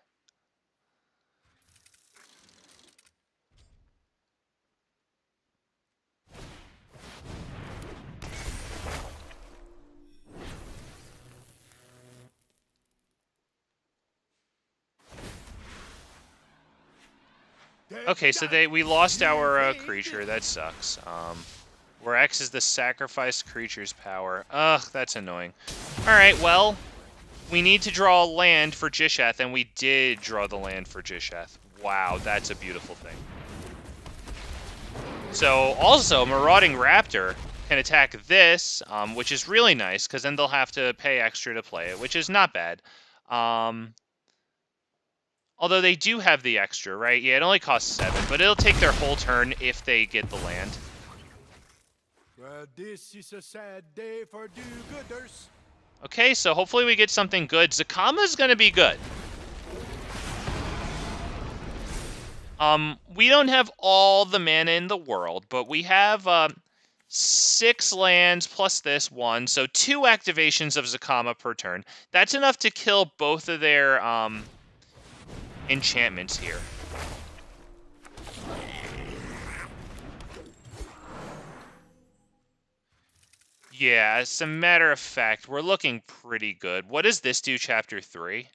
Okay, so we lost our creature. That sucks. Where X is the sacrificed creature's power. Ugh, that's annoying. Alright, well, we need to draw a land for Gishath, and we did draw the land for Gishath. Wow, that's a beautiful thing. So, also, Marauding Raptor can attack this, which is really nice, because then they'll have to pay extra to play it, which is not bad. Although they do have the extra, right? Yeah, it only costs 7, but it'll take their whole turn if they get the land. This is a sad day for do-gooders. Okay, so hopefully we get something good. Zacama's going to be good. We don't have all the mana in the world, but we have 6 lands plus this one, so 2 activations of Zacama per turn. That's enough to kill both of their enchantments here. Yeah, as a matter of fact, we're looking pretty good. What does this do, Chapter 3?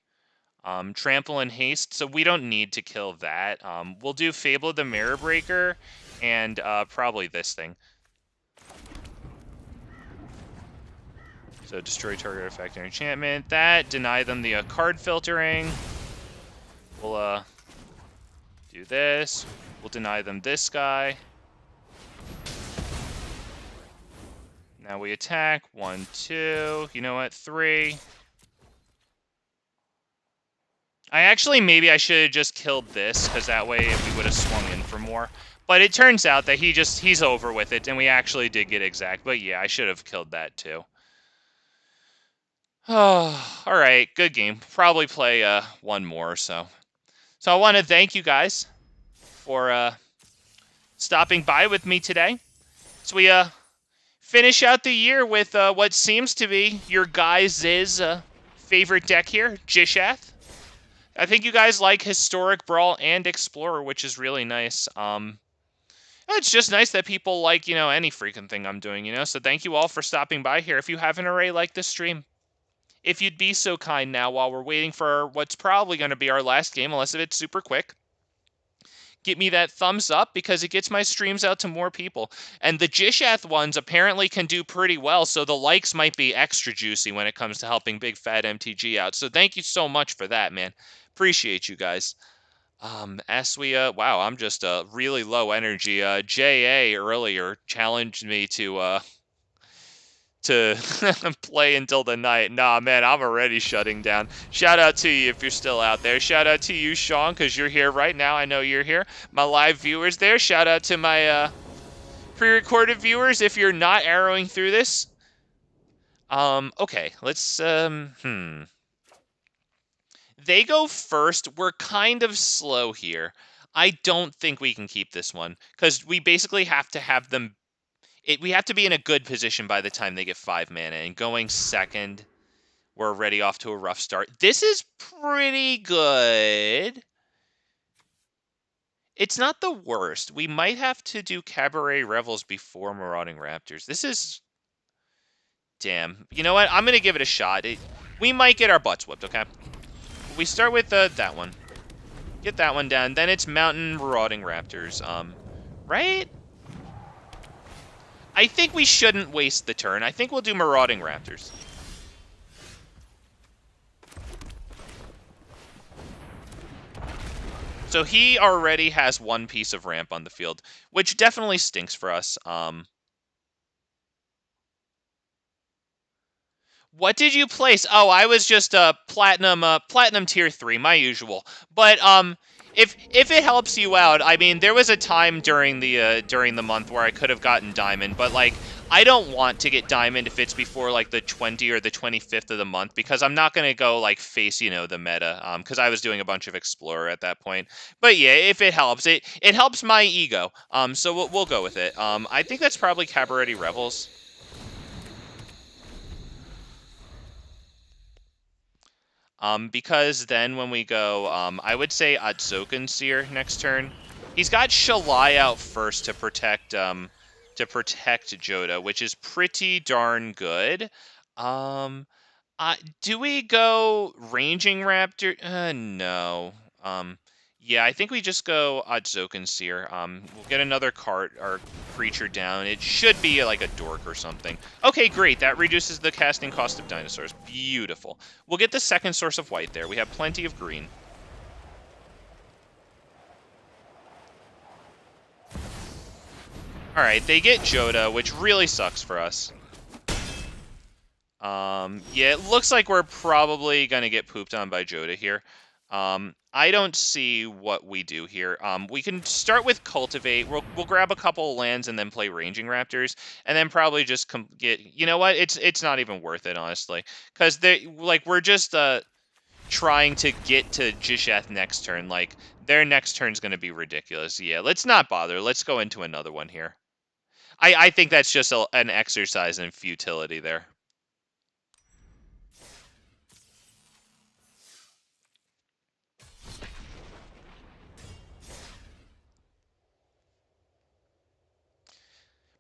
Trample and Haste, so we don't need to kill that. We'll do Fable of the Mirror Breaker and probably this thing. So destroy target effect or enchantment. That, deny them the card filtering. We'll do this. We'll deny them this guy. Now we attack. 1, 2. You know what? 3. Maybe I should have just killed this, because that way we would have swung in for more. But it turns out that he's over with it, and we actually did get exact. But yeah, I should have killed that too. Oh, all right, good game. Probably play one more or so. So I want to thank you guys for stopping by with me today. So we finish out the year with what seems to be your guys' favorite deck here, Gishath. I think you guys like Historic, Brawl, and Explorer, which is really nice. It's just nice that people like, any freaking thing I'm doing, So thank you all for stopping by here. If you haven't already liked this stream, if you'd be so kind now while we're waiting for what's probably going to be our last game, unless it's super quick, get me that thumbs up because it gets my streams out to more people. And the Gishath ones apparently can do pretty well, so the likes might be extra juicy when it comes to helping Big Fat MTG out. So thank you so much for that, man. Appreciate you guys. As we, wow, I'm just really low energy. JA earlier challenged me to play until the night. Nah, man, I'm already shutting down. Shout out to you if you're still out there. Shout out to you, Sean, because you're here right now. I know you're here. My live viewers there. Shout out to my pre-recorded viewers if you're not arrowing through this. Okay, let's, They go first. We're kind of slow here. I don't think we can keep this one, because we basically have to have them we have to be in a good position by the time they get 5 mana, and going second, we're already off to a rough start. This is pretty good. It's not the worst. We might have to do Cabaret Revels before Marauding Raptors. This is... Damn. You know what? I'm going to give it a shot. We might get our butts whipped, okay? We start with that one. Get that one down. Then it's Mountain Marauding Raptors. Right? I think we shouldn't waste the turn. I think we'll do Marauding Raptors. So he already has 1 piece of ramp on the field, which definitely stinks for us. What did you place? Oh, I was just platinum tier 3, my usual. But if it helps you out, I mean, there was a time during the month where I could have gotten diamond, but like I don't want to get diamond if it's before like the 20 or the 25th of the month, because I'm not gonna go like face the meta, because I was doing a bunch of explorer at that point. But yeah, if it helps, it helps my ego. So we'll go with it. I think that's probably Cabaret Revels. Because then when we go, I would say Otzoken Seer next turn. He's got Shalai out first to protect Joda, which is pretty darn good. Do we go Ranging Raptor? No. Yeah, I think we just go Otzoken Seer. We'll get another card or creature down. It should be like a dork or something. Okay, great. That reduces the casting cost of Dinosaurs. Beautiful. We'll get the second source of white there. We have plenty of green. Alright, they get Joda, which really sucks for us. Yeah, it looks like we're probably going to get pooped on by Joda here. I don't see what we do here. We can start with Cultivate. We'll grab a couple of lands and then play Ranging Raptors, and then probably just get... You know what? It's not even worth it, honestly, because we're just trying to get to Gishath next turn. Like, their next turn's going to be ridiculous. Yeah, let's not bother. Let's go into another one here. I think that's just an exercise in futility there.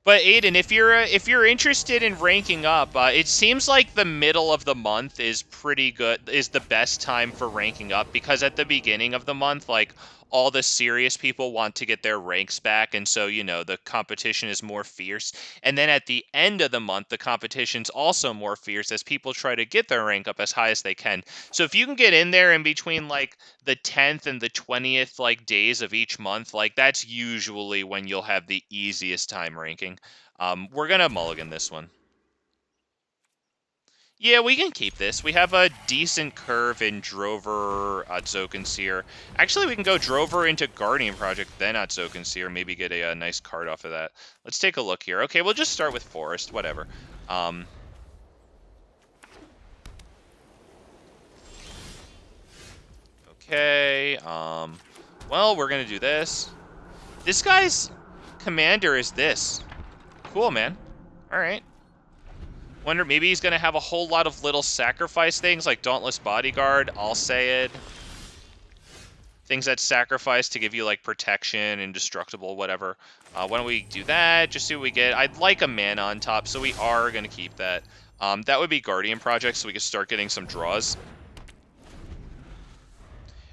But Aiden, if you're interested in ranking up, it seems like the middle of the month is pretty good, is the best time for ranking up, because at the beginning of the month, like, all the serious people want to get their ranks back, and so, you know, the competition is more fierce. And then at the end of the month, the competition's also more fierce as people try to get their rank up as high as they can. So if you can get in there in between, like, the 10th and the 20th, like, days of each month, like, that's usually when you'll have the easiest time ranking. We're gonna mulligan this one. Yeah, we can keep this. We have a decent curve in Drover, Zokenseer. Actually, we can go Drover into Guardian Project, then Zokenseer, maybe get a nice card off of that. Let's take a look here. Okay, we'll just start with Forest, whatever. Okay, well, we're gonna do this. This guy's commander is this. Cool, man. Alright. Wonder, maybe he's going to have a whole lot of little sacrifice things, like Dauntless Bodyguard, I'll say it. Things that sacrifice to give you, like, protection, indestructible, whatever. Why don't we do that, just see what we get. I'd like a mana on top, so we are going to keep that. That would be Guardian Project, so we can start getting some draws.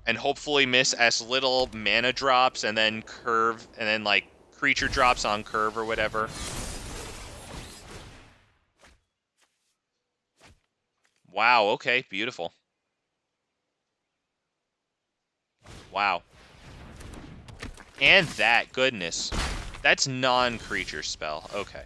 And hopefully miss as little mana drops, and then curve, and then, like, creature drops on curve or whatever. Wow, okay, beautiful. Wow. And that, goodness. That's non-creature spell. Okay.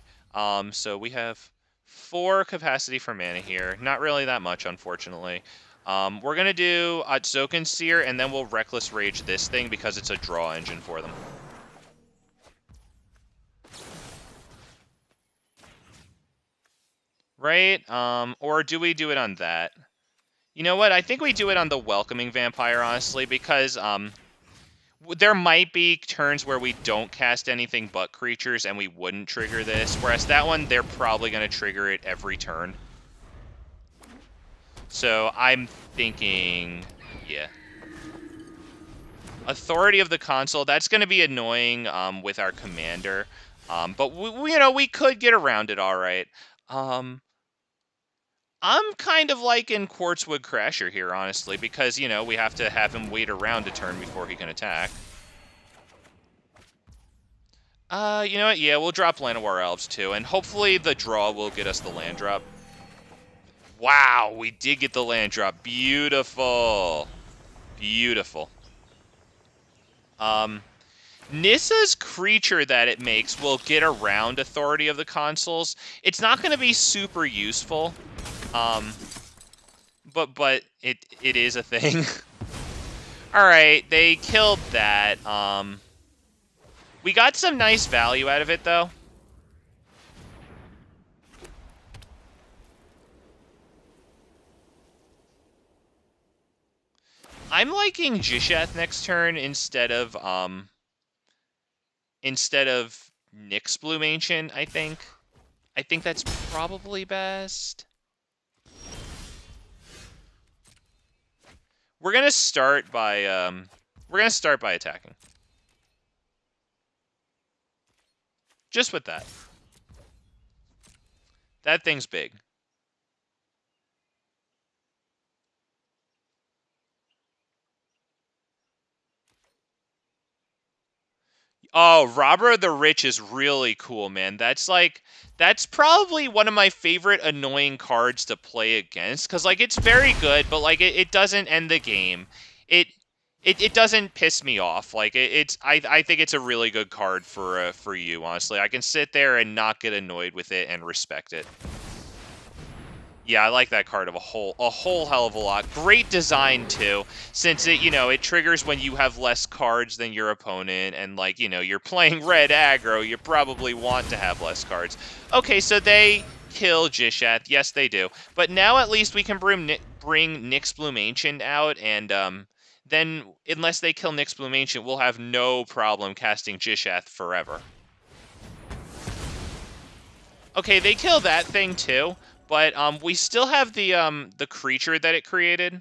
So we have 4 capacity for mana here. Not really that much, unfortunately. We're gonna do Zokenseer, and then we'll Reckless Rage this thing because it's a draw engine for them. Right? Or do we do it on that? You know what? I think we do it on the Welcoming Vampire, honestly, because there might be turns where we don't cast anything but creatures and we wouldn't trigger this, whereas that one, they're probably going to trigger it every turn. So I'm thinking, yeah. Authority of the Console, that's going to be annoying with our commander, but we, you know, we could get around it all right. I'm kind of liking Quartzwood Crasher here, honestly, because, you know, we have to have him wait around a turn before he can attack. You know what? Yeah, we'll drop Llanowar Elves, too, and hopefully the draw will get us the land drop. Wow, we did get the land drop. Beautiful. Beautiful. Nissa's creature that it makes will get around Authority of the Consoles. It's not going to be super useful. But it is a thing. Alright, they killed that. We got some nice value out of it, though. I'm liking Gishath next turn instead of Nyx Bloom Ancient, I think. I think that's probably best. We're gonna start by attacking. Just with that. That thing's big. Oh, Robber of the Rich is really cool, man. That's probably one of my favorite annoying cards to play against, because, like, it's very good, but, like, it doesn't end the game. It doesn't piss me off. Like, I think it's a really good card for you, honestly. I can sit there and not get annoyed with it and respect it. Yeah, I like that card of a whole hell of a lot. Great design, too, since it, you know, it triggers when you have less cards than your opponent, and, like, you know, you're playing red aggro, you probably want to have less cards. Okay, so they kill Gishath. Yes, they do. But now at least we can bring Nyx Bloom Ancient out, and then unless they kill Nyx Bloom Ancient, we'll have no problem casting Gishath forever. Okay, they kill that thing too, but we still have the creature that it created.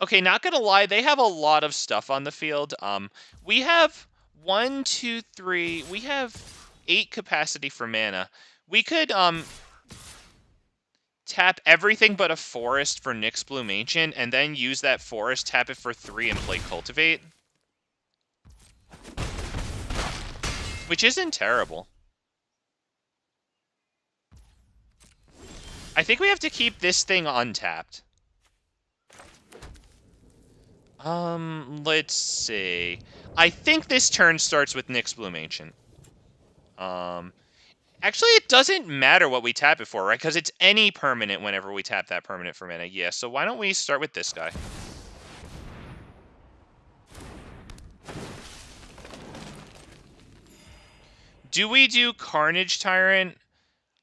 Okay, not gonna lie, they have a lot of stuff on the field. We have 1, 2, 3. We have 8 capacity for mana. We could tap everything but a forest for Nyx Bloom Ancient, and then use that forest, tap it for 3, and play Cultivate. Which isn't terrible. I think we have to keep this thing untapped. Let's see. I think this turn starts with Nyx Bloom Ancient. Actually, it doesn't matter what we tap it for, right? Because it's any permanent whenever we tap that permanent for mana. Yeah, so why don't we start with this guy? Do we do Carnage Tyrant?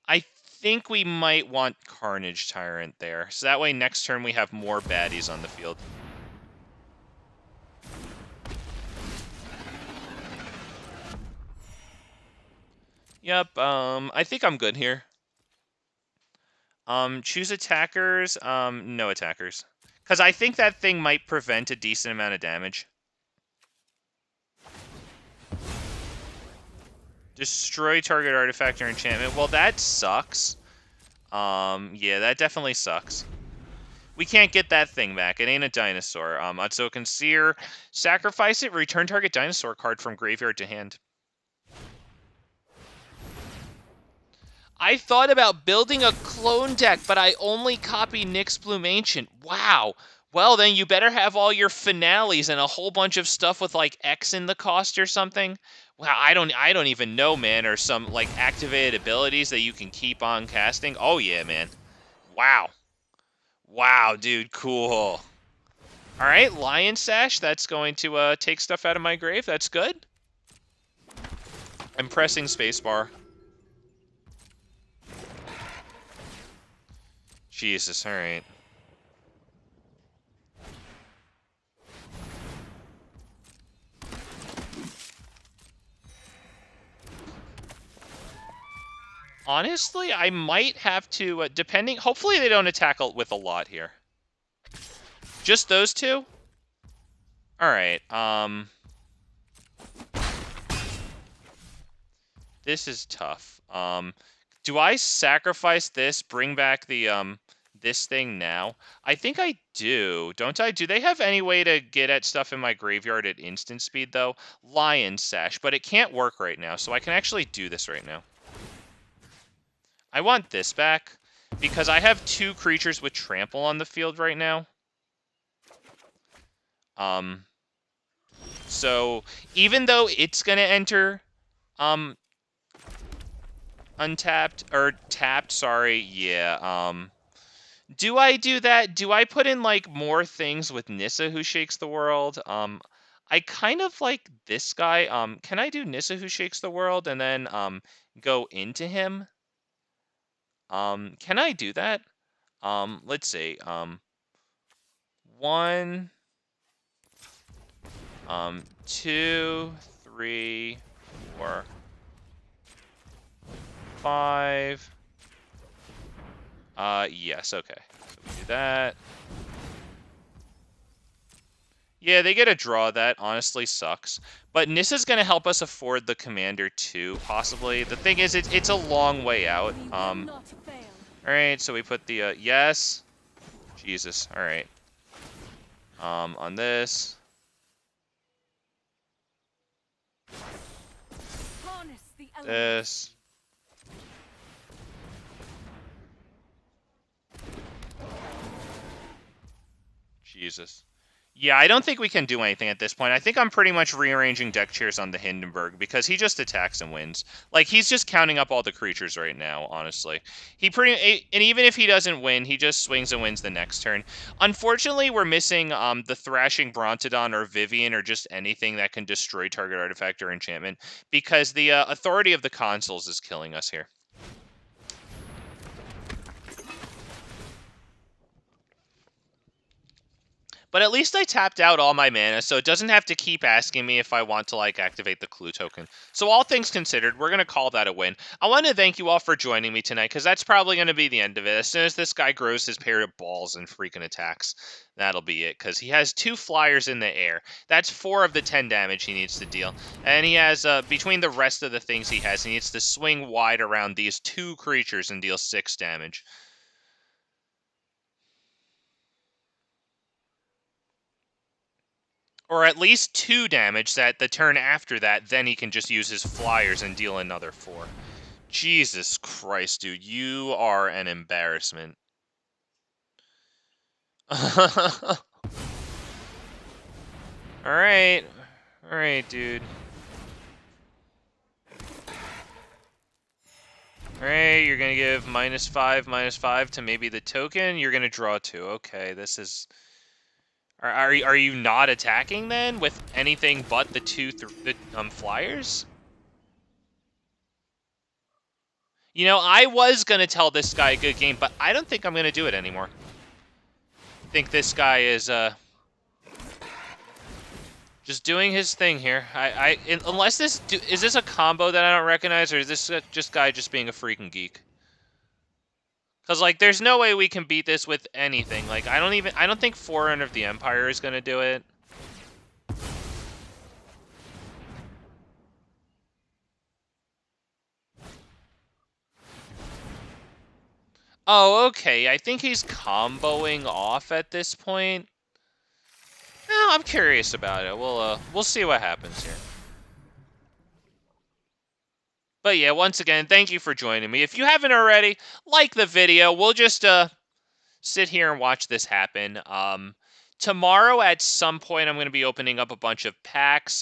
I think we might want Carnage Tyrant there. So that way next turn we have more baddies on the field. Yep, I think I'm good here. Choose attackers, no attackers. Because I think that thing might prevent a decent amount of damage. Destroy target artifact or enchantment. Well, that sucks. Yeah, that definitely sucks. We can't get that thing back. It ain't a dinosaur. Otso Seer, sacrifice it, return target dinosaur card from graveyard to hand. I thought about building a clone deck, but I only copy Nyx Bloom Ancient. Wow. Well, then you better have all your finales and a whole bunch of stuff with like X in the cost or something. Wow, I don't even know, man, or some like activated abilities that you can keep on casting. Oh yeah, man. Wow. Wow, dude, cool. All right, Lion Sash, that's going to take stuff out of my grave. That's good. I'm pressing spacebar. Jesus, all right. Honestly, I might have to, depending... Hopefully they don't attack with a lot here. Just those two? Alright, this is tough. Do I sacrifice this, bring back the, this thing now? I think I do. Don't I? Do they have any way to get at stuff in my graveyard at instant speed, though? Lion Sash, but it can't work right now, so I can actually do this right now. I want this back, because I have 2 creatures with trample on the field right now. So, even though it's gonna enter, untapped, or tapped, sorry, yeah, do I do that? Do I put in, like, more things with Nissa Who Shakes the World? I kind of like this guy. Can I do Nissa Who Shakes the World and then, go into him? Can I do that? Let's see. 1, 2, 3, 4, 5. Yes, okay. So we do that. Yeah, they get a draw. That honestly sucks. But Nissa's going to help us afford the commander too, possibly. The thing is, it's a long way out. Alright, so we put the, yes. Jesus, alright. On this. This. Jesus. Yeah, I don't think we can do anything at this point. I think I'm pretty much rearranging deck chairs on the Hindenburg because he just attacks and wins. Like, he's just counting up all the creatures right now, honestly. And even if he doesn't win, he just swings and wins the next turn. Unfortunately, we're missing the Thrashing Brontodon or Vivian or just anything that can destroy target artifact or enchantment because the authority of the consoles is killing us here. But at least I tapped out all my mana, so it doesn't have to keep asking me if I want to, like, activate the clue token. So all things considered, we're going to call that a win. I want to thank you all for joining me tonight, because that's probably going to be the end of it. As soon as this guy grows his pair of balls and freaking attacks, that'll be it, because he has 2 flyers in the air. That's 4 of the 10 damage he needs to deal. And he has, between the rest of the things he has, he needs to swing wide around these 2 creatures and deal 6 damage. Or at least 2 damage that the turn after that, then he can just use his flyers and deal another 4. Jesus Christ, dude. You are an embarrassment. Alright. Alright, dude. Alright, you're gonna give -5 to maybe the token. You're gonna draw 2. Okay, this is... Are you not attacking then with anything but the 2 flyers? You know, I was gonna tell this guy a good game, but I don't think I'm gonna do it anymore. I think this guy is just doing his thing here. Unless is this a combo that I don't recognize, or is this just guy just being a freaking geek? Because, like, there's no way we can beat this with anything. Like, I don't think Forerunner of the Empire is going to do it. Oh, okay. I think he's comboing off at this point. No, I'm curious about it. We'll see what happens here. But yeah, once again, thank you for joining me. If you haven't already, like the video. We'll just sit here and watch this happen. Tomorrow at some point, I'm going to be opening up a bunch of packs.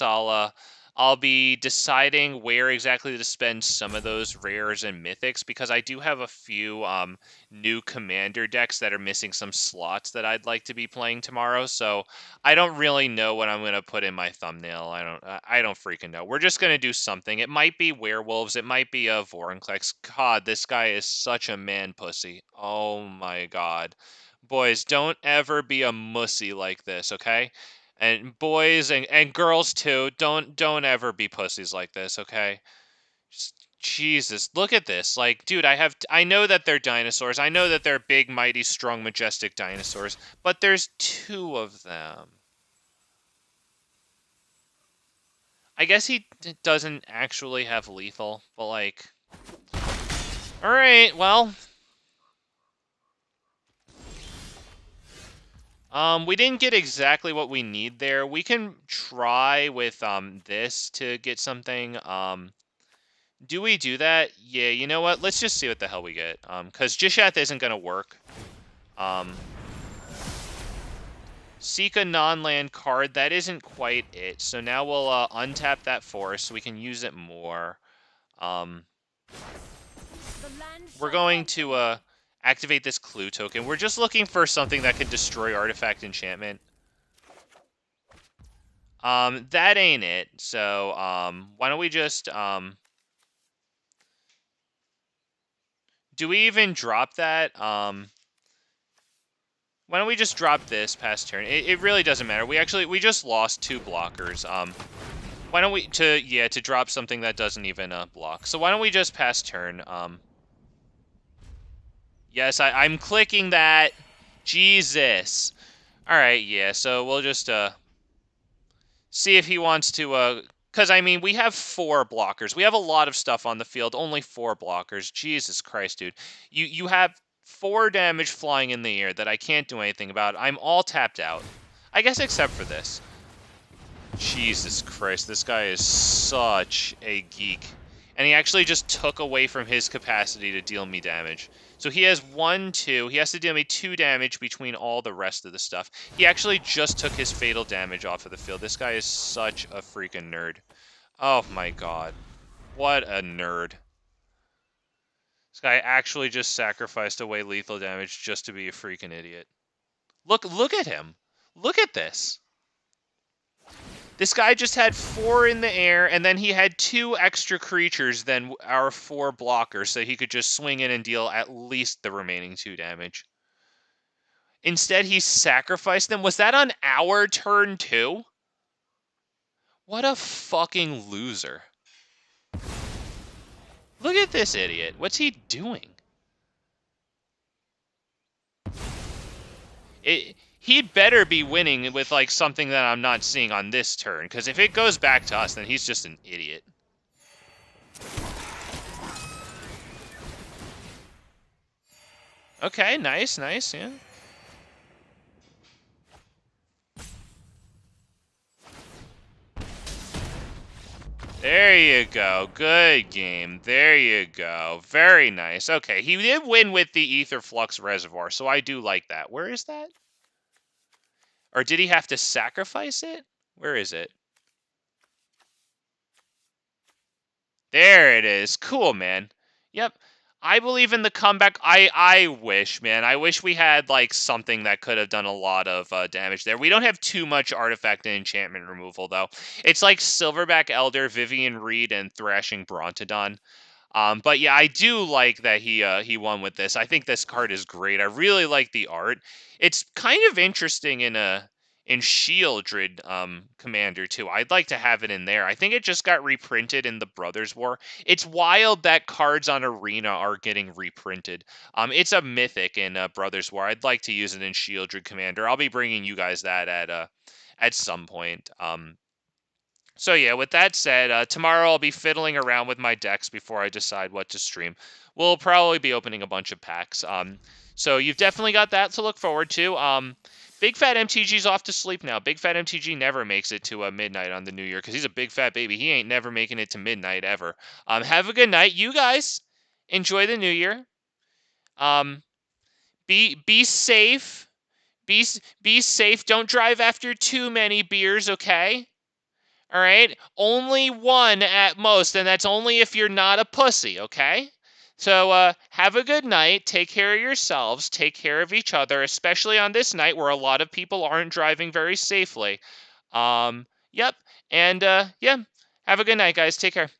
I'll be deciding where exactly to spend some of those rares and mythics because I do have a few new commander decks that are missing some slots that I'd like to be playing tomorrow. So I don't really know what I'm going to put in my thumbnail. I don't freaking know. We're just going to do something. It might be werewolves. It might be a Vorinclex. God, this guy is such a man pussy. Oh my God. Boys, don't ever be a mussy like this, okay? And boys and girls too, don't ever be pussies like this, okay? Jesus, look at this. Like, dude, I know that they're dinosaurs. I know that they're big, mighty, strong, majestic dinosaurs, but there's 2 of them. I guess he doesn't actually have lethal, but like... Alright, well... we didn't get exactly what we need there. We can try with this to get something. Do we do that? Yeah, you know what? Let's just see what the hell we get. Because Gishath isn't gonna work. Seek a non-land card. That isn't quite it. So now we'll untap that forest so we can use it more. We're going to activate this clue token. We're just looking for something that can destroy artifact enchantment. That ain't it. So, why don't we just, do we even drop that? Why don't we just drop this past turn? It really doesn't matter. We just lost 2 blockers. Why don't we, to drop something that doesn't even, block. So why don't we just pass turn, Yes, I'm clicking that. Jesus. Alright, yeah, so we'll just, see if he wants to, because, I mean, we have 4 blockers. We have a lot of stuff on the field, only 4 blockers. Jesus Christ, dude. You have 4 damage flying in the air that I can't do anything about. I'm all tapped out. I guess except for this. Jesus Christ, this guy is such a geek. And he actually just took away from his capacity to deal me damage. So he has 1, 2. He has to deal me 2 damage between all the rest of the stuff. He actually just took his fatal damage off of the field. This guy is such a freaking nerd. Oh my god. What a nerd. This guy actually just sacrificed away lethal damage just to be a freaking idiot. Look at him. Look at this. This guy just had 4 in the air, and then he had 2 extra creatures than our 4 blockers, so he could just swing in and deal at least the remaining 2 damage. Instead, he sacrificed them. Was that on our turn, too? What a fucking loser. Look at this idiot. What's he doing? He'd better be winning with, like, something that I'm not seeing on this turn, because if it goes back to us, then he's just an idiot. Okay, nice, yeah. There you go. Good game. There you go. Very nice. Okay, he did win with the Ether Flux Reservoir, so I do like that. Where is that? Or did he have to sacrifice it? Where is it? There it is. Cool, man. Yep. I believe in the comeback. I wish, man. I wish we had, like, something that could have done a lot of damage there. We don't have too much artifact and enchantment removal, though. It's like Silverback Elder, Vivian Reed, and Thrashing Brontodon. But yeah, I do like that he won with this. I think this card is great. I really like the art. It's kind of interesting in Shieldred Commander too. I'd like to have it in there. I think it just got reprinted in the Brothers War. It's wild that cards on Arena are getting reprinted. It's a mythic in Brothers War. I'd like to use it in Shieldred Commander. I'll be bringing you guys that at some point. So yeah, with that said, tomorrow I'll be fiddling around with my decks before I decide what to stream. We'll probably be opening a bunch of packs. So you've definitely got that to look forward to. Big Fat MTG's off to sleep now. Big Fat MTG never makes it to midnight on the New Year because he's a big fat baby. He ain't never making it to midnight ever. Have a good night. You guys enjoy the New Year. Um, be safe. Be safe. Don't drive after too many beers, okay? All right? Only one at most, and that's only if you're not a pussy, okay? So have a good night. Take care of yourselves. Take care of each other, especially on this night where a lot of people aren't driving very safely. Yep. And yeah, have a good night, guys. Take care.